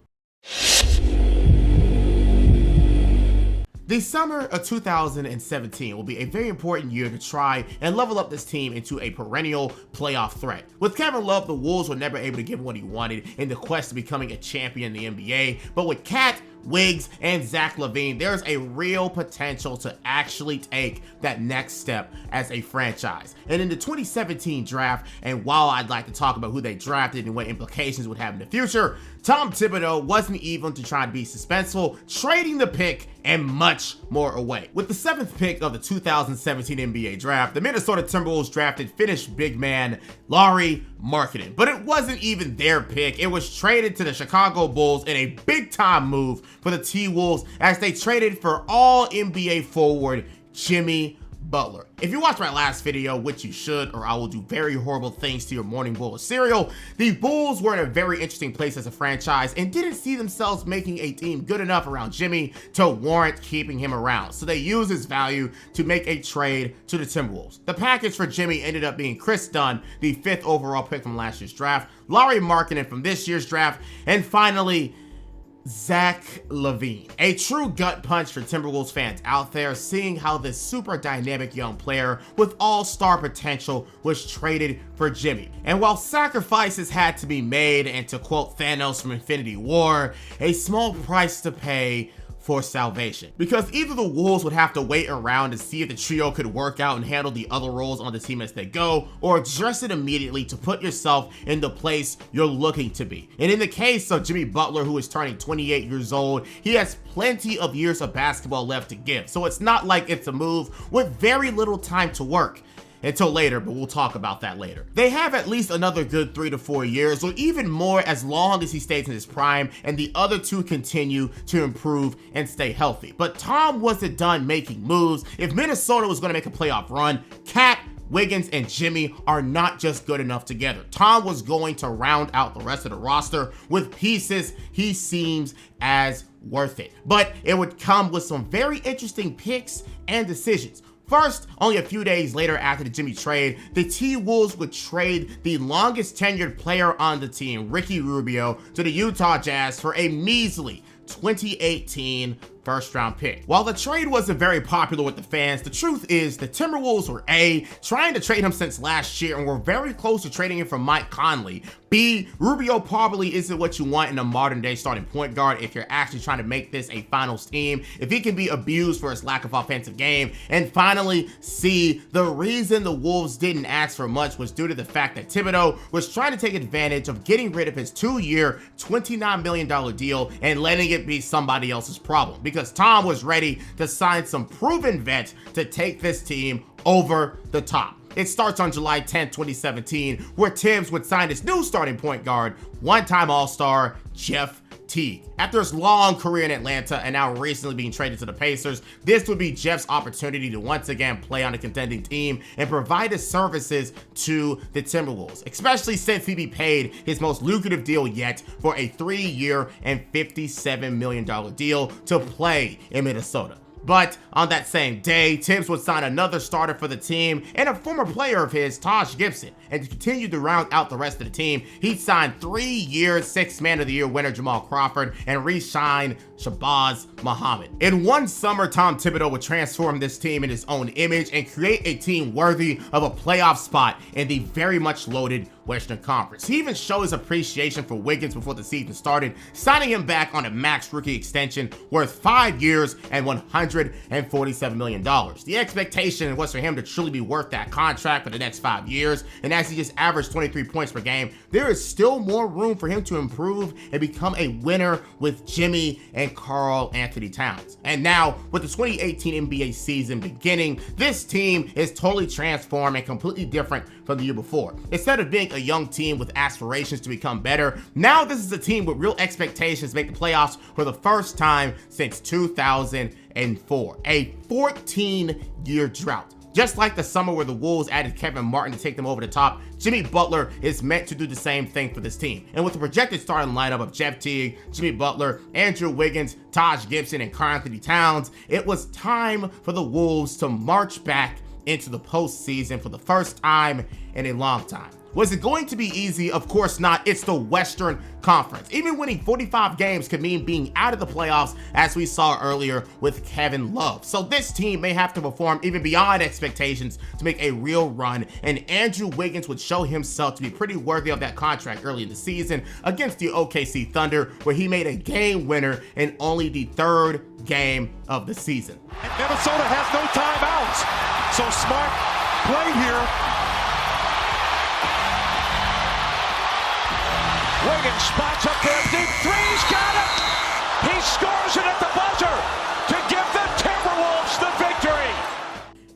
The summer of 2017 will be a very important year to try and level up this team into a perennial playoff threat. With Kevin Love, the Wolves were never able to give what he wanted in the quest to becoming a champion in the NBA, but with Cat, Wiggs, and Zach LaVine, there's a real potential to actually take that next step as a franchise. And in the 2017 draft, and while I'd like to talk about who they drafted and what implications would have in the future, Tom Thibodeau wasn't even to try to be suspenseful, trading the pick and much more away. With the 7th pick of the 2017 NBA draft, the Minnesota Timberwolves drafted Finnish big man Lauri Markkanen. But it wasn't even their pick. It was traded to the Chicago Bulls in a big-time move for the T-Wolves as they traded for all NBA forward Jimmy Butler. If you watched my last video, which you should, or I will do very horrible things to your morning bowl of cereal, the Bulls were in a very interesting place as a franchise and didn't see themselves making a team good enough around Jimmy to warrant keeping him around. So they used his value to make a trade to the Timberwolves. The package for Jimmy ended up being Chris Dunn, the 5th overall pick from last year's draft, Lauri Markkanen from this year's draft, and finally, Zach LaVine. A true gut punch for Timberwolves fans out there, seeing how this super dynamic young player with all-star potential was traded for Jimmy. And while sacrifices had to be made, and to quote Thanos from Infinity War, a small price to pay for salvation. Because either the Wolves would have to wait around to see if the trio could work out and handle the other roles on the team as they go, or address it immediately to put yourself in the place you're looking to be. And in the case of Jimmy Butler, who is turning 28 years old, he has plenty of years of basketball left to give. So it's not like it's a move with very little time to work. Until later, but we'll talk about that later. They have at least another good 3 to 4 years, or even more as long as he stays in his prime and the other two continue to improve and stay healthy. But Tom wasn't done making moves. If Minnesota was going to make a playoff run, Cat, Wiggins, and Jimmy are not just good enough together. Tom was going to round out the rest of the roster with pieces he seems as worth it. But it would come with some very interesting picks and decisions. First, only a few days later after the Jimmy trade, the T-Wolves would trade the longest tenured player on the team, Ricky Rubio, to the Utah Jazz for a measly 2018 first-round pick. While the trade wasn't very popular with the fans, the truth is the Timberwolves were A, trying to trade him since last year and were very close to trading him for Mike Conley. B, Rubio probably isn't what you want in a modern-day starting point guard if you're actually trying to make this a finals team, if he can be abused for his lack of offensive game. And finally, C, the reason the Wolves didn't ask for much was due to the fact that Thibodeau was trying to take advantage of getting rid of his 2-year, $29 million deal and letting it be somebody else's problem, because Tom was ready to sign some proven vets to take this team over the top. It starts on July 10, 2017, where Tibbs would sign his new starting point guard, one-time All-Star Jeff Teague. After his long career in Atlanta and now recently being traded to the Pacers, this would be Jeff's opportunity to once again play on a contending team and provide his services to the Timberwolves, especially since he'd be paid his most lucrative deal yet for a 3-year and $57 million deal to play in Minnesota. But on that same day, Tibbs would sign another starter for the team and a former player of his, Taj Gibson. And to continue to round out the rest of the team, he signed 3-year, 6th Man of the Year winner Jamal Crawford and re-signed Shabazz Muhammad. In one summer, Tom Thibodeau would transform this team in his own image and create a team worthy of a playoff spot in the very much loaded Western Conference. He even showed his appreciation for Wiggins before the season started, signing him back on a max rookie extension worth 5 years and $147 million. The expectation was for him to truly be worth that contract for the next 5 years, and as he just averaged 23 points per game, there is still more room for him to improve and become a winner with Jimmy and Karl Anthony Towns. And now, with the 2018 NBA season beginning, this team is totally transformed and completely different from the year before. Instead of being a young team with aspirations to become better, now this is a team with real expectations to make the playoffs for the first time since 2004, a 14-year drought. Just like the summer where the Wolves added Kevin Martin to take them over the top, Jimmy Butler is meant to do the same thing for this team. And with the projected starting lineup of Jeff Teague, Jimmy Butler, Andrew Wiggins, Taj Gibson, and Karl Anthony Towns, it was time for the Wolves to march back into the postseason for the first time in a long time. Was it going to be easy? Of course not. It's the Western Conference. Even winning 45 games could mean being out of the playoffs, as we saw earlier with Kevin Love. So this team may have to perform even beyond expectations to make a real run, and Andrew Wiggins would show himself to be pretty worthy of that contract early in the season against the OKC Thunder, where he made a game winner in only the third game of the season. And Minnesota has no timeouts, so smart play here. Wiggins spots up there, deep three's got it! He scores it at the buzzer to give the Timberwolves the victory!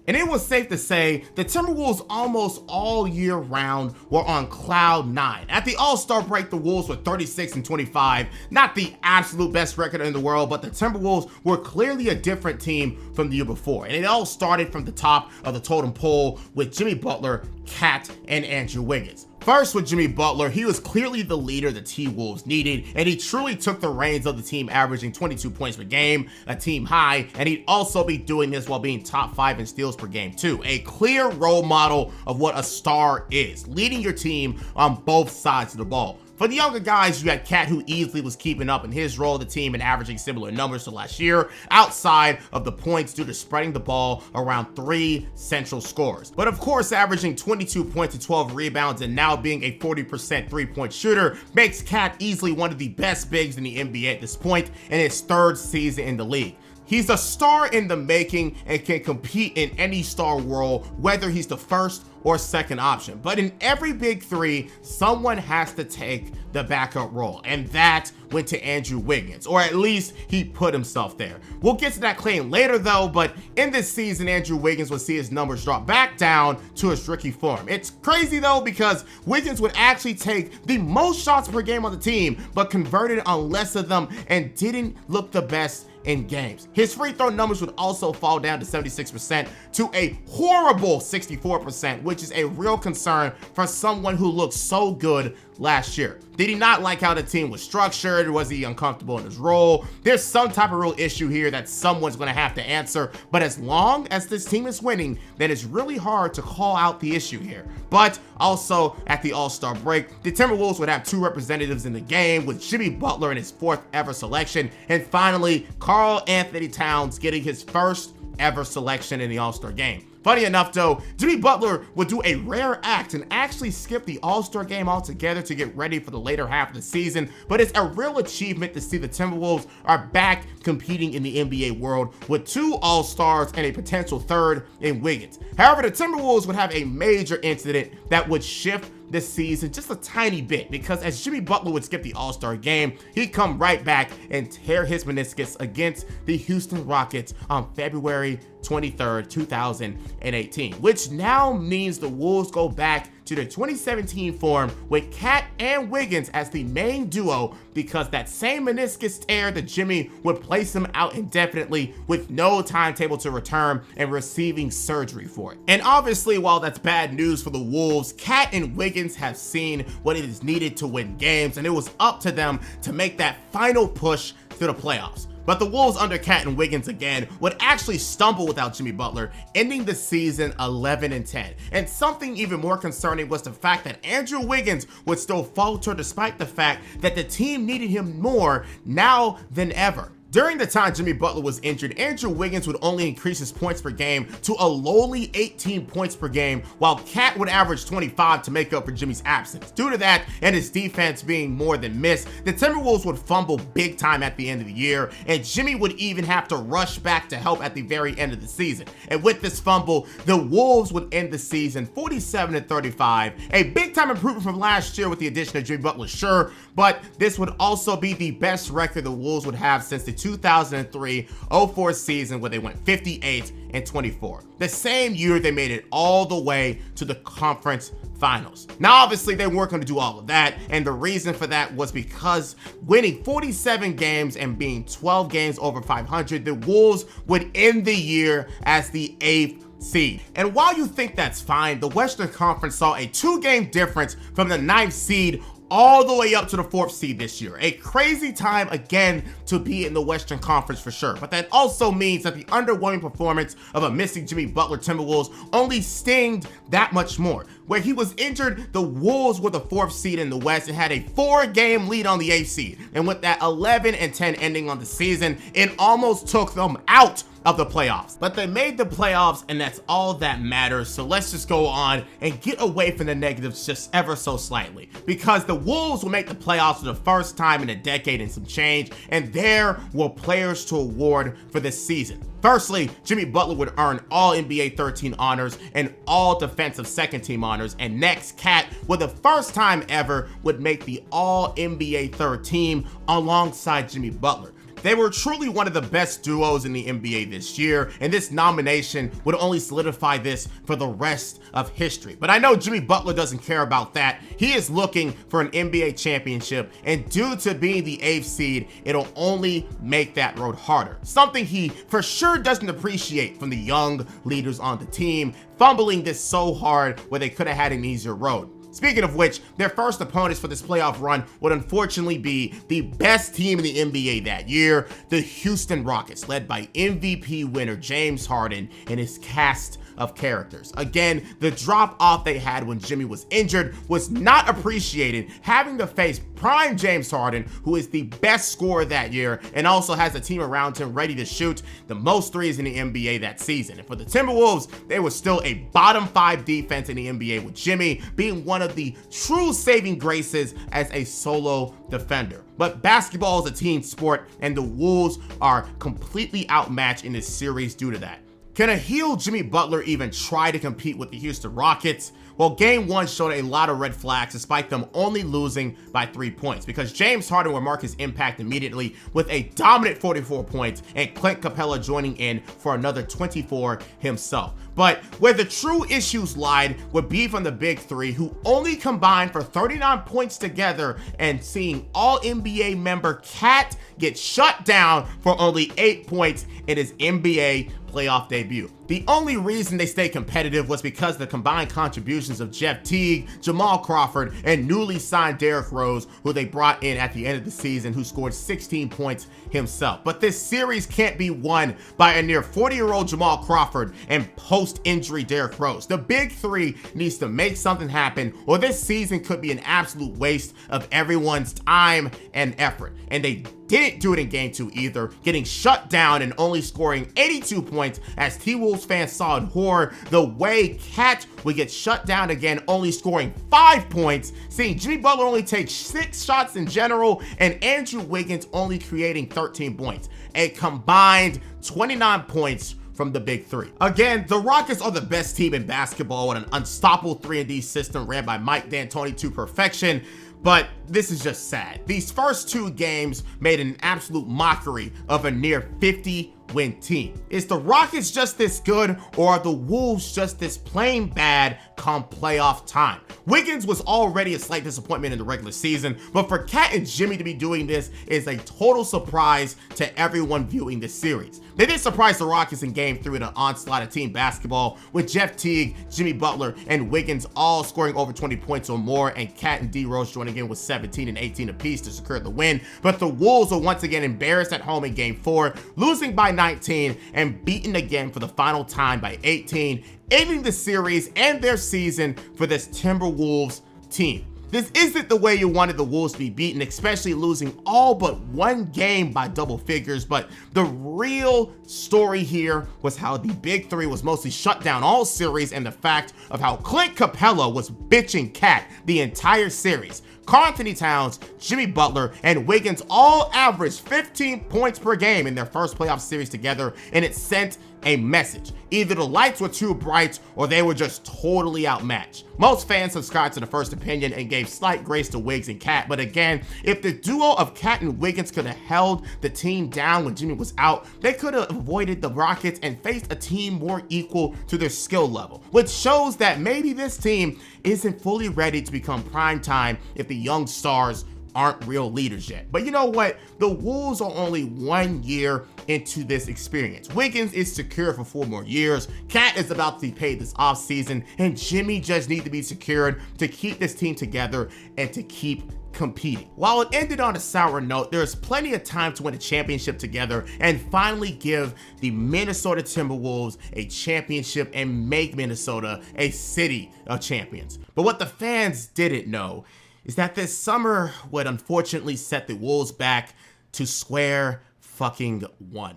And it was safe to say the Timberwolves almost all year round were on cloud 9. At the All-Star break, the Wolves were 36-25, not the absolute best record in the world, but the Timberwolves were clearly a different team from the year before. And it all started from the top of the totem pole with Jimmy Butler, Cat, and Andrew Wiggins. First, with Jimmy Butler, he was clearly the leader the T-Wolves needed, and he truly took the reins of the team, averaging 22 points per game, a team high, and he'd also be doing this while being top 5 in steals per game too. A clear role model of what a star is, leading your team on both sides of the ball. For the younger guys, you had Cat, who easily was keeping up in his role of the team and averaging similar numbers to last year, outside of the points due to spreading the ball around 3 central scorers. But of course, averaging 22 points and 12 rebounds and now being a 40% three-point shooter makes Cat easily one of the best bigs in the NBA at this point in his 3rd season in the league. He's a star in the making and can compete in any star role, whether he's the first or second option. But in every big three, someone has to take the backup role, and that went to Andrew Wiggins, or at least he put himself there. We'll get to that claim later though, but in this season, Andrew Wiggins would see his numbers drop back down to his rookie form. It's crazy though, because Wiggins would actually take the most shots per game on the team, but converted on less of them and didn't look the best in games. His free throw numbers would also fall down to 76% to a horrible 64%, which is a real concern for someone who looked so good last year. Did he not like how the team was structured? Was he uncomfortable in his role? There's some type of real issue here that someone's going to have to answer, but as long as this team is winning, then it's really hard to call out the issue here. But also at the All-Star break, the Timberwolves would have 2 representatives in the game, with Jimmy Butler in his 4th ever selection, and finally Karl Anthony Towns getting his 1st ever selection in the All-Star game. Funny enough though, Jimmy Butler would do a rare act and actually skip the All-Star game altogether to get ready for the later half of the season, but it's a real achievement to see the Timberwolves are back competing in the NBA world with 2 All-Stars and a potential 3rd in Wiggins. However, the Timberwolves would have a major incident that would shift this season just a tiny bit, because as Jimmy Butler would skip the All-Star game, he'd come right back and tear his meniscus against the Houston Rockets on February 23rd, 2018, which now means the Wolves go back to the 2017 form with Cat and Wiggins as the main duo, because that same meniscus tear that Jimmy would place him out indefinitely with no timetable to return and receiving surgery for it. And obviously, while that's bad news for the Wolves, Cat and Wiggins have seen what it is needed to win games, and it was up to them to make that final push to the playoffs. But the Wolves under Cat and Wiggins again would actually stumble without Jimmy Butler, ending the season 11-10. And something even more concerning was the fact that Andrew Wiggins would still falter despite the fact that the team needed him more now than ever. During the time Jimmy Butler was injured, Andrew Wiggins would only increase his points per game to a lowly 18 points per game, while Cat would average 25 to make up for Jimmy's absence. Due to that and his defense being more than missed, the Timberwolves would fumble big time at the end of the year, and Jimmy would even have to rush back to help at the very end of the season. And with this fumble, the Wolves would end the season 47-35, a big time improvement from last year with the addition of Jimmy Butler, sure, but this would also be the best record the Wolves would have since the 2003-04 season, where they went 58-24. The same year they made it all the way to the conference finals. Now, obviously, they weren't going to do all of that, and the reason for that was because winning 47 games and being 12 games over 500, the Wolves would end the year as the 8th seed. And while you think that's fine, the Western Conference saw a 2-game difference from the 9th seed all the way up to the 4th seed this year. A crazy time again to be in the Western Conference for sure. But that also means that the underwhelming performance of a missing Jimmy Butler Timberwolves only stinged that much more. Where he was injured, the Wolves were the 4th seed in the West and had a 4-game lead on the 8th seed. And with that 11-10 ending on the season, it almost took them out of the playoffs. But they made the playoffs, and that's all that matters. So let's just go on and get away from the negatives just ever so slightly, because the Wolves will make the playoffs for the first time in a decade and some change, and there were players to award for this season. Firstly, Jimmy Butler would earn all NBA 13 honors and all defensive second team honors, and next, Cat, for the first time ever, would make the all NBA third team alongside Jimmy Butler. They were truly one of the best duos in the NBA this year, and this nomination would only solidify this for the rest of history. But I know Jimmy Butler doesn't care about that. He is looking for an NBA championship, and due to being the 8th seed, it'll only make that road harder. Something he for sure doesn't appreciate from the young leaders on the team, fumbling this so hard where they could have had an easier road. Speaking of which, their first opponents for this playoff run would unfortunately be the best team in the NBA that year, the Houston Rockets, led by MVP winner James Harden and his cast of characters. Again, the drop off they had when Jimmy was injured was not appreciated, having to face prime James Harden, who is the best scorer that year and also has a team around him ready to shoot the most threes in the NBA that season. And for the Timberwolves, they were still a bottom 5 defense in the NBA, with Jimmy being one of the true saving graces as a solo defender. But basketball is a team sport, and the Wolves are completely outmatched in this series due to that. Can a heel Jimmy Butler even try to compete with the Houston Rockets? Well, Game 1 showed a lot of red flags despite them only losing by 3 points, because James Harden would mark his impact immediately with a dominant 44 points and Clint Capella joining in for another 24 himself. But where the true issues lied would be from the big three, who only combined for 39 points together, and seeing all NBA member Cat get shut down for only 8 points in his NBA playoff debut. The only reason they stayed competitive was because of the combined contributions of Jeff Teague, Jamal Crawford, and newly signed Derrick Rose, who they brought in at the end of the season, who scored 16 points himself. But this series can't be won by a near 40-year-old Jamal Crawford and post-injury Derrick Rose. The big three needs to make something happen, or this season could be an absolute waste of everyone's time and effort. And they didn't do it in Game 2 either, getting shut down and only scoring 82 points as T-Wolves fans saw in horror the way Cat would get shut down again, only scoring 5 points, seeing Jimmy Butler only take 6 shots in general, and Andrew Wiggins only creating 13 points. A combined 29 points from the big three. Again, the Rockets are the best team in basketball with an unstoppable 3-and-D system ran by Mike D'Antoni to perfection. But this is just sad. These first 2 games made an absolute mockery of a near 50-win team. Is the Rockets just this good, or are the Wolves just this plain bad come playoff time? Wiggins was already a slight disappointment in the regular season, but for Cat and Jimmy to be doing this is a total surprise to everyone viewing this series. They did surprise the Rockets in Game 3 with an onslaught of team basketball, with Jeff Teague, Jimmy Butler, and Wiggins all scoring over 20 points or more, and Cat and D Rose joining in with 17 and 18 apiece to secure the win. But the Wolves were once again embarrassed at home in Game 4, losing by 19 and beaten again for the final time by 18, ending the series and their season for this Timberwolves team. This isn't the way you wanted the Wolves to be beaten, especially losing all but 1 game by double figures. But the real story here was how the big three was mostly shut down all series, and the fact of how Clint Capella was bitching Cat the entire series. Karl-Anthony Towns, Jimmy Butler, and Wiggins all averaged 15 points per game in their first playoff series together, and it sent a message. Either the lights were too bright or they were just totally outmatched. Most fans subscribed to the first opinion and gave slight grace to Wiggs and Cat, but again, if the duo of Cat and Wiggins could have held the team down when Jimmy was out, they could have avoided the Rockets and faced a team more equal to their skill level, which shows that maybe this team isn't fully ready to become prime time if the young stars aren't real leaders yet. But you know what? The Wolves are only 1 year into this experience. Wiggins is secure for 4 more years. Cat is about to be paid this offseason, and Jimmy just needs to be secured to keep this team together and to keep competing. While it ended on a sour note, there's plenty of time to win a championship together and finally give the Minnesota Timberwolves a championship and make Minnesota a city of champions. But what the fans didn't know is that this summer would unfortunately set the Wolves back to square fucking one.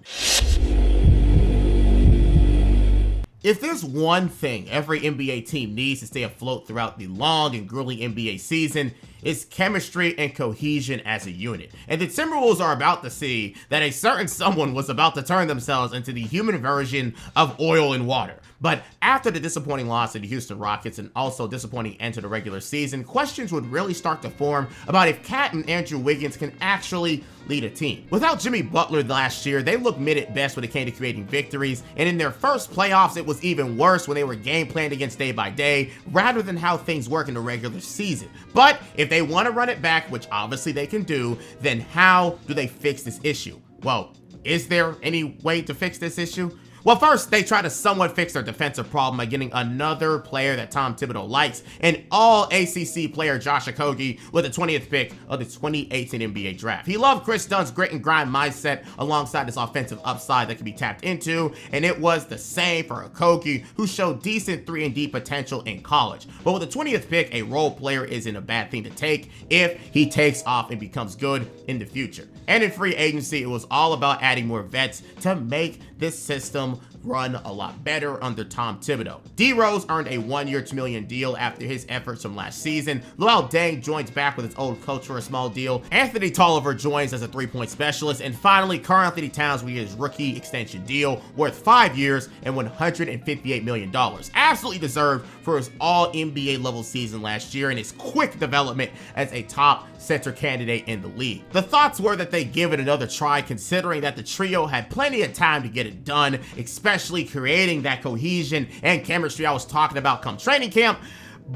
If there's one thing every NBA team needs to stay afloat throughout the long and grueling NBA season, it's chemistry and cohesion as a unit. And the Timberwolves are about to see that a certain someone was about to turn themselves into the human version of oil and water. But after the disappointing loss to the Houston Rockets and also disappointing end to the regular season, questions would really start to form about if Cat and Andrew Wiggins can actually lead a team. Without Jimmy Butler last year, they looked mid at best when it came to creating victories, and in their first playoffs, it was even worse when they were game planned against day by day, rather than how things work in the regular season. But if they want to run it back, which obviously they can do, then how do they fix this issue? Well, is there any way to fix this issue? Well, first, they try to somewhat fix their defensive problem by getting another player that Tom Thibodeau likes, an all-ACC player, Josh Okogie, with the 20th pick of the 2018 NBA draft. He loved Chris Dunn's grit and grind mindset alongside this offensive upside that can be tapped into, and it was the same for Okogie, who showed decent 3-and-D potential in college. But with the 20th pick, a role player isn't a bad thing to take if he takes off and becomes good in the future. And in free agency, it was all about adding more vets to make this system run a lot better under Tom Thibodeau. D Rose earned a 1-year, $2 million deal after his efforts from last season. Luol Deng joins back with his old coach for a small deal. Anthony Tolliver joins as a 3-point specialist. And finally, Karl Anthony Towns with his rookie extension deal worth 5 years and $158 million. Absolutely deserved for his all NBA level season last year and his quick development as a top center candidate in the league. The thoughts were that they give it another try, considering that the trio had plenty of time to get it done, especially creating that cohesion and chemistry I was talking about come training camp.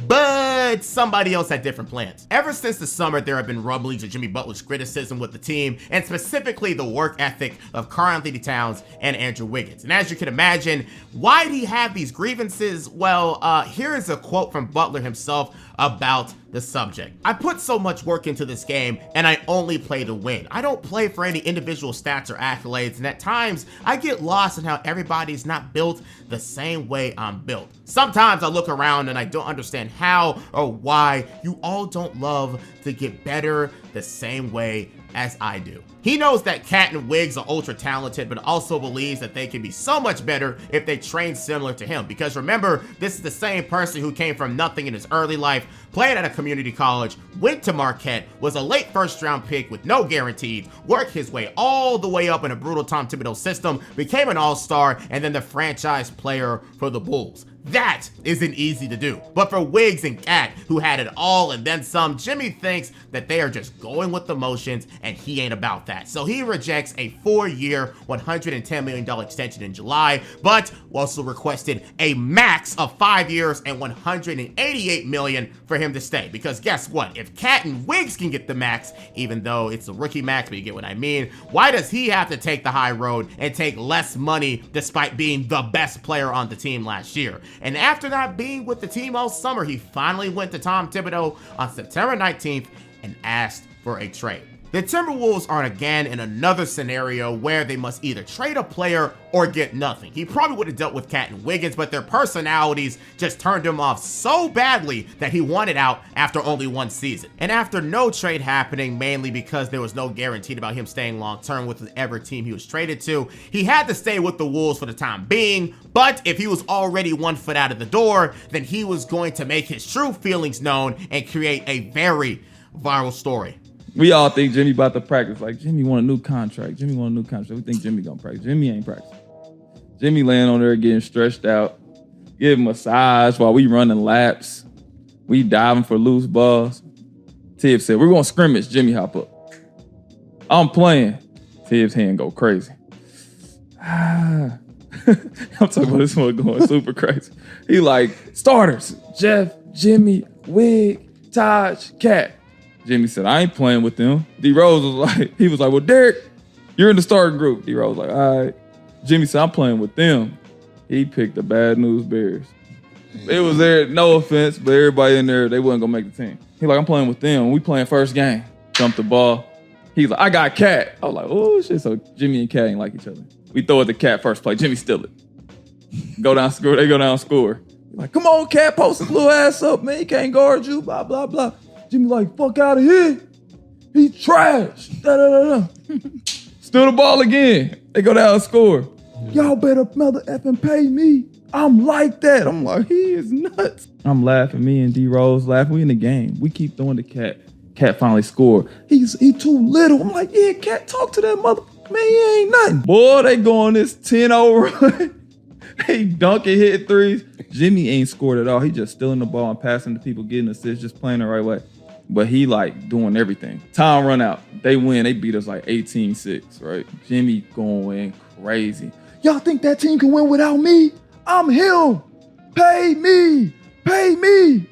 But somebody else had different plans. Ever since the summer, there have been rumblings of Jimmy Butler's criticism with the team, and specifically the work ethic of Karl Anthony Towns and Andrew Wiggins. And as you can imagine, why did he have these grievances? Well, here is a quote from Butler himself about the subject. "I put so much work into this game, and I only play to win. I don't play for any individual stats or accolades, and at times, I get lost in how everybody's not built the same way I'm built. Sometimes I look around and I don't understand how or why you all don't love to get better the same way as I do." He knows that Cat and Wiggs are ultra talented, but also believes that they can be so much better if they train similar to him. Because remember, this is the same person who came from nothing in his early life, played at a community college, went to Marquette, was a late first-round pick with no guarantees, worked his way all the way up in a brutal Tom Thibodeau system, became an all-star, and then the franchise player for the Bulls. That isn't easy to do. But for Wiggs and Cat, who had it all and then some, Jimmy thinks that they are just going with the motions, and he ain't about that. So he rejects a 4-year, $110 million extension in July, but also requested a max of 5 years and $188 million for him to stay. Because guess what? If Cat and Wiggs can get the max, even though it's a rookie max, but you get what I mean, why does he have to take the high road and take less money despite being the best player on the team last year? And after not being with the team all summer, he finally went to Tom Thibodeau on September 19th and asked for a trade. The Timberwolves are again in another scenario where they must either trade a player or get nothing. He probably would have dealt with Cat and Wiggins, but their personalities just turned him off so badly that he wanted out after only 1 season. And after no trade happening, mainly because there was no guarantee about him staying long-term with whatever team he was traded to, he had to stay with the Wolves for the time being. But if he was already 1 foot out of the door, then he was going to make his true feelings known and create a very viral story. We all think Jimmy about to practice. Like, Jimmy want a new contract. Jimmy want a new contract. We think Jimmy gonna practice. Jimmy ain't practicing. Jimmy laying on there getting stretched out, getting massage while we running laps. We diving for loose balls. Tibbs said, "We're gonna scrimmage." Jimmy hop up. "I'm playing." Tibbs' hand go crazy. I'm talking about this one going super crazy. He like, starters, Jeff, Jimmy, Wig, Taj, Cat. Jimmy said, I ain't playing with them. D Rose was like, well, Derek, you're in the starting group. D Rose was like, all right. Jimmy said, I'm playing with them. He picked the Bad News Bears. It was there, no offense, but everybody in there, they wasn't gonna make the team. He like, I'm playing with them. We playing first game. Jumped the ball. He's like, I got Cat. I was like, oh shit. So Jimmy and Cat ain't like each other. We throw it to Cat first play. Jimmy steal it. Go down, score. They go down, score. Like, come on, Cat, post his little ass up, man. He can't guard you, blah, blah, blah. Jimmy like, fuck out of here. He's trash. Da, da, da, da. Steal the ball again. They go down and score. Y'all better mother effing pay me. I'm like that. I'm like, he is nuts. I'm laughing. Me and D Rose laughing. We in the game. We keep throwing the Cat. Cat finally scored. He too little. I'm like, yeah, Cat, talk to that mother. Man, he ain't nothing. Boy, they go on this 10-0 run. They dunk and hit threes. Jimmy ain't scored at all. He just stealing the ball and passing to people, getting assists, just playing the right way. But he like doing everything. Time run out. They win. They beat us like 18-6, right? Jimmy going crazy. Y'all think that team can win without me? I'm him. Pay me. Pay me.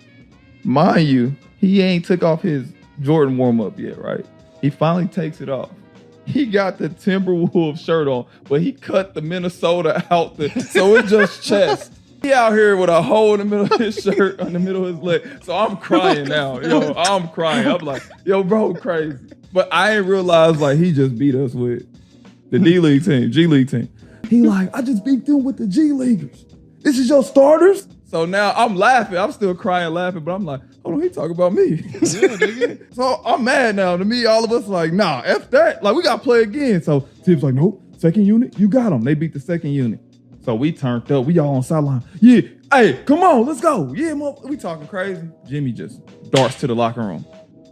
Mind you, he ain't took off his Jordan warm-up yet, right? He finally takes it off. He got the Timberwolves shirt on, but he cut the Minnesota out so it's just chest. He out here with a hole in the middle of his shirt, on the middle of his leg. So I'm crying now. Yo, I'm crying. I'm like, yo, bro, crazy. But I ain't realized like he just beat us with the D-League team, G-League team. He like, I just beat them with the G-Leaguers. This is your starters? So now I'm laughing. I'm still crying, laughing, but I'm like, hold on, he talking about me. Yeah, nigga. So I'm mad now. To me, all of us like, nah, F that. Like, we got to play again. So Tibbs like, nope, second unit, you got them. They beat the second unit. So we turned up. We all on sideline. Yeah, hey, come on, let's go. Yeah, we talking crazy. Jimmy just darts to the locker room.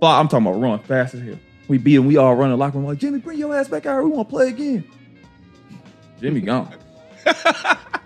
I'm talking about run fast as hell. We beat him. We all run in the locker room like, Jimmy, bring your ass back out here. We want to play again. Jimmy gone.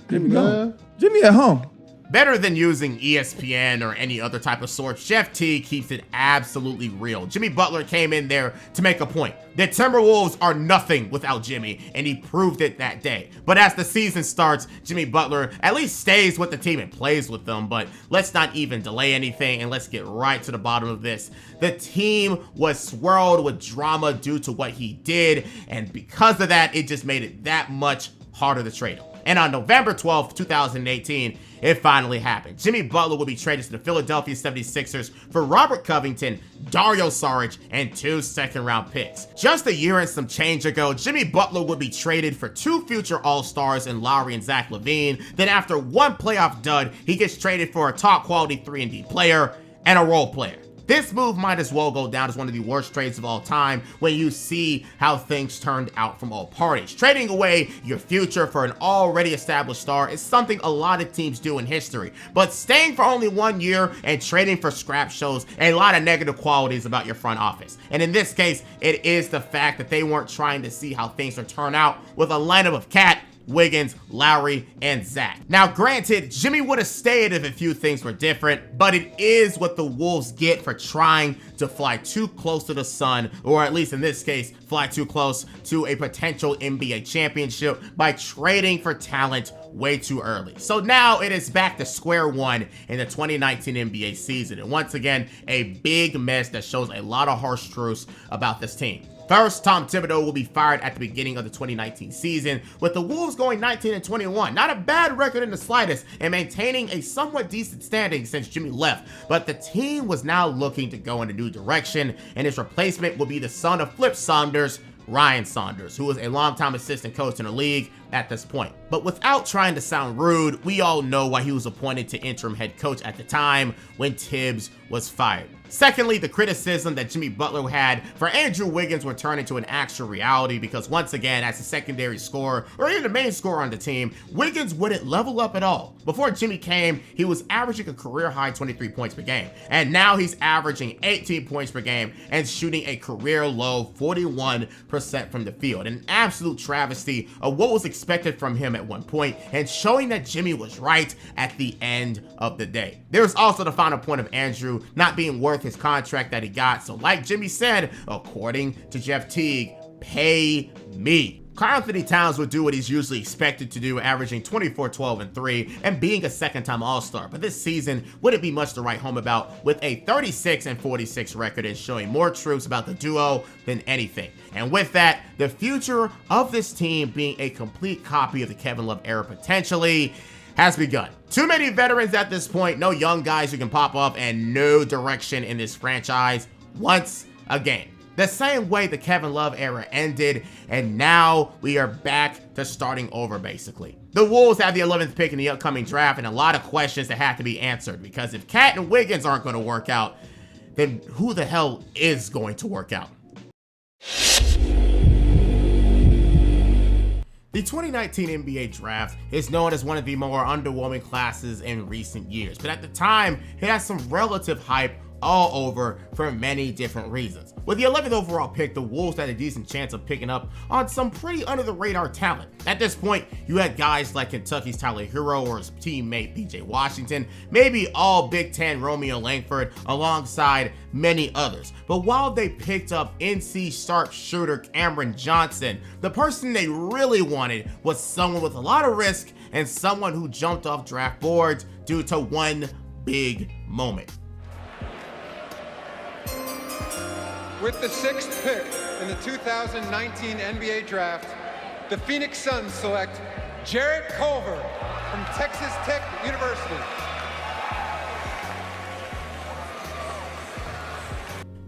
Jimmy gone. Jimmy at home. Better than using ESPN or any other type of source, Jeff T keeps it absolutely real. Jimmy Butler came in there to make a point. The Timberwolves are nothing without Jimmy, and he proved it that day. But as the season starts, Jimmy Butler at least stays with the team and plays with them. But let's not even delay anything, and let's get right to the bottom of this. The team was swirled with drama due to what he did, and because of that, it just made it that much harder to trade him. And on November 12th, 2018, it finally happened. Jimmy Butler will be traded to the Philadelphia 76ers for Robert Covington, Dario Saric, and 2 second-round picks. Just a year and some change ago, Jimmy Butler would be traded for 2 future All-Stars in Lowry and Zach LaVine. Then after 1 playoff dud, he gets traded for a top-quality 3-and-D player and a role player. This move might as well go down as one of the worst trades of all time when you see how things turned out from all parties. Trading away your future for an already established star is something a lot of teams do in history, but staying for only 1 year and trading for scrap shows a lot of negative qualities about your front office. And in this case, it is the fact that they weren't trying to see how things would turn out with a lineup of Cat, Wiggins, Lowry, and Zach. Now, granted, Jimmy would have stayed if a few things were different, but it is what the Wolves get for trying to fly too close to the sun, or at least in this case, fly too close to a potential NBA championship by trading for talent way too early. So now it is back to square one in the 2019 NBA season, and once again, a big mess that shows a lot of harsh truths about this team. First, Tom Thibodeau will be fired at the beginning of the 2019 season, with the Wolves going 19-21. Not a bad record in the slightest, and maintaining a somewhat decent standing since Jimmy left. But the team was now looking to go in a new direction, and his replacement will be the son of Flip Saunders, Ryan Saunders, who was a longtime assistant coach in the league at this point. But without trying to sound rude, we all know why he was appointed to interim head coach at the time when Tibbs was fired. Secondly, the criticism that Jimmy Butler had for Andrew Wiggins would turn into an actual reality because once again, as a secondary scorer or even the main scorer on the team, Wiggins wouldn't level up at all. Before Jimmy came, he was averaging a career high 23 points per game, and now he's averaging 18 points per game and shooting a career low 41% from the field. An absolute travesty of what was expected from him at one point, and showing that Jimmy was right at the end of the day. There's also the final point of Andrew not being worth his contract that he got. So like Jimmy said, according to Jeff Teague, pay me. Karl Anthony Towns would do what he's usually expected to do, averaging 24, 12, and 3, and being a second-time All-Star. But this season wouldn't be much to write home about, with a 36 and 46 record and showing more truths about the duo than anything. And with that, the future of this team being a complete copy of the Kevin Love era potentially has begun. Too many veterans at this point, no young guys who can pop up, and no direction in this franchise once again. The same way the Kevin Love era ended, and now we are back to starting over basically. The Wolves have the 11th pick in the upcoming draft, and a lot of questions that have to be answered, because if Cat and Wiggins aren't going to work out, then who the hell is going to work out? The 2019 NBA draft is known as one of the more underwhelming classes in recent years, but at the time, it had some relative hype all over for many different reasons. With the 11th overall pick, the Wolves had a decent chance of picking up on some pretty under-the-radar talent. At this point, you had guys like Kentucky's Tyler Hero or his teammate PJ Washington, maybe all Big Ten Romeo Langford, alongside many others. But while they picked up NC sharpshooter Cameron Johnson, the person they really wanted was someone with a lot of risk and someone who jumped off draft boards due to one big moment. With the 6th pick in the 2019 NBA Draft, the Phoenix Suns select Jarrett Culver from Texas Tech University.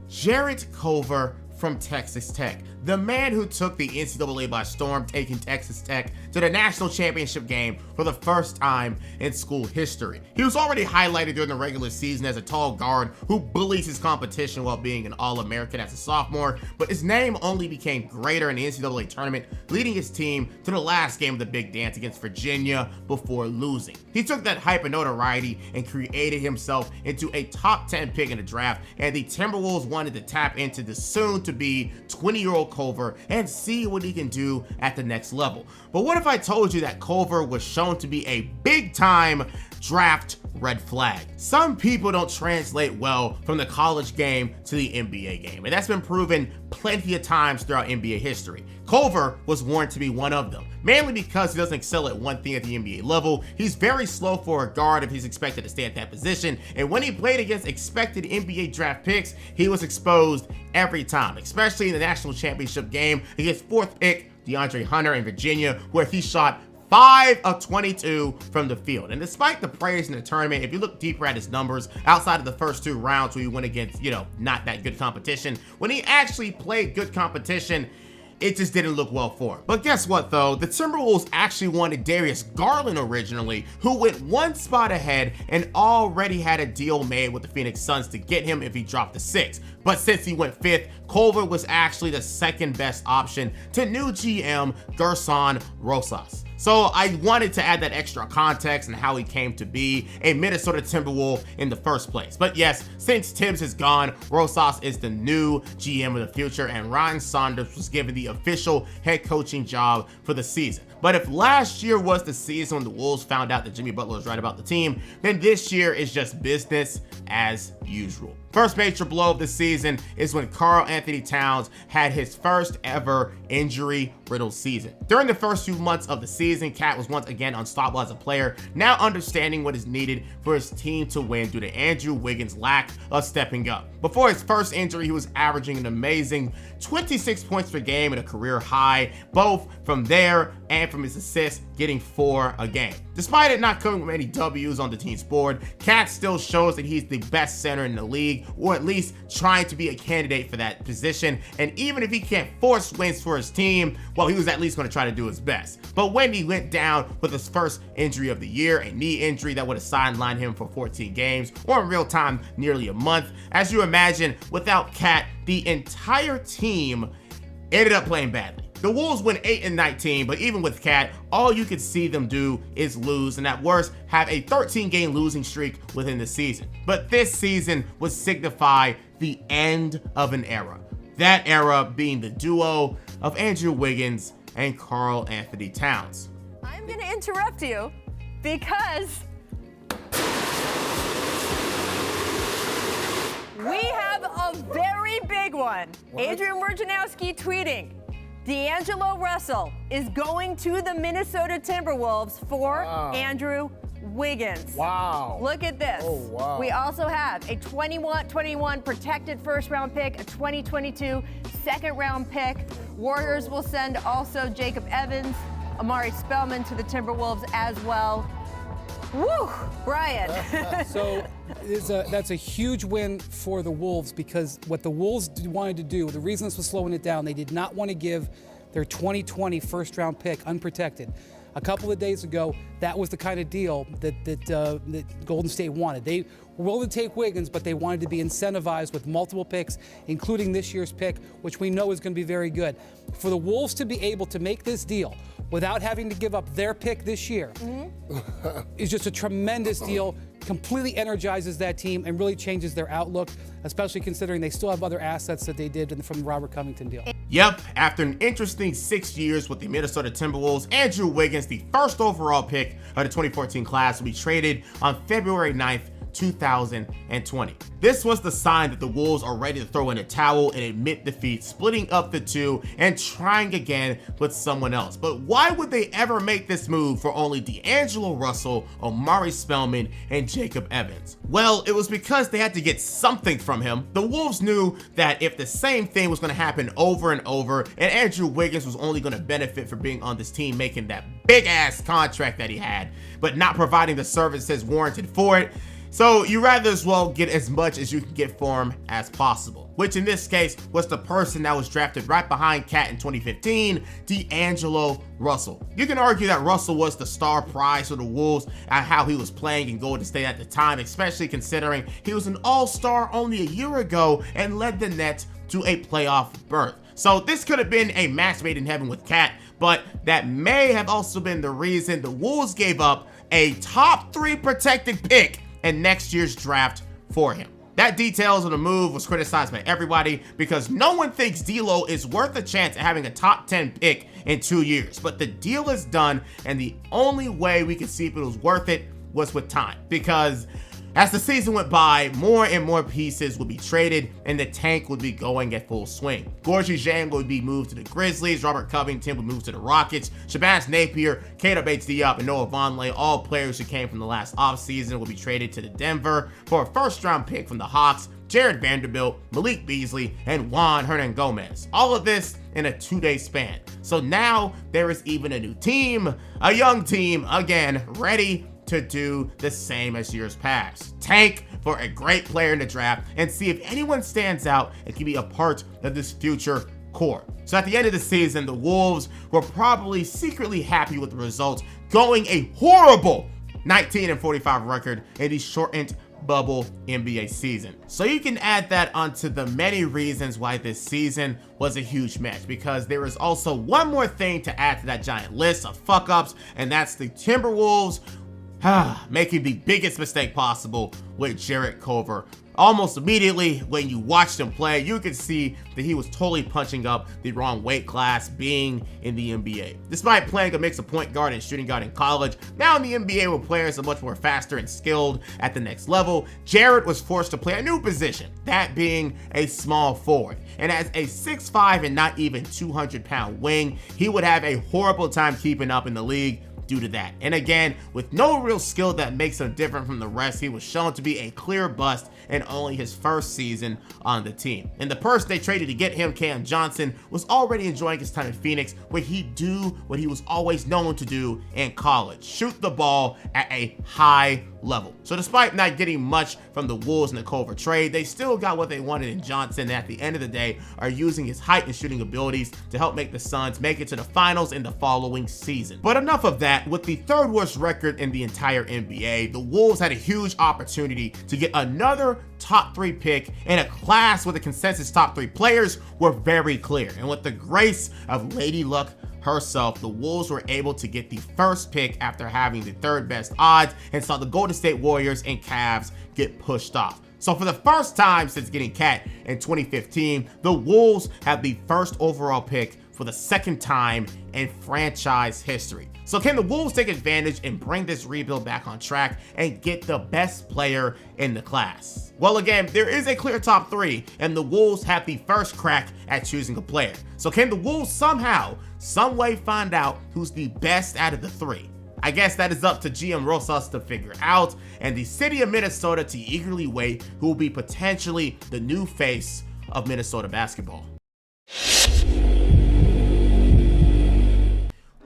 Jarrett Culver from Texas Tech, the man who took the NCAA by storm, taking Texas Tech to the national championship game for the first time in school history. He was already highlighted during the regular season as a tall guard who bullies his competition while being an All-American as a sophomore, but his name only became greater in the NCAA tournament, leading his team to the last game of the Big Dance against Virginia before losing. He took that hype and notoriety and created himself into a top 10 pick in the draft, and the Timberwolves wanted to tap into the soon-to-be 20-year-old Culver and see what he can do at the next level. But what if I told you that Culver was shown to be a big-time draft red flag? Some people don't translate well from the college game to the NBA game, and that's been proven plenty of times throughout NBA history. Culver was warned to be one of them, mainly because he doesn't excel at one thing at the NBA level. He's very slow for a guard if he's expected to stay at that position, and when he played against expected NBA draft picks, he was exposed every time, especially in the national championship game against 4th pick DeAndre Hunter in Virginia, where he shot 5 of 22 from the field. And despite the praise in the tournament, if you look deeper at his numbers, outside of the first 2 rounds where he went against, not that good competition, when he actually played good competition, it just didn't look well for him. But guess what though? The Timberwolves actually wanted Darius Garland originally, who went 1 spot ahead and already had a deal made with the Phoenix Suns to get him if he dropped to 6. But since he went 5th, Culver was actually the second best option to new GM Gerson Rosas. So I wanted to add that extra context and how he came to be a Minnesota Timberwolf in the first place. But yes, since Tibbs is gone, Rosas is the new GM of the future, and Ryan Saunders was given the official head coaching job for the season. But if last year was the season when the Wolves found out that Jimmy Butler was right about the team, then this year is just business as usual. First major blow of the season is when Karl Anthony Towns had his first ever injury-riddled season. During the first few months of the season, Cat was once again unstoppable as a player, now understanding what is needed for his team to win due to Andrew Wiggins' lack of stepping up. Before his first injury, he was averaging an amazing 26 points per game and a career high, both from there and from his assists, getting 4 a game. Despite it not coming with many W's on the team's board, Cat still shows that he's the best center in the league, or at least trying to be a candidate for that position. And even if he can't force wins for his team, well, he was at least going to try to do his best. But when he went down with his first injury of the year, a knee injury that would have sidelined him for 14 games, or in real time, nearly a month, as you imagine, without Cat, the entire team ended up playing badly. The Wolves went 8-19, but even with Cat, all you could see them do is lose, and at worst, have a 13-game losing streak within the season. But this season would signify the end of an era. That era being the duo of Andrew Wiggins and Karl Anthony Towns. I'm going to interrupt you because we have a very big one. What? Adrian Wojnarowski tweeting, D'Angelo Russell is going to the Minnesota Timberwolves for Andrew Wiggins. Wow. Look at this. Oh, wow. We also have a 21 protected first-round pick, a 2022 second-round pick. Warriors will send also Jacob Evans, Amari Spellman to the Timberwolves as well. Woo, Brian. So that's a huge win for the Wolves, because what the Wolves wanted to do, the reason this was slowing it down, they did not want to give their 2020 first-round pick unprotected. A couple of days ago, that was the kind of deal that Golden State wanted. They were willing to take Wiggins, but they wanted to be incentivized with multiple picks, including this year's pick, which we know is going to be very good. For the Wolves to be able to make this deal without having to give up their pick this year is just a tremendous deal. Completely energizes that team and really changes their outlook, especially considering they still have other assets that they did from the Robert Covington deal. Yep, after an interesting 6 years with the Minnesota Timberwolves, Andrew Wiggins, the first overall pick of the 2014 class, will be traded on February 9th, 2020. This was the sign that the Wolves are ready to throw in a towel and admit defeat, splitting up the two and trying again with someone else. But why would they ever make this move for only D'Angelo Russell, Amari Spellman, and Jacob Evans? Well, it was because they had to get something from him. The Wolves knew that if the same thing was going to happen over and over, and Andrew Wiggins was only going to benefit for being on this team, making that big ass contract that he had, but not providing the services warranted for it, so you rather as well get as much as you can get for him as possible, which in this case was the person that was drafted right behind Cat in 2015, D'Angelo Russell. You can argue that Russell was the star prize for the Wolves and how he was playing in Golden State at the time, especially considering he was an all-star only a year ago and led the Nets to a playoff berth. So this could have been a match made in heaven with Cat, but that may have also been the reason the Wolves gave up a top 3 protected pick in next year's draft for him. That details of the move was criticized by everybody because no one thinks D'Lo is worth a chance at having a top 10 pick in 2 years. But the deal is done, and the only way we could see if it was worth it was with time, because as the season went by, more and more pieces would be traded and the tank would be going at full swing. Gorgie Zhang would be moved to the Grizzlies, Robert Covington would move to the Rockets, Shabazz Napier, Keita Bates-Diop, and Noah Vonleh, all players who came from the last offseason, will be traded to the Denver for a first-round pick from the Hawks, Jared Vanderbilt, Malik Beasley, and Juan Hernan-Gomez. All of this in a 2-day span. So now there is even a new team, a young team, again, ready to do the same as years past. Tank for a great player in the draft and see if anyone stands out and can be a part of this future core. So at the end of the season, the Wolves were probably secretly happy with the results, going a horrible 19-45 record in the shortened bubble NBA season. So you can add that onto the many reasons why this season was a huge match, because there is also one more thing to add to that giant list of fuck-ups, and that's the Timberwolves making the biggest mistake possible with Jarrett Culver. Almost immediately when you watched him play, you could see that he was totally punching up the wrong weight class being in the NBA. Despite playing a mix of point guard and shooting guard in college, now in the NBA where players are much more faster and skilled at the next level, Jarrett was forced to play a new position, that being a small forward. And as a 6'5" and not even 200-pound wing, he would have a horrible time keeping up in the league due to that. And again, with no real skill that makes him different from the rest, he was shown to be a clear bust in only his first season on the team. And the person they traded to get him, Cam Johnson, was already enjoying his time in Phoenix, where he'd do what he was always known to do in college: shoot the ball at a high level. So despite not getting much from the Wolves in the Culver trade, they still got what they wanted in Johnson, and at the end of the day are using his height and shooting abilities to help make the Suns make it to the finals in the following season. But enough of that. With the third worst record in the entire NBA, the Wolves had a huge opportunity to get another top 3 pick in a class where the consensus top 3 players were very clear. And with the grace of Lady Luck herself, the Wolves were able to get the first pick after having the third best odds, and saw the Golden State Warriors and Cavs get pushed off. So for the first time since getting Cat in 2015, the Wolves have the first overall pick for the second time in franchise history. So can the Wolves take advantage and bring this rebuild back on track and get the best player in the class? Well, again, there is a clear top three, and the Wolves have the first crack at choosing a player. So can the Wolves somehow, some way find out who's the best out of the three? I guess that is up to GM Rosas to figure out, and the city of Minnesota to eagerly wait who will be potentially the new face of Minnesota basketball.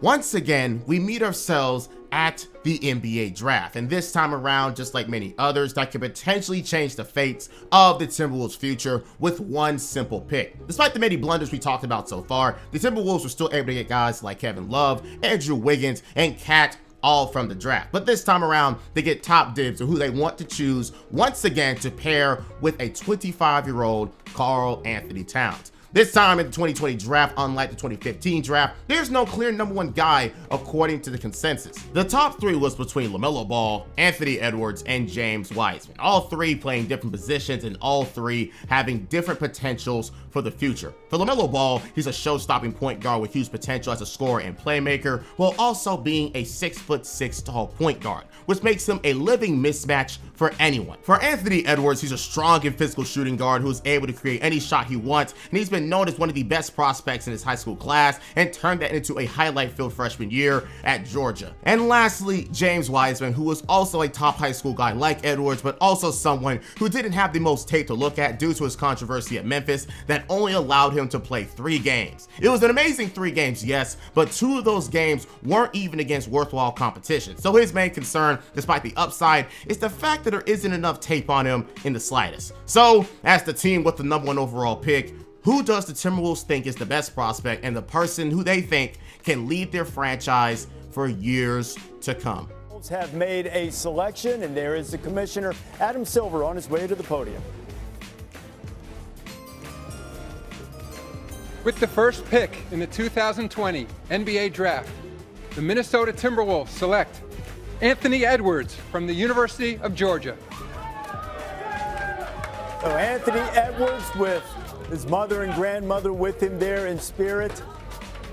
Once again, we meet ourselves at the NBA draft, and this time around, just like many others, that could potentially change the fates of the Timberwolves' future with one simple pick. Despite the many blunders we talked about so far, the Timberwolves were still able to get guys like Kevin Love, Andrew Wiggins, and Cat all from the draft. But this time around, they get top dibs of who they want to choose once again to pair with a 25-year-old Karl Anthony Towns. This time in the 2020 draft, unlike the 2015 draft, there's no clear number one guy according to the consensus. The top three was between LaMelo Ball, Anthony Edwards, and James Wiseman. All three playing different positions and all three having different potentials for the future. For LaMelo Ball, he's a show-stopping point guard with huge potential as a scorer and playmaker, while also being a 6'6" tall point guard, which makes him a living mismatch for anyone. For Anthony Edwards, he's a strong and physical shooting guard who's able to create any shot he wants, and he's been known as one of the best prospects in his high school class and turned that into a highlight-filled freshman year at Georgia. And lastly, James Wiseman, who was also a top high school guy like Edwards, but also someone who didn't have the most tape to look at due to his controversy at Memphis that only allowed him to play 3 games. It was an amazing 3 games, yes, but 2 of those games weren't even against worthwhile competition. So his main concern, despite the upside, is the fact that there isn't enough tape on him in the slightest. So, as the team with the number 1 overall pick, who does the Timberwolves think is the best prospect and the person who they think can lead their franchise for years to come? Have made a selection, and there is the commissioner, Adam Silver, on his way to the podium. With the first pick in the 2020 NBA Draft, the Minnesota Timberwolves select Anthony Edwards from the University of Georgia. So Anthony Edwards with his mother and grandmother with him there in spirit.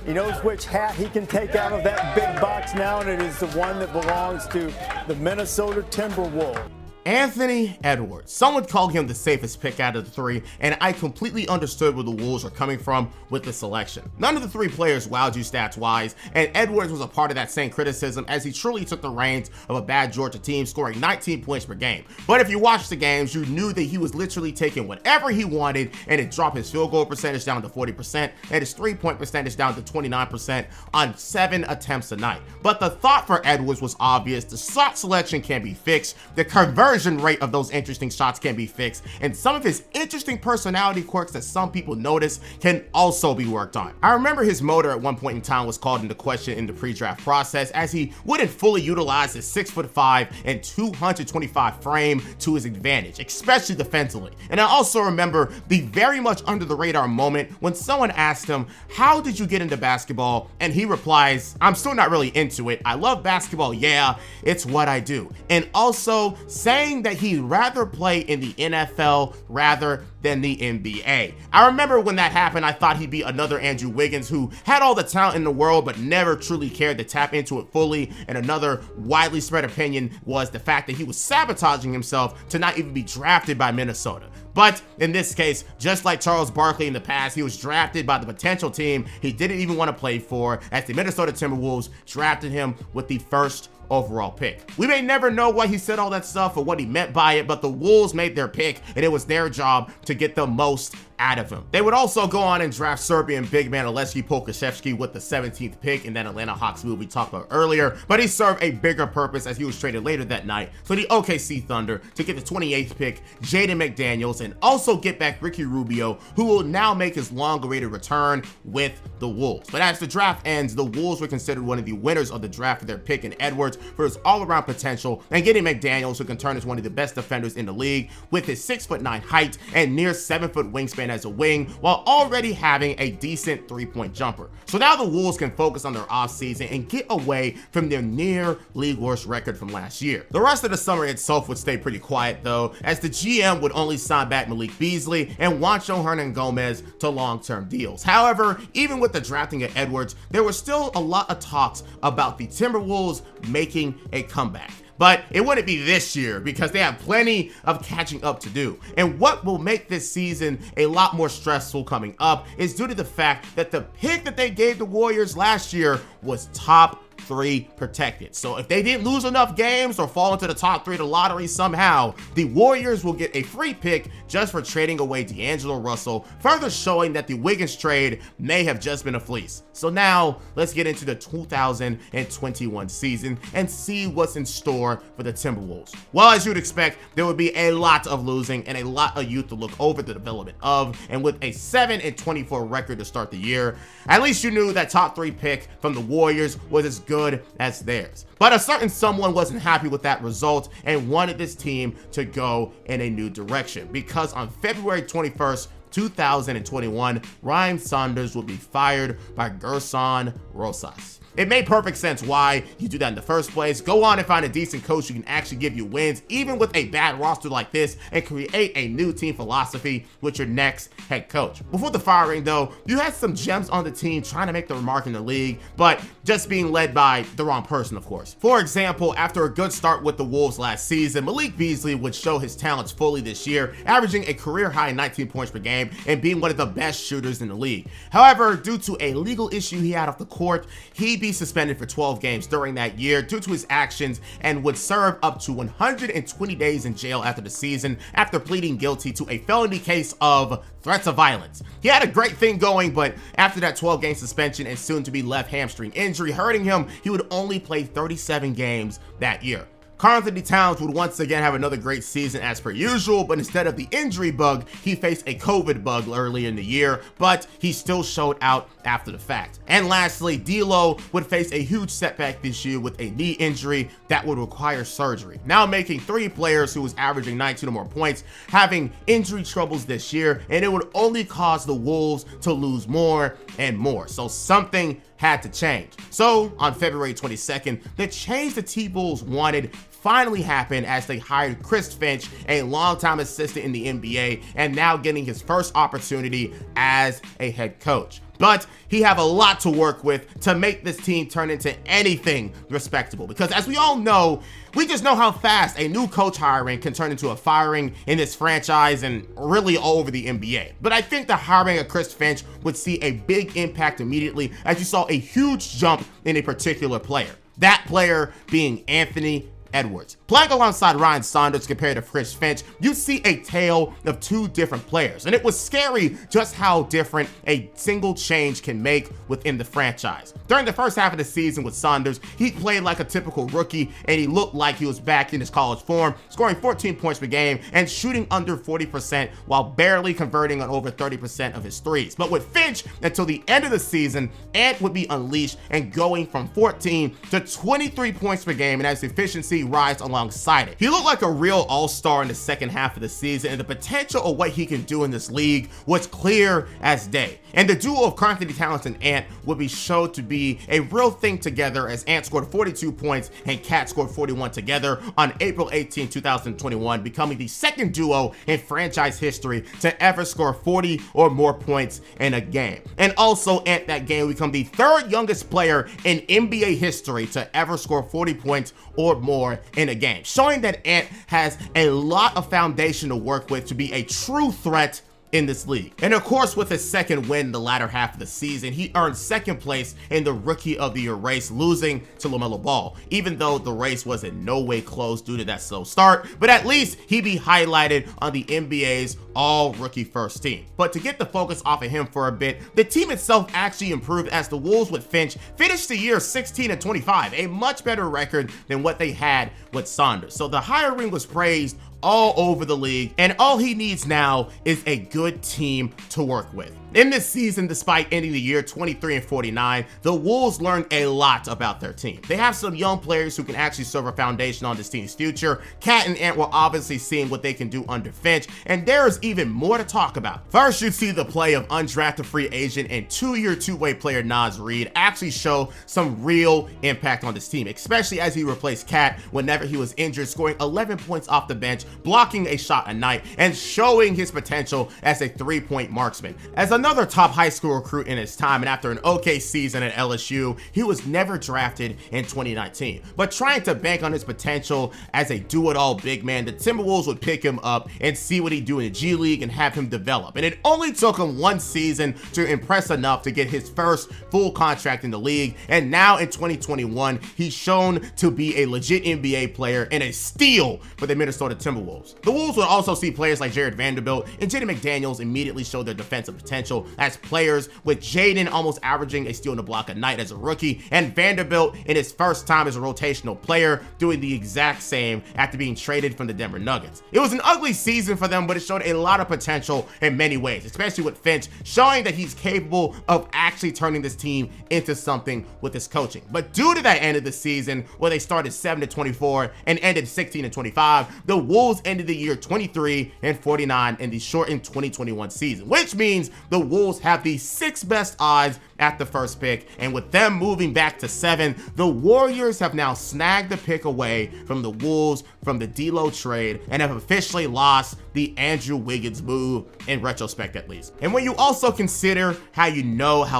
He knows which hat he can take out of that big box now, and it is the one that belongs to the Minnesota Timberwolves. Anthony Edwards. Some would call him the safest pick out of the 3, and I completely understood where the Wolves are coming from with the selection. None of the 3 players wowed you stats-wise, and Edwards was a part of that same criticism as he truly took the reins of a bad Georgia team, scoring 19 points per game. But if you watched the games, you knew that he was literally taking whatever he wanted, and it dropped his field goal percentage down to 40% and his 3-point percentage down to 29% on 7 attempts a night. But the thought for Edwards was obvious. The shot selection can be fixed, the conversion rate of those interesting shots can be fixed, and some of his interesting personality quirks that some people notice can also be worked on. I remember his motor at one point in time was called into question in the pre-draft process as he wouldn't fully utilize his 6'5" and 225 frame to his advantage, especially defensively. And I also remember the very much under the radar moment when someone asked him, "How did you get into basketball?" And he replies, "I'm still not really into it. I love basketball, yeah, it's what I do." And also saying that he'd rather play in the NFL rather than the NBA. I remember when that happened, I thought he'd be another Andrew Wiggins who had all the talent in the world but never truly cared to tap into it fully, and another widely spread opinion was the fact that he was sabotaging himself to not even be drafted by Minnesota. But in this case, just like Charles Barkley in the past, he was drafted by the potential team he didn't even want to play for, as the Minnesota Timberwolves drafted him with the first overall pick. We may never know why he said all that stuff or what he meant by it, but the Wolves made their pick, and it was their job to get the most out of him. They would also go on and draft Serbian big man Aleksej Pokusevski with the 17th pick in that Atlanta Hawks move we talked about earlier, but he served a bigger purpose as he was traded later that night for the OKC Thunder to get the 28th pick, Jaden McDaniels, and also get back Ricky Rubio, who will now make his long-awaited return with the Wolves. But as the draft ends, the Wolves were considered one of the winners of the draft for their pick in Edwards for his all-around potential, and getting McDaniels, who can turn as one of the best defenders in the league with his 6'9" height and near 7-foot wingspan in as a wing while already having a decent three-point jumper. So now the Wolves can focus on their offseason and get away from their near league worst record from last year. The rest of the summer itself would stay pretty quiet though, as the GM would only sign back Malik Beasley and Juancho Hernan-Gomez to long-term deals. However, even with the drafting of Edwards, there was still a lot of talks about the Timberwolves making a comeback. But it wouldn't be this year because they have plenty of catching up to do. And what will make this season a lot more stressful coming up is due to the fact that the pick that they gave the Warriors last year was top 3 protected. So if they didn't lose enough games or fall into the top 3 of the lottery somehow, the Warriors will get a free pick just for trading away D'Angelo Russell, further showing that the Wiggins trade may have just been a fleece. So now let's get into the 2021 season and see what's in store for the Timberwolves. Well, as you'd expect, there would be a lot of losing and a lot of youth to look over the development of, and with a 7-24 record to start the year, at least you knew that top 3 pick from the Warriors was as good as theirs. But a certain someone wasn't happy with that result and wanted this team to go in a new direction, because on February 21st, 2021, Ryan Saunders would be fired by Gerson Rosas. It made perfect sense why you do that in the first place. Go on and find a decent coach who can actually give you wins, even with a bad roster like this, and create a new team philosophy with your next head coach. Before the firing though, you had some gems on the team trying to make their mark in the league, but just being led by the wrong person, of course. For example, after a good start with the Wolves last season, Malik Beasley would show his talents fully this year, averaging a career-high 19 points per game and being one of the best shooters in the league. However, due to a legal issue he had off the court, he'd be suspended for 12 games during that year due to his actions and would serve up to 120 days in jail after the season after pleading guilty to a felony case of threats of violence. He had a great thing going, but after that 12-game suspension and soon to be left hamstring injury hurting him, he would only play 37 games that year. Karl Towns would once again have another great season as per usual, but instead of the injury bug, he faced a COVID bug early in the year, but he still showed out after the fact. And lastly, D'Lo would face a huge setback this year with a knee injury that would require surgery, now making 3 players who was averaging 19 or more points having injury troubles this year, and it would only cause the Wolves to lose more and more. So something had to change. So on February 22nd, the change the T-Bulls wanted finally happened as they hired Chris Finch, a longtime assistant in the NBA, and now getting his first opportunity as a head coach. But he have a lot to work with to make this team turn into anything respectable, because as we all know, we just know how fast a new coach hiring can turn into a firing in this franchise and really all over the NBA. But I think the hiring of Chris Finch would see a big impact immediately, as you saw a huge jump in a particular player. That player being Anthony Edwards. Playing alongside Ryan Saunders compared to Chris Finch, you see a tale of 2 different players, and it was scary just how different a single change can make within the franchise. During the first half of the season with Saunders, he played like a typical rookie, and he looked like he was back in his college form, scoring 14 points per game and shooting under 40% while barely converting on over 30% of his threes. But with Finch, until the end of the season, Ant would be unleashed and going from 14 to 23 points per game, and as efficiency rise alongside it. He looked like a real all-star in the second half of the season, and the potential of what he can do in this league was clear as day. And the duo of Karl Towns and Ant would be shown to be a real thing together, as Ant scored 42 points and Cat scored 41 together on April 18, 2021, becoming the second duo in franchise history to ever score 40 or more points in a game. And also Ant that game would become the 3rd youngest player in NBA history to ever score 40 points or more in a game, showing that Ant has a lot of foundation to work with to be a true threat in this league. And of course, with his second win in the latter half of the season, he earned 2nd place in the Rookie of the Year race, losing to LaMelo Ball, even though the race was in no way close due to that slow start. But at least he'd be highlighted on the NBA's all-rookie first team. But to get the focus off of him for a bit, the team itself actually improved, as the Wolves with Finch finished the year 16-25, a much better record than what they had with Saunders. So the hiring was praised all over the league, and all he needs now is a good team to work with. In this season, despite ending the year 23-49, the Wolves learned a lot about their team. They have some young players who can actually serve a foundation on this team's future. Cat and Ant were obviously seeing what they can do under Finch, and there is even more to talk about. First, you see the play of undrafted free agent and two-year two-way player Naz Reid actually show some real impact on this team, especially as he replaced Cat whenever he was injured, scoring 11 points off the bench, blocking a shot a night, and showing his potential as a three-point marksman. As another top high school recruit in his time, and after an okay season at LSU, he was never drafted in 2019. But trying to bank on his potential as a do-it-all big man, the Timberwolves would pick him up and see what he'd do in the G League and have him develop. And it only took him one season to impress enough to get his first full contract in the league. And now in 2021, he's shown to be a legit NBA player and a steal for the Minnesota Timberwolves. The Wolves would also see players like Jared Vanderbilt and Jaden McDaniels immediately show their defensive potential as players, with Jaden almost averaging a steal and a block a night as a rookie, and Vanderbilt in his first time as a rotational player doing the exact same after being traded from the Denver Nuggets. It was an ugly season for them, but it showed a lot of potential in many ways, especially with Finch showing that he's capable of actually turning this team into something with his coaching. But due to that end of the season, where they started 7-24 and ended 16-25, the Wolves ended the year 23-49 in the shortened 2021 season, which means the Wolves have the 6th best odds at the first pick, and with them moving back to 7, the Warriors have now snagged the pick away from the Wolves from the D'Lo trade and have officially lost the Andrew Wiggins move, in retrospect at least. And when you also consider how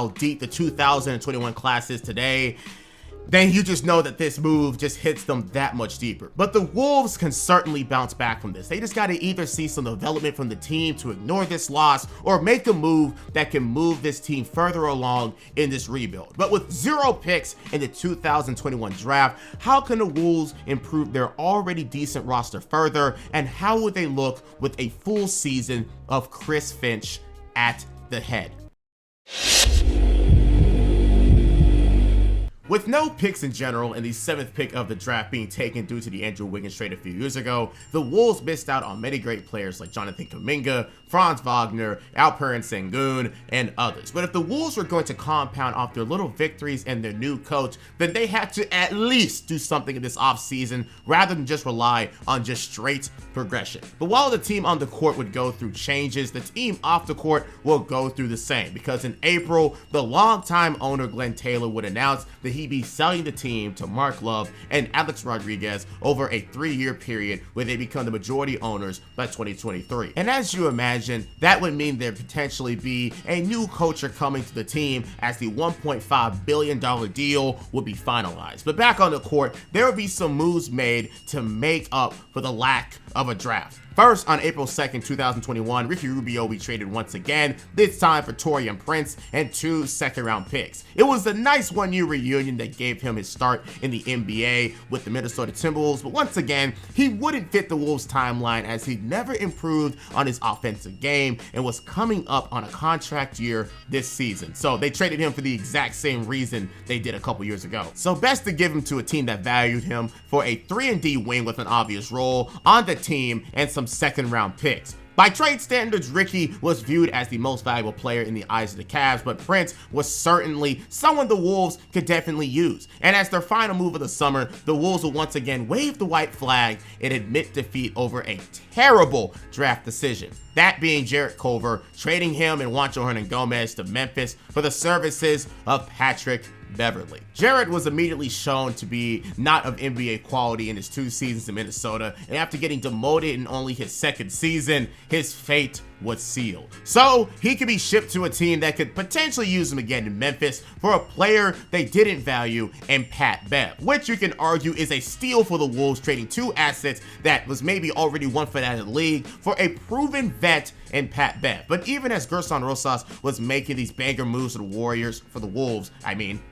deep the 2021 class is today, then you just know that this move just hits them that much deeper. But the Wolves can certainly bounce back from this. They just got to either see some development from the team to ignore this loss, or make a move that can move this team further along in this rebuild. But with 0 picks in the 2021 draft, how can the Wolves improve their already decent roster further, and how would they look with a full season of Chris Finch at the head? With no picks in general and the 7th pick of the draft being taken due to the Andrew Wiggins trade a few years ago, the Wolves missed out on many great players like Jonathan Kuminga, Franz Wagner, Alperen Sengun, and others. But if the Wolves were going to compound off their little victories and their new coach, then they had to at least do something in this offseason rather than just rely on just straight progression. But while the team on the court would go through changes, the team off the court will go through the same, because in April, the longtime owner Glenn Taylor would announce that he'd be selling the team to Mark Love and Alex Rodriguez over a 3-year period, where they become the majority owners by 2023. And as you imagine, that would mean there potentially be a new culture coming to the team as the $1.5 billion deal would be finalized. But back on the court, there would be some moves made to make up for the lack of a draft. First, on April 2nd, 2021, Ricky Rubio will be traded once again, this time for Taurean Prince and 2 second-round picks. It was a nice one-year reunion that gave him his start in the NBA with the Minnesota Timberwolves, but once again, he wouldn't fit the Wolves' timeline as he never improved on his offensive game and was coming up on a contract year this season. So they traded him for the exact same reason they did a couple years ago. So best to give him to a team that valued him for a 3-and-D wing with an obvious role on the team and some second-round picks. By trade standards, Ricky was viewed as the most valuable player in the eyes of the Cavs, but Prince was certainly someone the Wolves could definitely use. And as their final move of the summer, the Wolves will once again wave the white flag and admit defeat over a terrible draft decision. That being Jarrett Culver, trading him and Juancho Hernangomez to Memphis for the services of Patrick Beverley. Jarrett was immediately shown to be not of NBA quality in his 2 seasons in Minnesota, and after getting demoted in only his 2nd season, his fate was sealed. So he could be shipped to a team that could potentially use him again in Memphis for a player they didn't value in Pat Bev, which you can argue is a steal for the Wolves, trading 2 assets that was maybe already one foot out of the league for a proven vet in Pat Bev. But even as Gerson Rosas was making these banger moves to the Warriors, for the Wolves,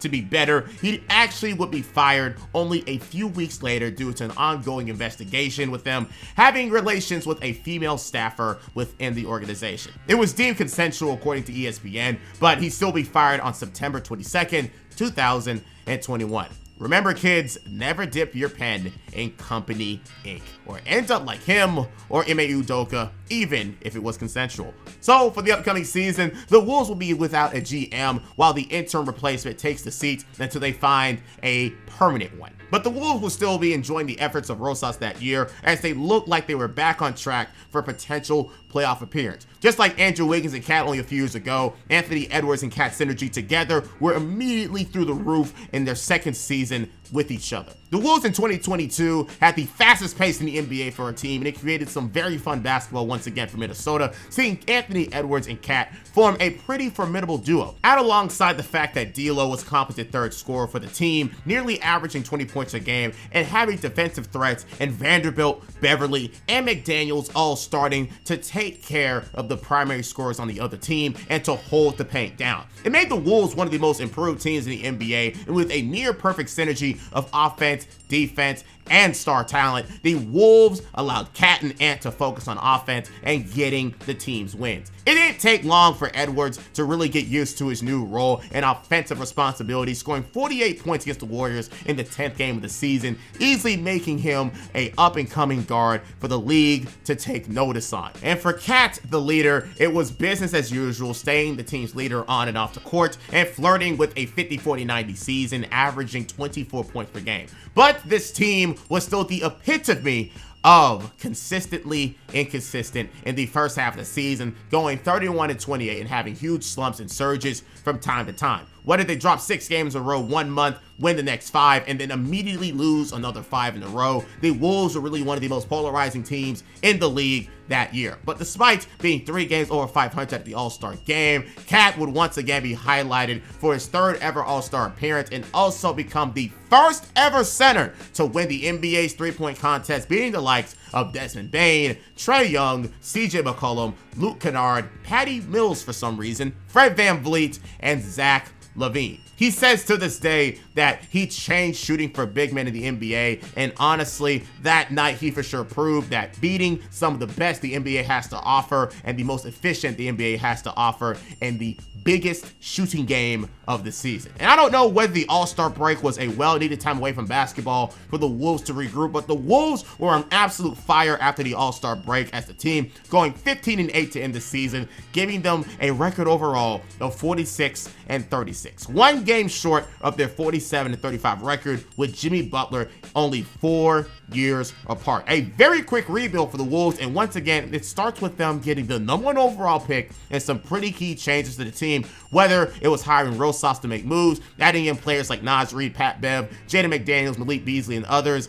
to be better, he actually would be fired only a few weeks later due to an ongoing investigation with them having relations with a female staffer within the organization. It was deemed consensual according to ESPN, but he'd still be fired on September 22nd, 2021. Remember, kids, never dip your pen in company ink or end up like him or Ime Udoka, even if it was consensual. So for the upcoming season, the Wolves will be without a GM while the interim replacement takes the seat until they find a permanent one. But the Wolves will still be enjoying the efforts of Rosas that year as they look like they were back on track for a potential playoff appearance. Just like Andrew Wiggins and Cat only a few years ago, Anthony Edwards and Cat synergy together were immediately through the roof in their second season with each other. The Wolves in 2022 had the fastest pace in the NBA for a team, and it created some very fun basketball once again for Minnesota, seeing Anthony Edwards and Cat form a pretty formidable duo. Add alongside the fact that D'Lo was competent third scorer for the team, nearly averaging 20 points a game, and having defensive threats in Vanderbilt, Beverly, and McDaniels all starting to take care of the primary scorers on the other team and to hold the paint down. It made the Wolves one of the most improved teams in the NBA, and with a near perfect synergy of offense, defense, and star talent, the Wolves allowed Cat and Ant to focus on offense and getting the team's wins. It didn't take long for Edwards to really get used to his new role and offensive responsibility, scoring 48 points against the Warriors in the 10th game of the season, easily making him a up-and-coming guard for the league to take notice on. And for Cat, the leader, it was business as usual, staying the team's leader on and off the court and flirting with a 50-40-90 season, averaging 24 points per game. But this team was still the epitome of consistently inconsistent in the first half of the season, going 31-28 and having huge slumps and surges from time to time. Whether they drop 6 games in a row 1 month, win the next 5, and then immediately lose another 5 in a row, the Wolves were really one of the most polarizing teams in the league that year. But despite being 3 games over 500 at the All-Star game, Cat would once again be highlighted for his 3rd ever All-Star appearance and also become the first ever center to win the NBA's three-point contest, beating the likes of Desmond Bane, Trae Young, CJ McCollum, Luke Kennard, Patty Mills for some reason, Fred VanVleet, and Zach LaVine. He says to this day that he changed shooting for big men in the NBA, and honestly, that night he for sure proved that beating some of the best the NBA has to offer and the most efficient the NBA has to offer in the biggest shooting game of the season. And I don't know whether the All-Star break was a well-needed time away from basketball for the Wolves to regroup, but the Wolves were on absolute fire after the All-Star break as the team going 15-8 to end the season, giving them a record overall of 46-36. 1 game short of their 47-35 record, with Jimmy Butler only 4 years apart. A very quick rebuild for the Wolves, and once again, it starts with them getting the #1 overall pick and some pretty key changes to the team, whether it was hiring Rosas to make moves, adding in players like Naz Reid, Pat Bev, Jaden McDaniels, Malik Beasley, and others,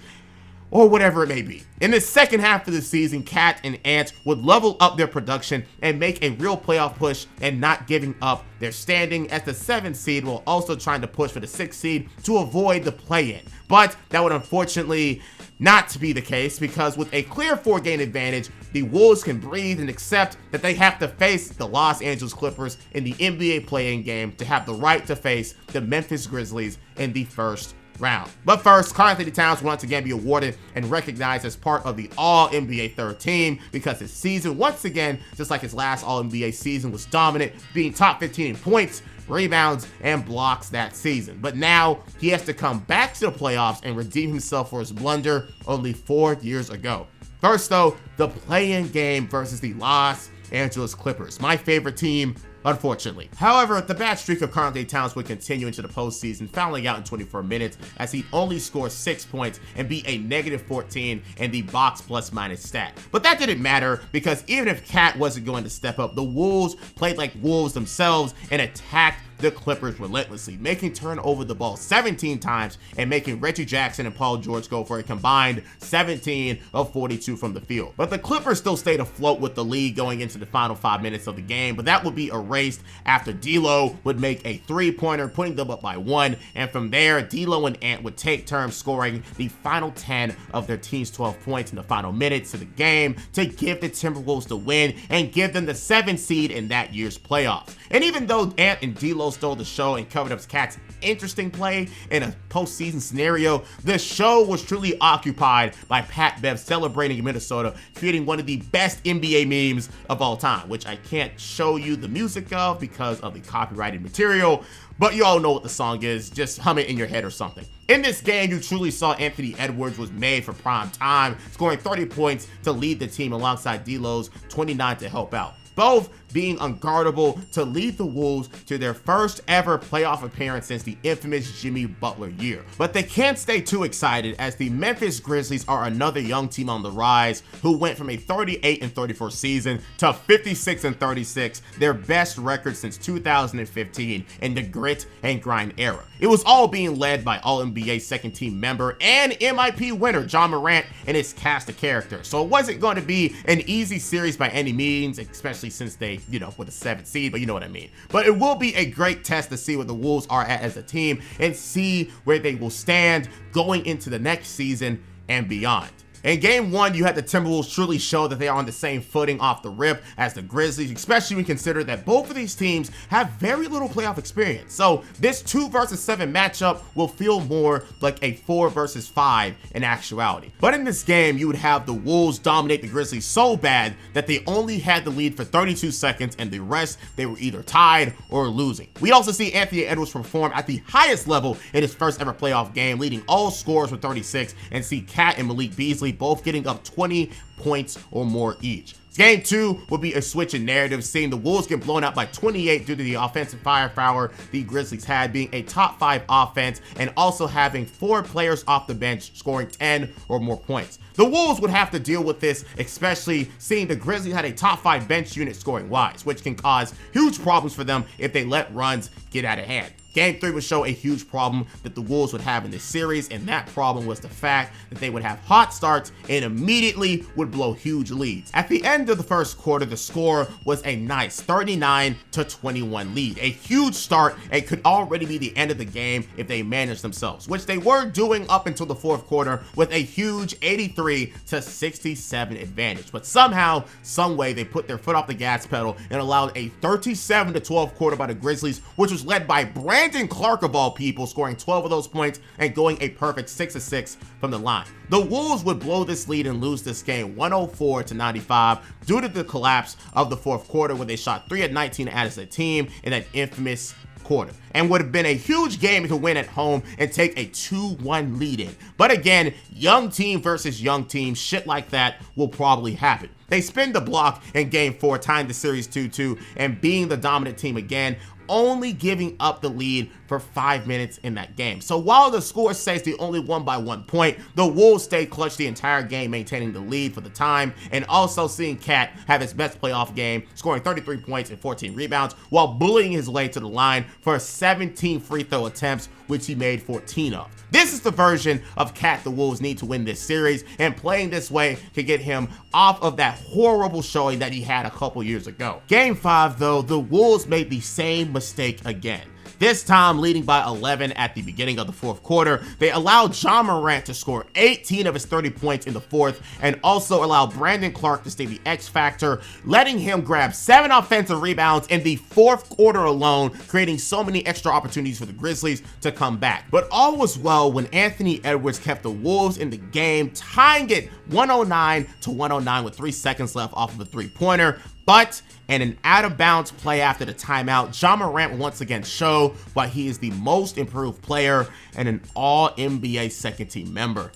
or whatever it may be. In the second half of the season, Cat and Ant would level up their production and make a real playoff push, and not giving up their standing as the 7th seed while also trying to push for the 6th seed to avoid the play-in. But that would unfortunately not to be the case, because with a clear 4-game advantage, the Wolves can breathe and accept that they have to face the Los Angeles Clippers in the NBA play-in game to have the right to face the Memphis Grizzlies in the first round. But first, Karl Anthony Towns will once again be awarded and recognized as part of the All-NBA third team, because his season, once again, just like his last All-NBA season, was dominant, being top 15 in points, rebounds, and blocks that season. But now he has to come back to the playoffs and redeem himself for his blunder only 4 years ago. First though, the play-in game versus the Los Angeles Clippers, my favorite team, unfortunately. However, the bad streak of Karl Anthony Towns would continue into the postseason, fouling out in 24 minutes as he only scored 6 points and be a -14 in the box plus-minus stat. But that didn't matter, because even if Cat wasn't going to step up, the Wolves played like Wolves themselves and attacked the Clippers relentlessly, making turn over the ball 17 times and making Reggie Jackson and Paul George go for a combined 17 of 42 from the field. But the Clippers still stayed afloat with the lead going into the final 5 minutes of the game, but that would be erased after D'Lo would make a 3-pointer, putting them up by 1, and from there, D'Lo and Ant would take turns scoring the final 10 of their team's 12 points in the final minutes of the game to give the Timberwolves the win and give them the 7th seed in that year's playoffs. And even though Ant and D'Lo D'Lo stole the show and covered up Cat's interesting play in a postseason scenario, the show was truly occupied by Pat Bev celebrating Minnesota, creating one of the best NBA memes of all time, which I can't show you the music of because of the copyrighted material, but you all know what the song is. Just hum it in your head or something. In this game, you truly saw Anthony Edwards was made for prime time, scoring 30 points to lead the team alongside D'Lo's 29 to help out, both being unguardable to lead the Wolves to their first ever playoff appearance since the infamous Jimmy Butler year. But they can't stay too excited, as the Memphis Grizzlies are another young team on the rise who went from a 38-34 season to 56-36, their best record since 2015 in the grit and grind era. It was all being led by All-NBA second team member and MIP winner Ja Morant and his cast of characters. So it wasn't going to be an easy series by any means, especially since they, with a 7th seed, but you know what I mean. But it will be a great test to see where the Wolves are at as a team and see where they will stand going into the next season and beyond. In game 1, you had the Timberwolves truly show that they are on the same footing off the rip as the Grizzlies, especially when you consider that both of these teams have very little playoff experience. So this 2 versus 7 matchup will feel more like a 4 versus 5 in actuality. But in this game, you would have the Wolves dominate the Grizzlies so bad that they only had the lead for 32 seconds, and the rest they were either tied or losing. We also see Anthony Edwards perform at the highest level in his first ever playoff game, leading all scorers with 36, and see Cat and Malik Beasley both getting up 20 points or more each. Game 2 will be a switch in narrative, seeing the Wolves get blown out by 28 due to the offensive firepower the Grizzlies had, being a top 5 offense and also having 4 players off the bench scoring 10 or more points. The Wolves would have to deal with this, especially seeing the Grizzlies had a top 5 bench unit scoring wise, which can cause huge problems for them if they let runs get out of hand. Game 3 would show a huge problem that the Wolves would have in this series, and that problem was the fact that they would have hot starts and immediately would blow huge leads. At the end of the first quarter, the score was a nice 39-21 lead, a huge start, and could already be the end of the game if they managed themselves, which they were doing up until the fourth quarter with a huge 83-67 advantage. But somehow, some way, they put their foot off the gas pedal and allowed a 37-12 quarter by the Grizzlies, which was led by Brandon Clark of all people, scoring 12 of those points and going a perfect 6-6 from the line. The Wolves would blow this lead and lose this game 104-95 due to the collapse of the fourth quarter, where they shot 3 of 19 as a team in that infamous quarter, and would have been a huge game to win at home and take a 2-1 lead in. But again, young team versus young team, shit like that will probably happen. They spin the block in game 4, tying the series 2-2 and being the dominant team again, only giving up the lead for 5 minutes in that game. So while the score says they only won by 1 point, the Wolves stayed clutch the entire game, maintaining the lead for the time, and also seeing Cat have his best playoff game, scoring 33 points and 14 rebounds, while bullying his way to the line for 17 free throw attempts, which he made 14 of. This is the version of Cat the Wolves need to win this series, and playing this way can get him off of that horrible showing that he had a couple years ago. Game 5, though, the Wolves made the same mistake again. This time leading by 11 at the beginning of the fourth quarter. They allowed Ja Morant to score 18 of his 30 points in the fourth, and also allowed Brandon Clark to stay the X factor, letting him grab 7 offensive rebounds in the fourth quarter alone, creating so many extra opportunities for the Grizzlies to come back. But all was well when Anthony Edwards kept the Wolves in the game, tying it 109-109 with 3 seconds left off of a 3-pointer. But in an out-of-bounds play after the timeout, Ja Morant once again showed why he is the most improved player and an All-NBA second-team member.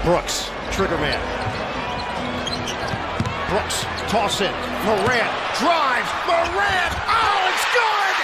Brooks, trigger man. Brooks, toss in. Morant drives. Morant. Oh, it's good!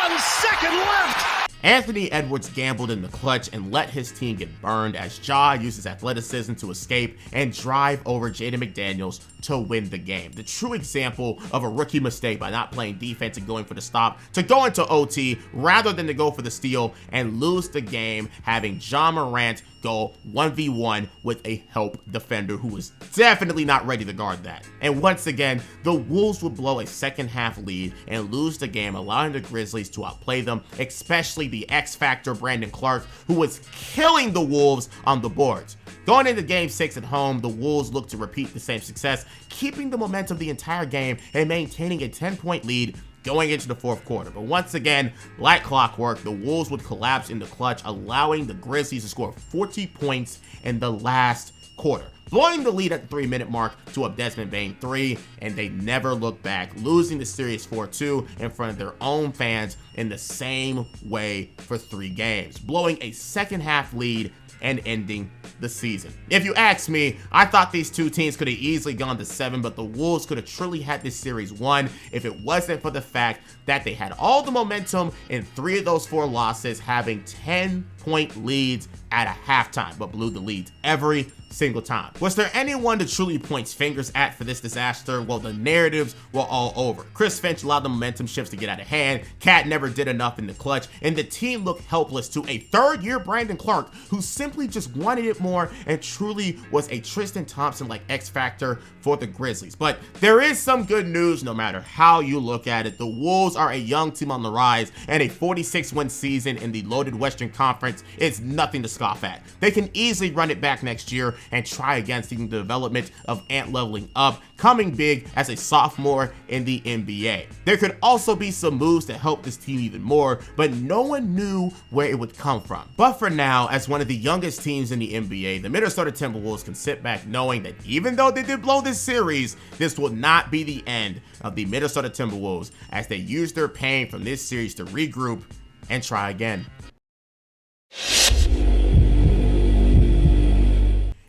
1 second left. Anthony Edwards gambled in the clutch and let his team get burned as Ja uses athleticism to escape and drive over Jaden McDaniels to win the game. The true example of a rookie mistake by not playing defense and going for the stop to go into OT rather than to go for the steal and lose the game, having Ja Morant go 1v1 with a help defender who was definitely not ready to guard that. And once again, the Wolves would blow a second half lead and lose the game, allowing the Grizzlies to outplay them, especially the X Factor Brandon Clark, who was killing the Wolves on the boards. Going into game 6 at home, the Wolves looked to repeat the same success, keeping the momentum the entire game and maintaining a 10-point lead going into the fourth quarter. But once again, like clockwork, the Wolves would collapse in the clutch, allowing the Grizzlies to score 40 points in the last quarter, blowing the lead at the 3-minute mark to a Desmond Bane 3, and they never looked back, losing the series 4-2 in front of their own fans in the same way for 3 games, blowing a second half lead and ending the season. If you ask me, I thought these two teams could have easily gone to 7, but the Wolves could have truly had this series won if it wasn't for the fact that they had all the momentum in 3 of those 4 losses, having 10-point leads at a halftime, but blew the leads every single time. Was there anyone to truly point fingers at for this disaster? Well, the narratives were all over. Chris Finch allowed the momentum shifts to get out of hand, Cat never did enough in the clutch, and the team looked helpless to a third-year Brandon Clark who simply just wanted it more and truly was a Tristan Thompson-like X-factor for the Grizzlies. But there is some good news no matter how you look at it. The Wolves are a young team on the rise, and a 46-win season in the loaded Western Conference is nothing to scoff at. They can easily run it back next year and try again, seeing the development of Ant leveling up, coming big as a sophomore in the NBA. There could also be some moves to help this team even more, but no one knew where it would come from. But for now, as one of the youngest teams in the NBA, the Minnesota Timberwolves can sit back knowing that even though they did blow this series, this will not be the end of the Minnesota Timberwolves as they use their pain from this series to regroup and try again.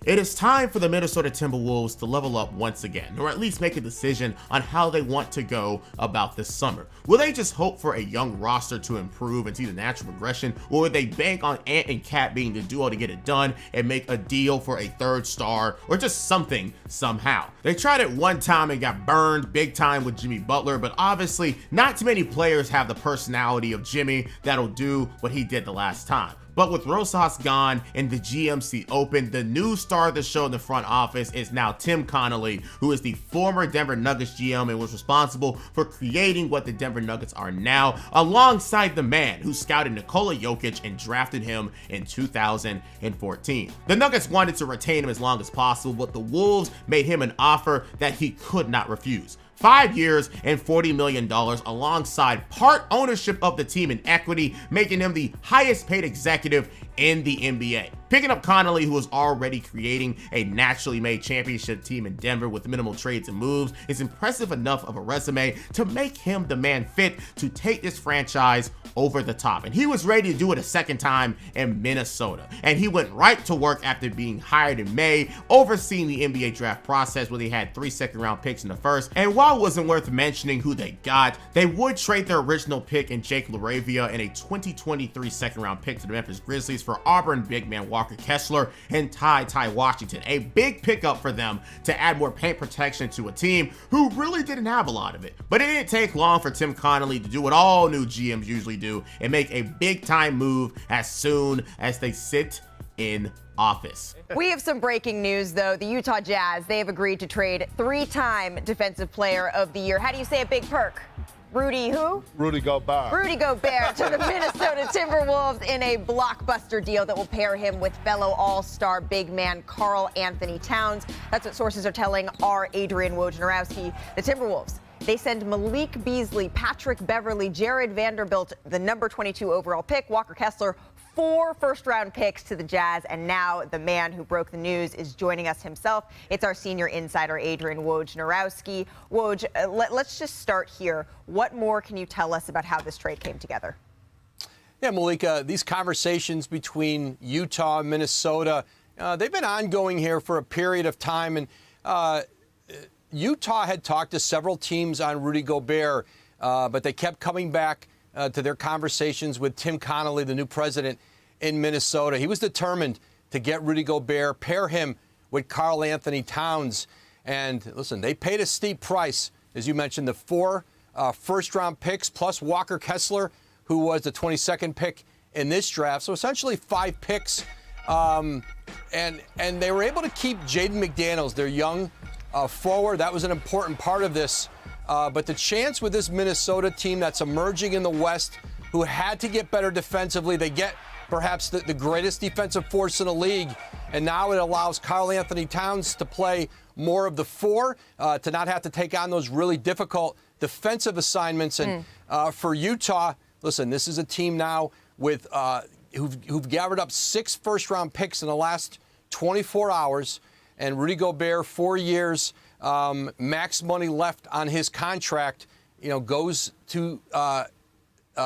It is time for the Minnesota Timberwolves to level up once again, or at least make a decision on how they want to go about this summer. Will they just hope for a young roster to improve and see the natural progression, or will they bank on Ant and Cat being the duo to get it done and make a deal for a 3rd star, or just something somehow? They tried it one time and got burned big time with Jimmy Butler, but obviously not too many players have the personality of Jimmy that'll do what he did the last time. But with Rosas gone and the GMC open, the new star of the show in the front office is now Tim Connolly, who is the former Denver Nuggets GM and was responsible for creating what the Denver Nuggets are now, alongside the man who scouted Nikola Jokic and drafted him in 2014. The Nuggets wanted to retain him as long as possible, but the Wolves made him an offer that he could not refuse. 5 years and $40 million alongside part ownership of the team in equity, making him the highest paid executive in the NBA. Picking up Connolly, who was already creating a naturally made championship team in Denver with minimal trades and moves, is impressive enough of a resume to make him the man fit to take this franchise over the top. And he was ready to do it a second time in Minnesota. And he went right to work after being hired in May, overseeing the NBA draft process where they had 3 second-round picks in the first. And while it wasn't worth mentioning who they got, they would trade their original pick in Jake LaRavia and a 2023 second-round pick to the Memphis Grizzlies for Auburn big man Walker Kessler and Ty Washington. A big pickup for them to add more paint protection to a team who really didn't have a lot of it. But it didn't take long for Tim Connolly to do what all new GMs usually do and make a big time move as soon as they sit in office. We have some breaking news, though. The Utah Jazz, they have agreed to trade 3-time Defensive Player of the Year. How do you say a big perk? Rudy who? Rudy Gobert. Rudy Gobert to the Minnesota Timberwolves in a blockbuster deal that will pair him with fellow all-star big man Karl Anthony Towns. That's what sources are telling our Adrian Wojnarowski. The Timberwolves, they send Malik Beasley, Patrick Beverley, Jared Vanderbilt, the number 22 overall pick, Walker Kessler, 4 first-round picks to the Jazz, and now the man who broke the news is joining us himself. It's our senior insider, Adrian Wojnarowski. Woj, let's just start here. What more can you tell us about how this trade came together? Yeah, Malika, these conversations between Utah and Minnesota, they've been ongoing here for a period of time, and Utah had talked to several teams on Rudy Gobert, but they kept coming back to their conversations with Tim Connolly, the new president in Minnesota. He was determined to get Rudy Gobert, pair him with Karl Anthony Towns. And listen, they paid a steep price. As you mentioned, the 4 first-round picks plus Walker Kessler, who was the 22nd pick in this draft. So essentially 5 picks. And they were able to keep Jaden McDaniels, their young forward. That was an important part of this. But the chance with this Minnesota team that's emerging in the West, who had to get better defensively, they get perhaps the greatest defensive force in the league. And now it allows Karl Anthony Towns to play more of the 4, to not have to take on those really difficult defensive assignments. And for Utah, listen, this is a team now with who've gathered up 6 first-round picks in the last 24 hours. And Rudy Gobert, 4 years, max money left on his contract, goes to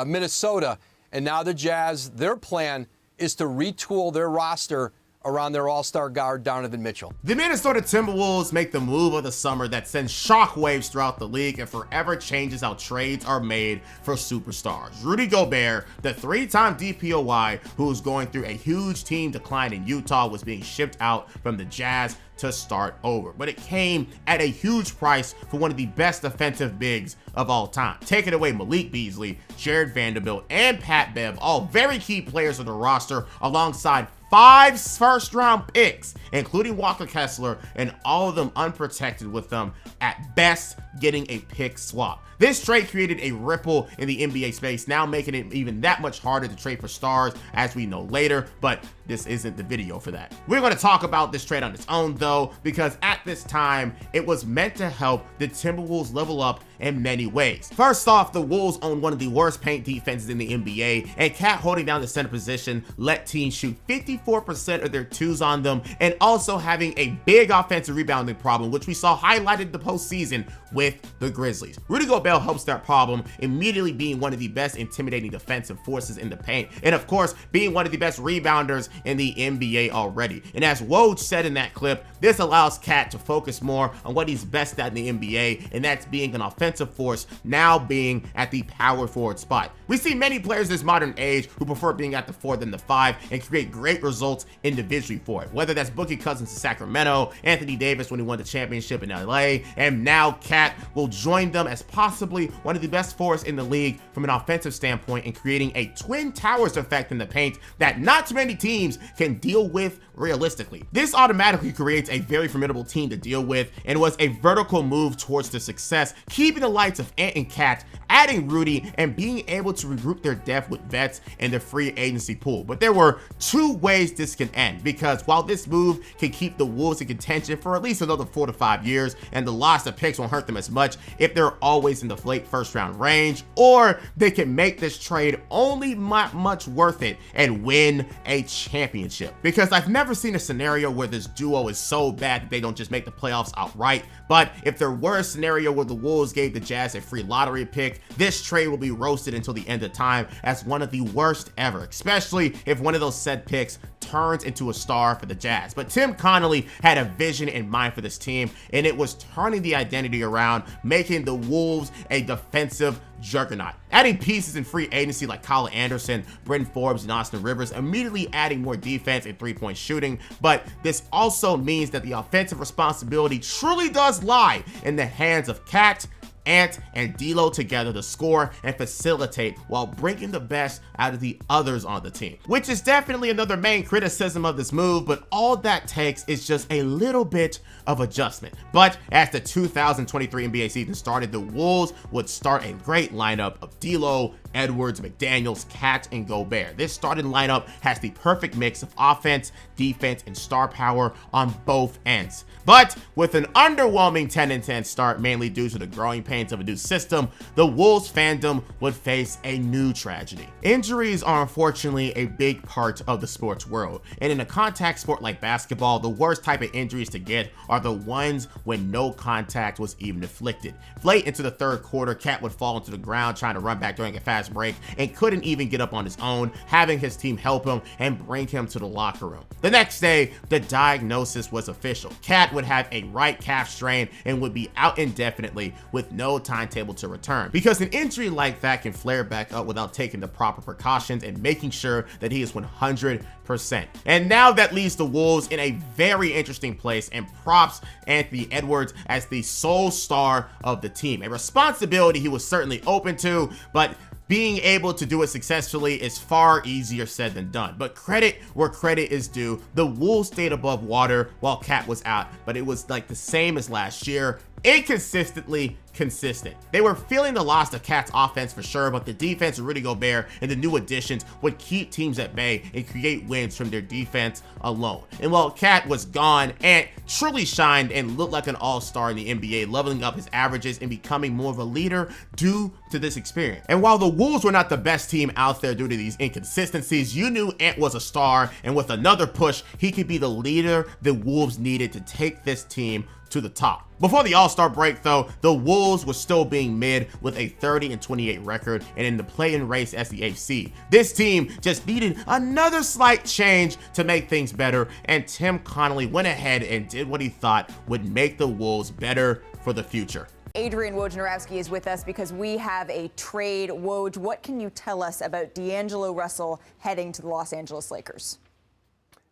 Minnesota. And now the Jazz, their plan is to retool their roster around their all-star guard, Donovan Mitchell. The Minnesota Timberwolves make the move of the summer that sends shockwaves throughout the league and forever changes how trades are made for superstars. Rudy Gobert, the 3-time DPOY, who was going through a huge team decline in Utah, was being shipped out from the Jazz to start over. But it came at a huge price for one of the best defensive bigs of all time. Taking away Malik Beasley, Jared Vanderbilt, and Pat Bev, all very key players of the roster, alongside 5 first-round picks, including Walker Kessler, and all of them unprotected, with them at best getting a pick swap. This trade created a ripple in the NBA space, now making it even that much harder to trade for stars, as we know later, but this isn't the video for that. We're going to talk about this trade on its own, though, because at this time, it was meant to help the Timberwolves level up in many ways. First off, the Wolves own one of the worst paint defenses in the NBA, and Cat holding down the center position let teams shoot 54% of their 2s on them, and also having a big offensive rebounding problem, which we saw highlighted in the postseason with the Grizzlies. Rudy Gobert helps that problem, immediately being one of the best intimidating defensive forces in the paint, and of course, being one of the best rebounders in the NBA already. And as Woj said in that clip, this allows Cat to focus more on what he's best at in the NBA, and that's being an offensive force, now being at the power forward spot. We see many players this modern age who prefer being at the 4 than the 5 and create great results individually for it, whether that's Boogie Cousins in Sacramento, Anthony Davis when he won the championship in LA, and now Cat will join them as possibly one of the best forwards in the league from an offensive standpoint, and creating a Twin Towers effect in the paint that not too many teams can deal with realistically. This automatically creates a very formidable team to deal with, and was a vertical move towards the success, keeping the lights of Ant and Cat, adding Rudy, and being able to regroup their depth with vets in the free agency pool. But there were 2 ways this can end, because while this move can keep the Wolves in contention for at least another 4 to 5 years, and the loss of picks won't hurt them as much if they're always in the late first round range, or they can make this trade only much worth it and win a championship. Because I've never seen a scenario where this duo is so bad that they don't just make the playoffs outright. But if there were a scenario where the Wolves gave the Jazz a free lottery pick, this trade will be roasted until the end of time as one of the worst ever, especially if one of those said picks turns into a star for the Jazz. But Tim Connolly had a vision in mind for this team, and it was turning the identity around, making the Wolves a defensive juggernaut. Adding pieces in free agency like Kyle Anderson, Bryn Forbes, and Austin Rivers, immediately adding more defense and 3-point shooting. But this also means that the offensive responsibility truly does lie in the hands of Cat, Ant, and D'Lo together to score and facilitate while bringing the best out of the others on the team, which is definitely another main criticism of this move. But all that takes is just a little bit of adjustment. But as the 2023 NBA season started, the Wolves would start a great lineup of D'Lo, Edwards, McDaniels, Cat, and Gobert. This starting lineup has the perfect mix of offense, defense, and star power on both ends. But with an underwhelming 10-10 start, mainly due to the growing pains of a new system, the Wolves fandom would face a new tragedy. Injuries are unfortunately a big part of the sports world, and in a contact sport like basketball, the worst type of injuries to get are the ones when no contact was even inflicted. Late into the 3rd quarter, Cat would fall into the ground trying to run back during a fast break and couldn't even get up on his own, having his team help him and bring him to the locker room. The next day, the diagnosis was official. Cat would have a right calf strain and would be out indefinitely with no timetable to return, because an injury like that can flare back up without taking the proper precautions and making sure that he is 100%. And now that leaves the Wolves in a very interesting place, and props Anthony Edwards as the sole star of the team, a responsibility he was certainly open to, but being able to do it successfully is far easier said than done. But credit where credit is due, the Wolves stayed above water while Cat was out, but it was like the same as last year. inconsistently consistent. They were feeling the loss of Cat's offense for sure, but the defense of Rudy Gobert and the new additions would keep teams at bay and create wins from their defense alone. And while Cat was gone, Ant truly shined and looked like an all-star in the NBA, leveling up his averages and becoming more of a leader due to this experience. And while the Wolves were not the best team out there due to these inconsistencies, you knew Ant was a star, and with another push, he could be the leader the Wolves needed to take this team to the top. Before the All-Star break though, the Wolves were still being mid with a 30-28 record and in the play-in race as the eighth seed. This team just needed another slight change to make things better, and Tim Connolly went ahead and did what he thought would make the Wolves better for the future. Adrian Wojnarowski is with us because we have a trade. Woj, what can you tell us about D'Angelo Russell heading to the Los Angeles Lakers?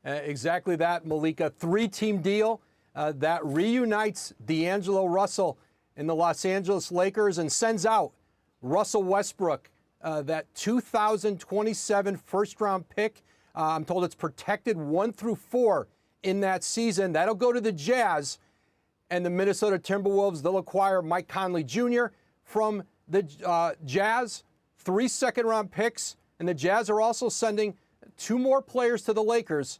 Exactly that, Malika. 3-team deal that reunites D'Angelo Russell in the Los Angeles Lakers and sends out Russell Westbrook, that 2027 first-round pick. I'm told it's protected 1 through 4 in that season. That'll go to the Jazz, and the Minnesota Timberwolves, they'll acquire Mike Conley Jr. from the Jazz, 3 second-round picks, and the Jazz are also sending 2 more players to the Lakers,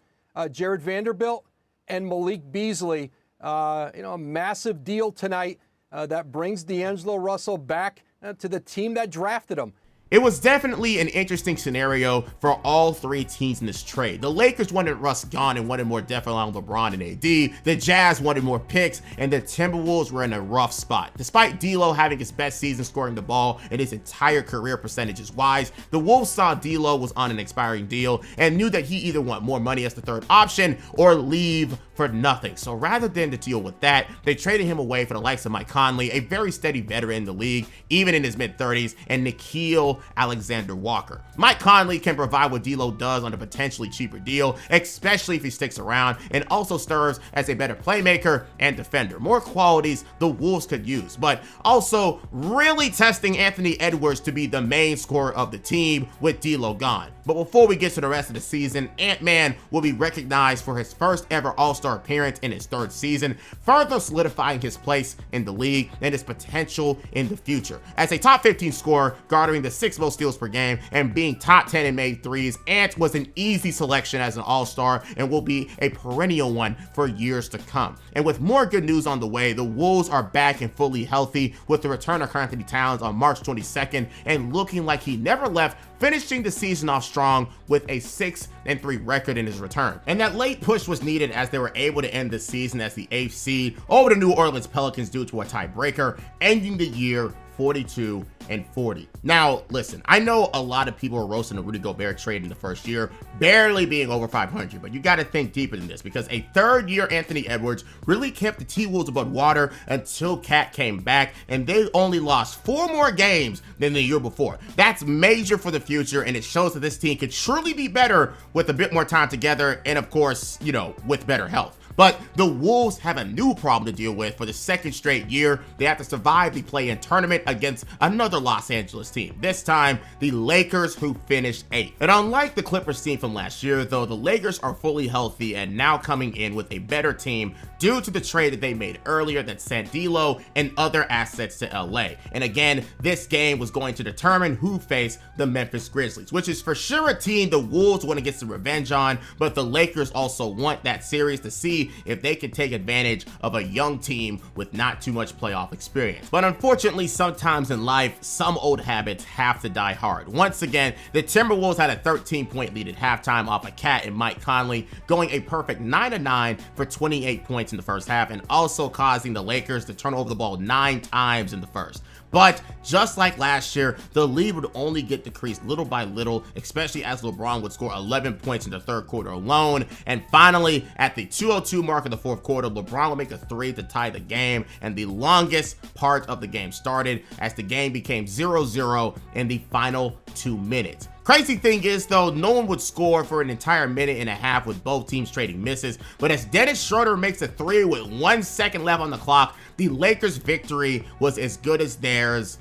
Jared Vanderbilt and Malik Beasley. A massive deal tonight that brings D'Angelo Russell back to the team that drafted him. It was definitely an interesting scenario for all 3 teams in this trade. The Lakers wanted Russ gone and wanted more depth around LeBron and AD. The Jazz wanted more picks, and the Timberwolves were in a rough spot. Despite D'Lo having his best season scoring the ball in his entire career percentages-wise, the Wolves saw D'Lo was on an expiring deal and knew that he either want more money as the third option or leave for nothing. So rather than to deal with that, they traded him away for the likes of Mike Conley, a very steady veteran in the league, even in his mid-30s, and Nickeil Alexander-Walker. Mike Conley can provide what D'Lo does on a potentially cheaper deal, especially if he sticks around, and also serves as a better playmaker and defender. More qualities the Wolves could use, but also really testing Anthony Edwards to be the main scorer of the team with D'Lo gone. But before we get to the rest of the season, Ant-Man will be recognized for his first ever All-Star appearance in his 3rd season, further solidifying his place in the league and his potential in the future. As a top 15 scorer, garnering the 6th most steals per game and being top 10 in made threes, Ant was an easy selection as an All-Star and will be a perennial one for years to come. And with more good news on the way, the Wolves are back and fully healthy with the return of Karl Anthony Towns on March 22nd and looking like he never left, finishing the season off strong with a 6-3 record in his return. And that late push was needed as they were able to end the season as the 8th seed over the New Orleans Pelicans due to a tiebreaker, ending the year 42-40. Now, listen, I know a lot of people are roasting the Rudy Gobert trade in the first year, barely being over 500, but you got to think deeper than this because a 3rd-year Anthony Edwards really kept the T-Wolves above water until Cat came back, and they only lost 4 more games than the year before. That's major for the future, and it shows that this team could truly be better with a bit more time together and, of course, with better health. But the Wolves have a new problem to deal with for the 2nd straight year. They have to survive the play-in tournament against another Los Angeles team. This time, the Lakers, who finished 8th. And unlike the Clippers team from last year, though, the Lakers are fully healthy and now coming in with a better team due to the trade that they made earlier that sent D'Lo and other assets to LA. And again, this game was going to determine who faced the Memphis Grizzlies, which is for sure a team the Wolves want to get some revenge on, but the Lakers also want that series to see if they can take advantage of a young team with not too much playoff experience. But unfortunately, sometimes in life, some old habits have to die hard. Once again, the Timberwolves had a 13-point lead at halftime off of Cat and Mike Conley, going a perfect 9-9 for 28 points in the first half, and also causing the Lakers to turn over the ball 9 times in the first. But just like last year, the lead would only get decreased little by little, especially as LeBron would score 11 points in the 3rd quarter alone. And finally, at the 2:02 mark of the 4th quarter, LeBron would make a 3 to tie the game, and the longest part of the game started as the game became 0-0 in the final 2 minutes. Crazy thing is, though, no one would score for an entire minute and a half with both teams trading misses, but as Dennis Schroeder makes a 3 with 1 second left on the clock, the Lakers' victory was as good as theirs.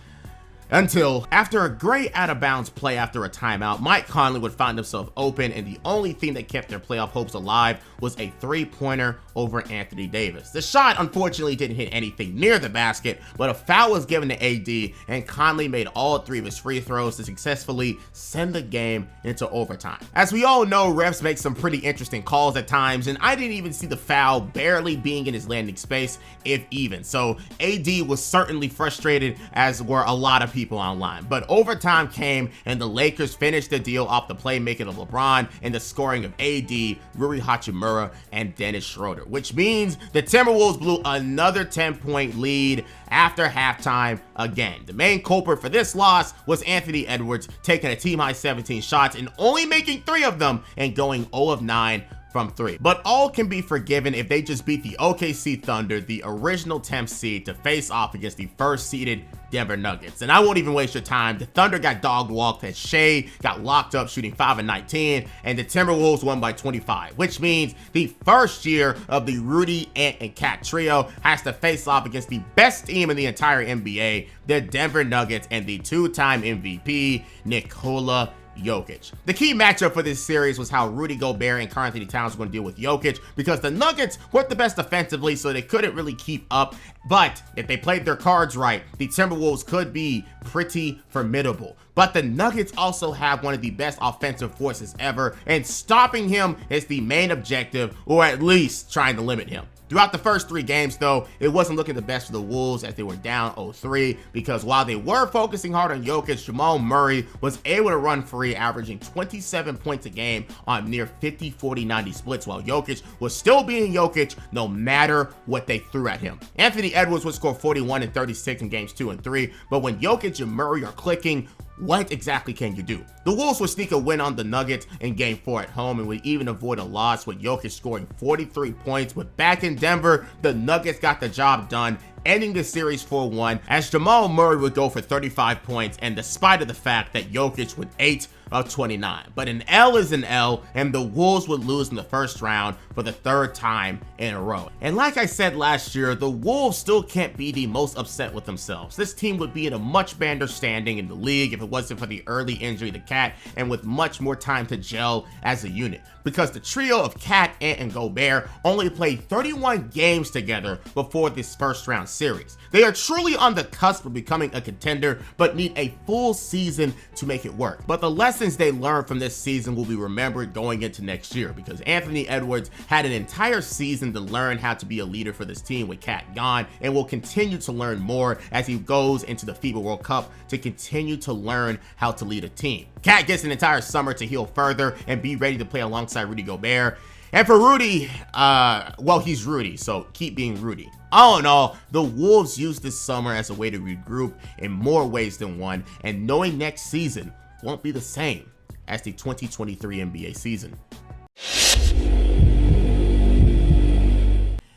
Until, after a great out-of-bounds play after a timeout, Mike Conley would find himself open, and the only thing that kept their playoff hopes alive was a three-pointer over Anthony Davis. The shot, unfortunately, didn't hit anything near the basket, but a foul was given to AD, and Conley made all 3 of his free throws to successfully send the game into overtime. As we all know, refs make some pretty interesting calls at times, and I didn't even see the foul barely being in his landing space, if even. So AD was certainly frustrated, as were a lot of people online. But overtime came, and the Lakers finished the deal off the playmaking of LeBron and the scoring of AD, Rui Hachimura, and Dennis Schroeder, which means the Timberwolves blew another 10-point lead after halftime again. The main culprit for this loss was Anthony Edwards, taking a team-high 17 shots and only making 3 of them and going 0 of 9 from 3. But all can be forgiven if they just beat the OKC Thunder, the original 10th seed, to face off against the first-seeded Denver Nuggets. And I won't even waste your time. The Thunder got dog-walked as Shea got locked up shooting 5 of 19, and the Timberwolves won by 25, which means the first year of the Rudy, Ant, and Cat trio has to face off against the best team in the entire NBA, the Denver Nuggets, and the 2-time MVP, Nikola Jokic. The key matchup for this series was how Rudy Gobert and Karl Anthony Towns were going to deal with Jokic, because the Nuggets weren't the best offensively, so they couldn't really keep up. But if they played their cards right, the Timberwolves could be pretty formidable. But the Nuggets also have one of the best offensive forces ever, and stopping him is the main objective, or at least trying to limit him. Throughout the first 3 games, though, it wasn't looking the best for the Wolves, as they were down 0-3, because while they were focusing hard on Jokic, Jamal Murray was able to run free, averaging 27 points a game on near 50-40-90 splits, while Jokic was still being Jokic no matter what they threw at him. Anthony Edwards would score 41 and 36 in games 2 and 3, but when Jokic and Murray are clicking, what exactly can you do? The Wolves would sneak a win on the Nuggets in Game 4 at home, and would even avoid a loss with Jokic scoring 43 points. But back in Denver, the Nuggets got the job done, ending the series 4-1, as Jamal Murray would go for 35 points, and despite of the fact that Jokic would 8 of 29. But an L is an L, and the Wolves would lose in the first round for the 3rd time in a row. And like I said last year, the Wolves still can't be the most upset with themselves. This team would be in a much better standing in the league if it wasn't for the early injury to Cat, and with much more time to gel as a unit, because the trio of Cat, Ant, and Gobert only played 31 games together before this first round series. They are truly on the cusp of becoming a contender, but need a full season to make it work. But the lessons they learned from this season will be remembered going into next year, because Anthony Edwards had an entire season to learn how to be a leader for this team with Cat gone, and will continue to learn more as he goes into the FIBA World Cup to continue to learn how to lead a team. Cat gets an entire summer to heal further and be ready to play alongside Rudy Gobert. And for Rudy, well, he's Rudy, so keep being Rudy. All in all, the Wolves used this summer as a way to regroup in more ways than one, and knowing next season won't be the same as the 2023 NBA season.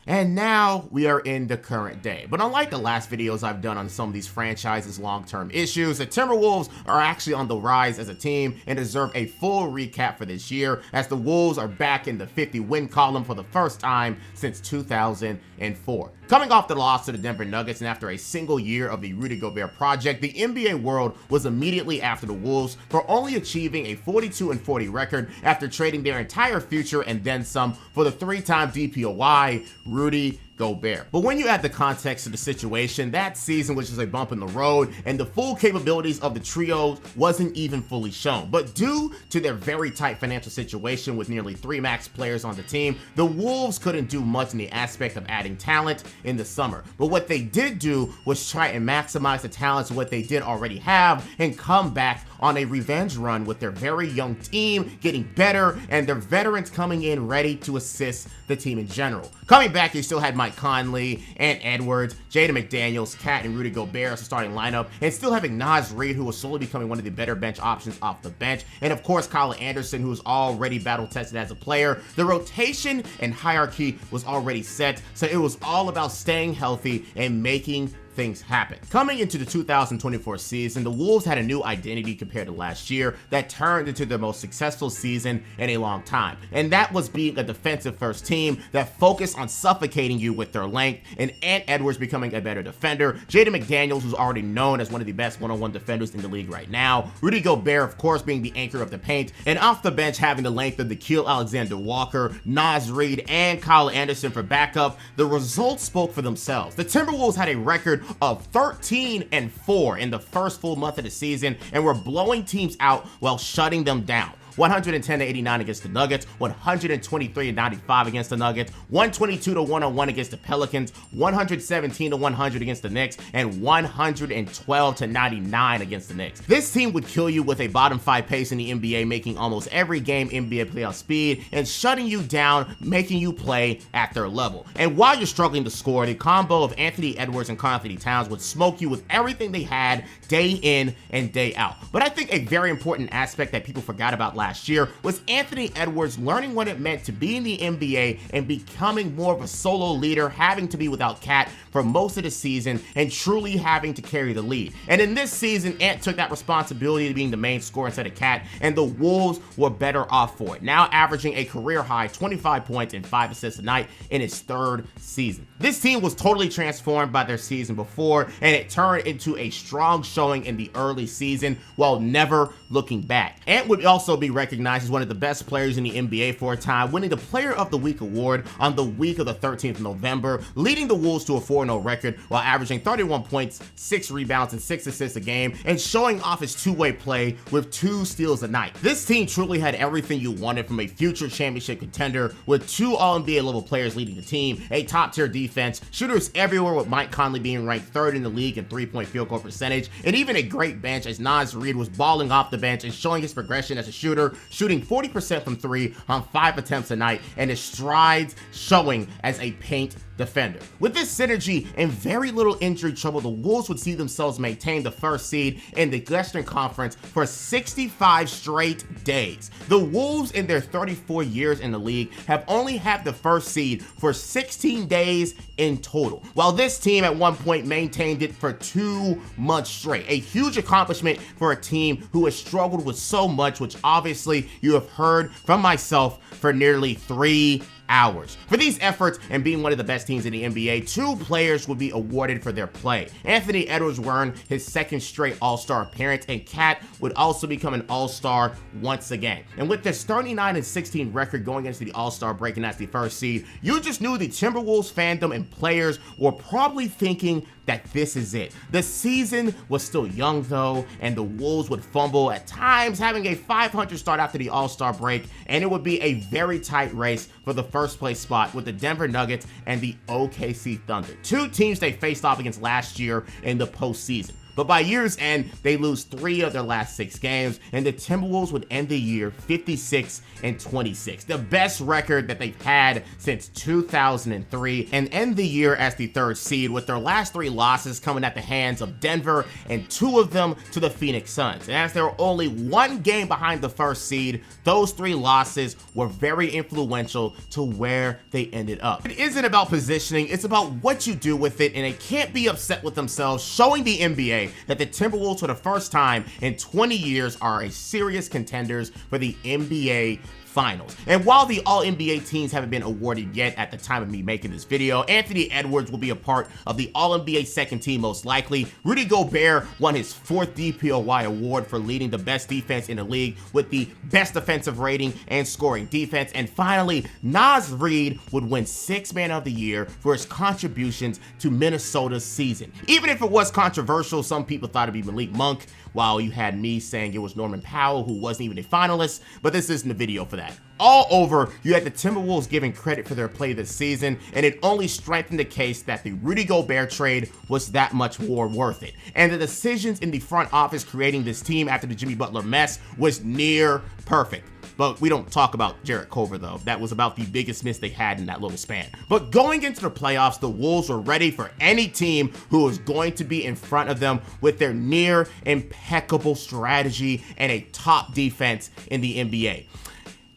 And now we are in the current day. But unlike the last videos I've done on some of these franchises' long-term issues, the Timberwolves are actually on the rise as a team and deserve a full recap for this year, as the Wolves are back in the 50-win column for the first time since 2004. Coming off the loss to the Denver Nuggets, and after a single year of the Rudy Gobert project, the NBA world was immediately after the Wolves for only achieving a 42-40 record after trading their entire future and then some for the 3-time DPOY, Rudy Gobert. But when you add the context to the situation, that season was just a bump in the road, and the full capabilities of the trio wasn't even fully shown. But due to their very tight financial situation with nearly 3 max players on the team, the Wolves couldn't do much in the aspect of adding talent in the summer. But what they did do was try and maximize the talents of what they did already have and come back on a revenge run with their very young team getting better and their veterans coming in ready to assist the team in general. Coming back, you still had Mike Conley, Ant Edwards, Jaden McDaniels, Cat, and Rudy Gobert as a starting lineup, and still having Naz Reid, who was slowly becoming one of the better bench options off the bench, and of course Kyle Anderson, who was already battle tested as a player. The rotation and hierarchy was already set, so it was all about staying healthy and making things happen. Coming into the 2024 season, the Wolves had a new identity compared to last year that turned into their most successful season in a long time. And that was being a defensive first team that focused on suffocating you with their length, and Ant Edwards becoming a better defender, Jaden McDaniels, who's already known as one of the best one-on-one defenders in the league right now, Rudy Gobert, of course, being the anchor of the paint, and off the bench having the length of Nickeil Alexander-Walker, Naz Reid, and Kyle Anderson for backup. The results spoke for themselves. The Timberwolves had a record of 13-4 in the first full month of the season and were blowing teams out while shutting them down. 110-89 against the Nuggets, 123-95 against the Nuggets, 122-101 against the Pelicans, 117-100 against the Knicks, and 112-99 against the Knicks. This team would kill you with a bottom 5 pace in the NBA, making almost every game NBA playoff speed and shutting you down, making you play at their level. And while you're struggling to score, the combo of Anthony Edwards and Karl Anthony Towns would smoke you with everything they had day in and day out. But I think a very important aspect that people forgot about last year was Anthony Edwards learning what it meant to be in the NBA and becoming more of a solo leader, having to be without Cat for most of the season and truly having to carry the lead. And in this season, Ant took that responsibility of being the main scorer instead of Cat, and the Wolves were better off for it, now averaging a career high 25 points and 5 assists a night in his 3rd season. This team was totally transformed by their season before, and it turned into a strong showing in the early season while never looking back. Ant would also be recognized as one of the best players in the NBA for a time, winning the Player of the Week award on the week of the 13th of November, leading the Wolves to a 4-0 record while averaging 31 points, 6 rebounds, and 6 assists a game, and showing off his two-way play with 2 steals a night. This team truly had everything you wanted from a future championship contender, with 2 All-NBA level players leading the team, a top-tier defense, shooters everywhere with Mike Conley being ranked 3rd in the league in 3-point field goal percentage, and even a great bench as Naz Reid was balling off the bench and showing his progression as a shooter, shooting 40% from 3 on 5 attempts a night, and his strides showing as a paint defender. With this synergy and very little injury trouble, the Wolves would see themselves maintain the 1st seed in the Western Conference for 65 straight days. The Wolves, in their 34 years in the league, have only had the 1st seed for 16 days in total, while this team at one point maintained it for 2 months straight. A huge accomplishment for a team who has struggled with so much, which obviously you have heard from myself for nearly 3 hours. For these efforts and being one of the best teams in the NBA, 2 players will be awarded for their play. Anthony Edwards earned his 2nd straight All-Star appearance, and Cat would also become an All-Star once again. And with this 39-16 record going into the All-Star break and as the 1st seed, you just knew the Timberwolves fandom and players were probably thinking that this is it. The season was still young though, and the Wolves would fumble at times, having a 500 start after the All-Star break, and it would be a very tight race for the 1st place spot with the Denver Nuggets and the OKC Thunder, 2 teams they faced off against last year in the postseason. But by year's end, they lose 3 of their last 6 games, and the Timberwolves would end the year 56-26, the best record that they've had since 2003, and end the year as the 3rd seed, with their last 3 losses coming at the hands of Denver and 2 of them to the Phoenix Suns. And as they were only 1 game behind the 1st seed, those 3 losses were very influential to where they ended up. It isn't about positioning, it's about what you do with it, and they can't be upset with themselves, showing the NBA that the Timberwolves, for the first time in 20 years, are a serious contenders for the NBA Finals. And while the All-NBA teams haven't been awarded yet at the time of me making this video, Anthony Edwards will be a part of the All-NBA 2nd team most likely. Rudy Gobert won his 4th DPOY award for leading the best defense in the league with the best defensive rating and scoring defense. And finally, Naz Reid would win 6th Man of the Year for his contributions to Minnesota's season. Even if it was controversial, some people thought it'd be Malik Monk, while you had me saying it was Norman Powell, who wasn't even a finalist, but this isn't a video for that. All over, you had the Timberwolves giving credit for their play this season, and it only strengthened the case that the Rudy Gobert trade was that much more worth it. And the decisions in the front office creating this team after the Jimmy Butler mess was near perfect. But we don't talk about Jarrett Culver though. That was about the biggest miss they had in that little span. But going into the playoffs, the Wolves were ready for any team who was going to be in front of them with their near impeccable strategy and a top defense in the NBA.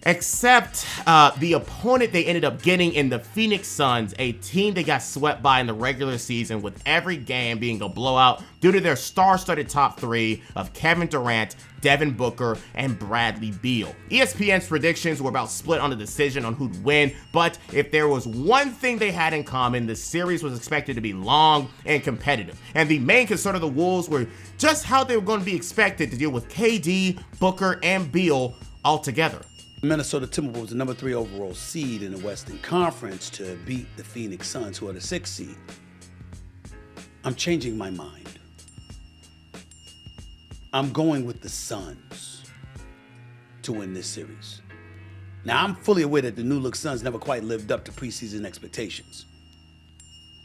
Except the opponent they ended up getting in the Phoenix Suns, a team they got swept by in the regular season, with every game being a blowout due to their star-studded top three of Kevin Durant, Devin Booker, and Bradley Beal. ESPN's predictions were about split on the decision on who'd win, but if there was one thing they had in common, the series was expected to be long and competitive. And the main concern of the Wolves were just how they were going to be expected to deal with KD, Booker, and Beal all together. Minnesota Timberwolves, the number 3 overall seed in the Western Conference, to beat the Phoenix Suns, who are the 6th seed. I'm changing my mind. I'm going with the Suns to win this series. Now, I'm fully aware that the new-look Suns never quite lived up to preseason expectations.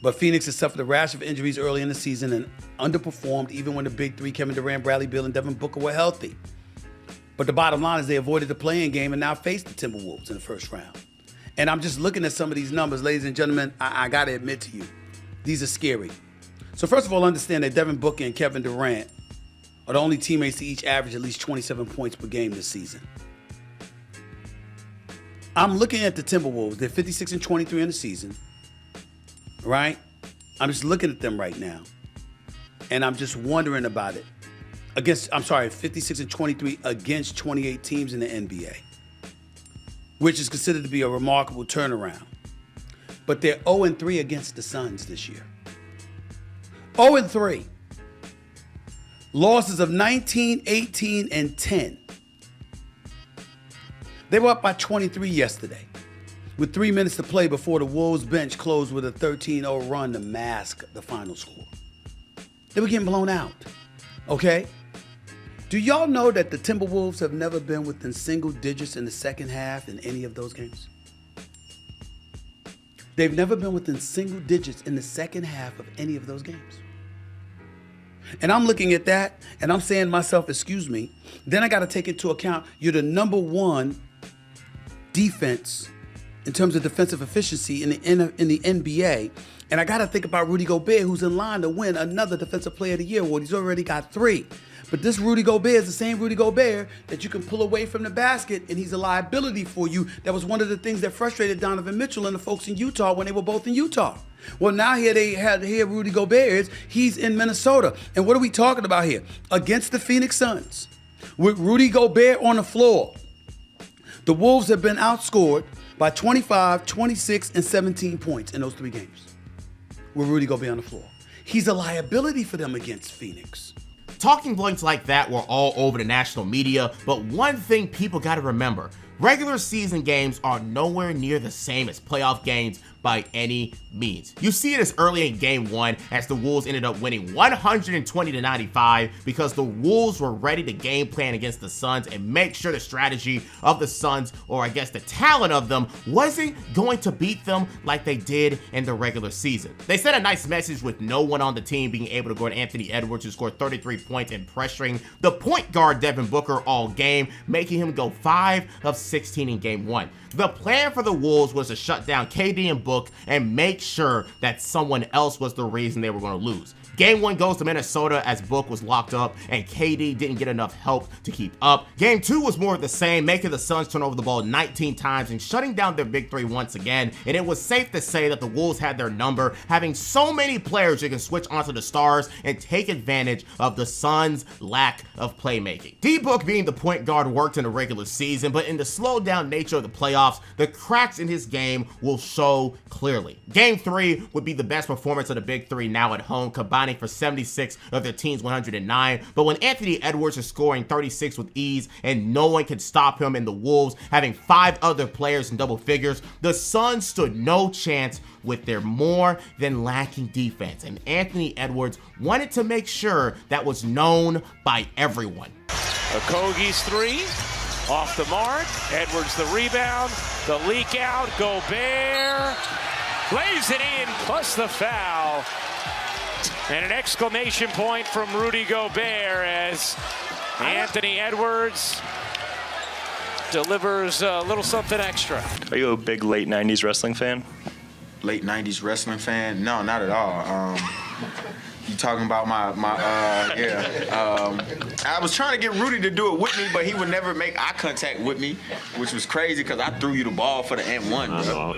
But Phoenix has suffered a rash of injuries early in the season and underperformed even when the big three, Kevin Durant, Bradley Beal, and Devin Booker, were healthy. But the bottom line is they avoided the play-in game and now face the Timberwolves in the first round. And I'm just looking at some of these numbers, ladies and gentlemen. I got to admit to you, these are scary. So first of all, understand that Devin Booker and Kevin Durant are the only teammates to each average at least 27 points per game this season. I'm looking at the Timberwolves. They're 56-23 in the season, right? I'm just looking at them right now, and I'm just wondering about it. 56-23 against 28 teams in the NBA, which is considered to be a remarkable turnaround. But they're 0-3 against the Suns this year. 0-3. Losses of 19, 18, and 10. They were up by 23 yesterday, with 3 minutes to play before the Wolves bench closed with a 13-0 run to mask the final score. They were getting blown out, okay? Do y'all know that the Timberwolves have never been within single digits in the second half in any of those games? They've never been within single digits in the second half of any of those games. And I'm looking at that, and I'm saying to myself, excuse me, then I got to take into account you're the number 1 defense in terms of defensive efficiency in the NBA. And I got to think about Rudy Gobert, who's in line to win another Defensive Player of the Year award. He's already got 3. But this Rudy Gobert is the same Rudy Gobert that you can pull away from the basket, and he's a liability for you. That was one of the things that frustrated Donovan Mitchell and the folks in Utah when they were both in Utah. Well, now here Rudy Gobert is. He's in Minnesota. And what are we talking about here? Against the Phoenix Suns, with Rudy Gobert on the floor, the Wolves have been outscored by 25, 26, and 17 points in those 3 games with Rudy Gobert on the floor. He's a liability for them against Phoenix. Talking points like that were all over the national media, but one thing people got to remember, regular season games are nowhere near the same as playoff games by any means. You see it as early in game 1 as the Wolves ended up winning 120-95 because the Wolves were ready to game plan against the Suns and make sure the strategy of the Suns, or I guess the talent of them, wasn't going to beat them like they did in the regular season. They sent a nice message with no one on the team being able to guard Anthony Edwards, who scored 33 points and pressuring the point guard Devin Booker all game, making him go 5 of 16 in game 1. The plan for the Wolves was to shut down KD and Book and make sure that someone else was the reason they were going to lose. Game 1 goes to Minnesota as Book was locked up and KD didn't get enough help to keep up. Game 2 was more of the same, making the Suns turn over the ball 19 times and shutting down their big three once again. And it was safe to say that the Wolves had their number, having so many players who can switch onto the stars and take advantage of the Suns' lack of playmaking. D-Book being the point guard worked in the regular season, but in the slowed down nature of the playoffs, the cracks in his game will show clearly. Game 3 would be the best performance of the big three now at home, combining for 76 of their team's 109. But when Anthony Edwards is scoring 36 with ease and no one can stop him, and the Wolves having 5 other players in double figures, the Suns stood no chance with their more than lacking defense. And Anthony Edwards wanted to make sure that was known by everyone. Okogie's 3. Off the mark. Edwards the rebound. The leak out. Gobert lays it in, plus the foul. And an exclamation point from Rudy Gobert as Anthony Edwards delivers a little something extra. Are you a big late 90s wrestling fan? Late 90s wrestling fan? No, not at all. You talking about I was trying to get Rudy to do it with me, but he would never make eye contact with me, which was crazy because I threw you the ball for the and-1, bro.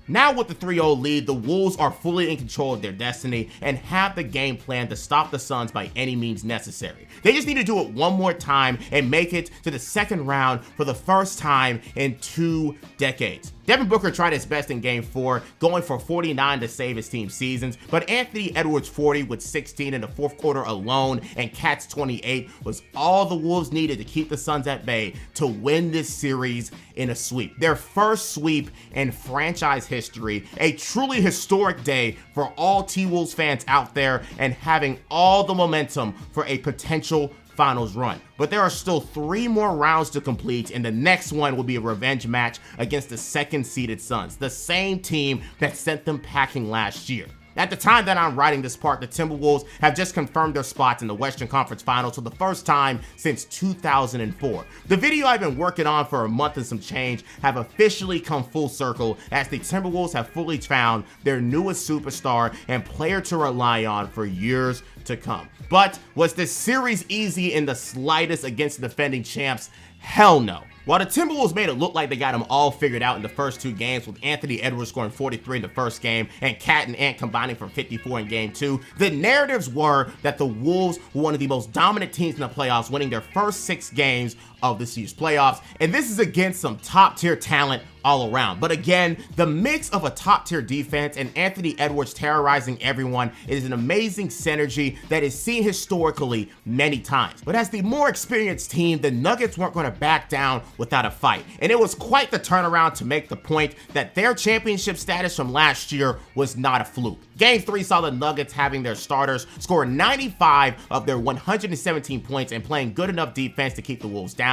Now with the 3-0 lead, the Wolves are fully in control of their destiny and have the game plan to stop the Suns by any means necessary. They just need to do it one more time and make it to the second round for the first time in 2 decades. Devin Booker tried his best in Game 4, going for 49 to save his team's seasons, but Anthony Edwards' 40 with 16 in the fourth quarter alone and Cat's 28 was all the Wolves needed to keep the Suns at bay to win this series in a sweep. Their first sweep in franchise history, a truly historic day for all T-Wolves fans out there and having all the momentum for a potential finals run. But there are still 3 more rounds to complete, and the next one will be a revenge match against the second-seeded Suns, the same team that sent them packing last year. At the time that I'm writing this part, the Timberwolves have just confirmed their spots in the Western Conference Finals for the first time since 2004. The video I've been working on for a month and some change have officially come full circle as the Timberwolves have fully found their newest superstar and player to rely on for years to come. But was this series easy in the slightest against the defending champs? Hell no. While the Timberwolves made it look like they got them all figured out in the first 2 games, with Anthony Edwards scoring 43 in the first game and Cat and Ant combining for 54 in Game 2, the narratives were that the Wolves were one of the most dominant teams in the playoffs, winning their first 6 games of this year's playoffs, and this is against some top-tier talent all around. But again, the mix of a top-tier defense and Anthony Edwards terrorizing everyone is an amazing synergy that is seen historically many times. But as the more experienced team, the Nuggets weren't going to back down without a fight, and it was quite the turnaround to make the point that their championship status from last year was not a fluke. Game 3 saw the Nuggets having their starters score 95 of their 117 points and playing good enough defense to keep the Wolves down.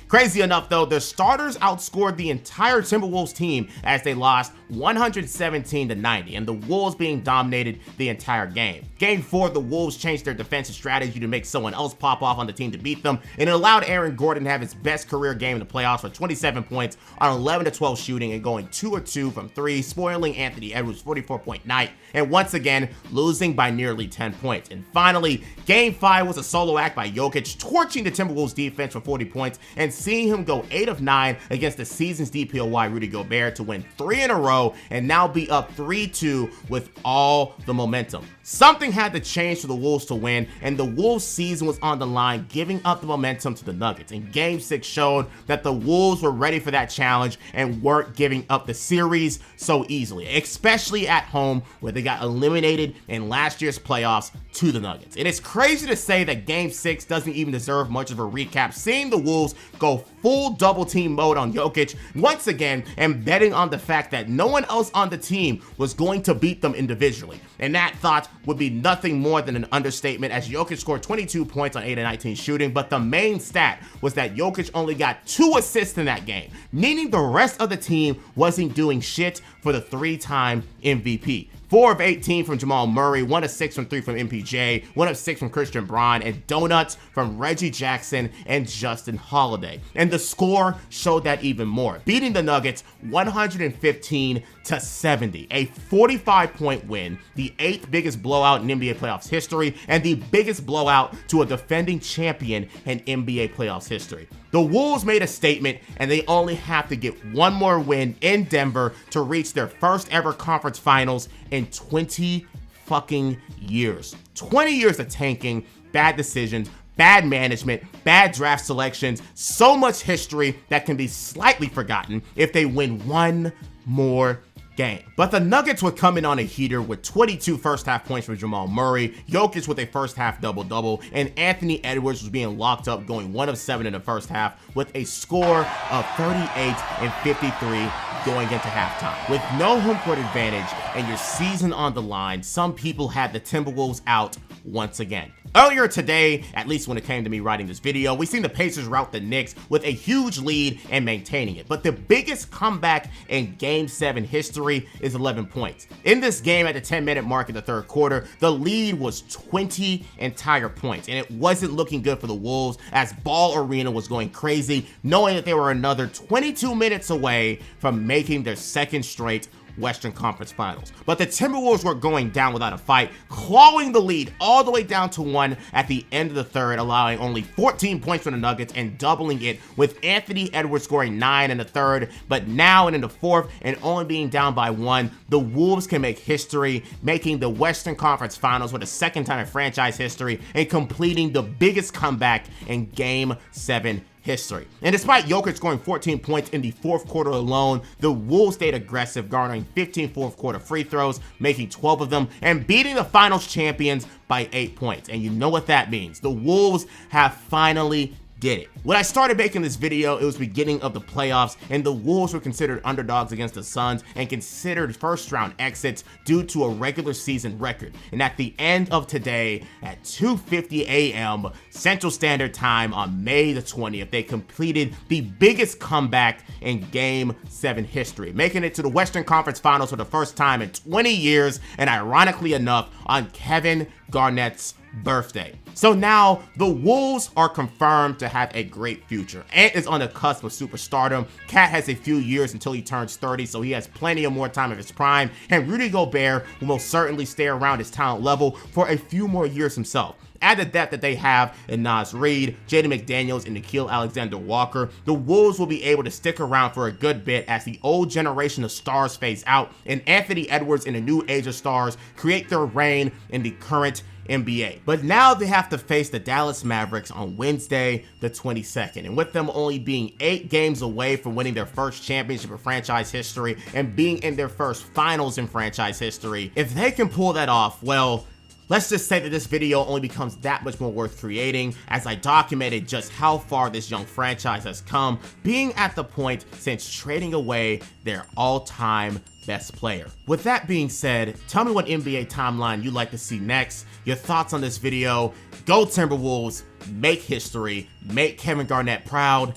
Crazy enough though, their starters outscored the entire Timberwolves team as they lost 117 to 90, and the Wolves being dominated the entire game. Game 4, the Wolves changed their defensive strategy to make someone else pop off on the team to beat them, and it allowed Aaron Gordon to have his best career game in the playoffs for 27 points on 11 to 12 shooting and going 2 of 2 from 3, spoiling Anthony Edwards' 44-point night, and once again losing by nearly 10 points. And finally, Game 5 was a solo act by Jokic, torching the Timberwolves defense for 40 points and seeing him go 8 of 9 against the season's DPOY Rudy Gobert to win 3 in a row and now be up 3-2 with all the momentum. Something had to change for the Wolves to win, and the Wolves season was on the line, giving up the momentum to the Nuggets. And Game 6 showed that the Wolves were ready for that challenge and weren't giving up the series so easily, especially at home where they got eliminated in last year's playoffs to the Nuggets. It is crazy to say that Game 6 doesn't even deserve much of a recap, seeing the Wolves go full double team mode on Jokic once again and betting on the fact that no one else on the team was going to beat them individually. And that thought would be nothing more than an understatement, as Jokic scored 22 points on 8 of 19 shooting, but the main stat was that Jokic only got 2 assists in that game, meaning the rest of the team wasn't doing shit for the 3-time MVP. 4 of 18 from Jamal Murray, 1 of 6 from 3 from MPJ, 1 of 6 from Christian Braun, and donuts from Reggie Jackson and Justin Holiday. And the score showed that even more, beating the Nuggets 115 to 70, a 45-point win, the 8th biggest blowout in NBA playoffs history, and the biggest blowout to a defending champion in NBA playoffs history. The Wolves made a statement, and they only have to get one more win in Denver to reach their first ever conference finals in 20 fucking years. 20 years of tanking, bad decisions, bad management, bad draft selections, so much history that can be slightly forgotten if they win one more game. But the Nuggets were coming on a heater with 22 first half points from Jamal Murray, Jokic with a first half double-double, and Anthony Edwards was being locked up, going 1 of 7 in the first half with a score of 38 and 53 going into halftime. With no home court advantage and your season on the line, some people had the Timberwolves out once again. Earlier today, at least when it came to me writing this video, we seen the Pacers rout the Knicks with a huge lead and maintaining it. But the biggest comeback in Game 7 history is 11 points. In this game, at the 10-minute mark in the third quarter, the lead was 20 entire points, and it wasn't looking good for the Wolves as Ball Arena was going crazy, knowing that they were another 22 minutes away from making their second straight Western Conference Finals. But the Timberwolves were going down without a fight, clawing the lead all the way down to 1 at the end of the third, allowing only 14 points for the Nuggets and doubling it with Anthony Edwards scoring 9 in the third. But now in the fourth and only being down by 1, the Wolves can make history, making the Western Conference Finals for the second time in franchise history and completing the biggest comeback in Game 7 history. And despite Jokic scoring 14 points in the fourth quarter alone, the Wolves stayed aggressive, garnering 15 fourth quarter free throws, making 12 of them, and beating the finals champions by 8 points. And you know what that means. The Wolves have finally did it. When I started making this video, it was beginning of the playoffs, and the Wolves were considered underdogs against the Suns and considered first round exits due to a regular season record. And at the end of today, at 2:50 a.m. Central Standard Time on May the 20th, they completed the biggest comeback in Game 7 history, making it to the Western Conference Finals for the first time in 20 years, and ironically enough, on Kevin Garnett's birthday. So now the Wolves are confirmed to have a great future. Ant is on the cusp of superstardom. Cat has a few years until he turns 30, so he has plenty of more time of his prime. And Rudy Gobert will most certainly stay around his talent level for a few more years himself. Add the depth that they have in Naz Reid, Jaden McDaniels, and Nickeil Alexander-Walker, the Wolves will be able to stick around for a good bit as the old generation of stars phase out and Anthony Edwards and the new age of stars create their reign in the current NBA. But now they have to face the Dallas Mavericks on Wednesday the 22nd, and with them only being 8 games away from winning their first championship in franchise history and being in their first finals in franchise history, if they can pull that off, well, let's just say that this video only becomes that much more worth creating as I documented just how far this young franchise has come, being at the point since trading away their all-time best player. With that being said, tell me what NBA timeline you'd like to see next, your thoughts on this video. Go Timberwolves, make history, make Kevin Garnett proud,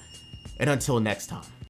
and until next time.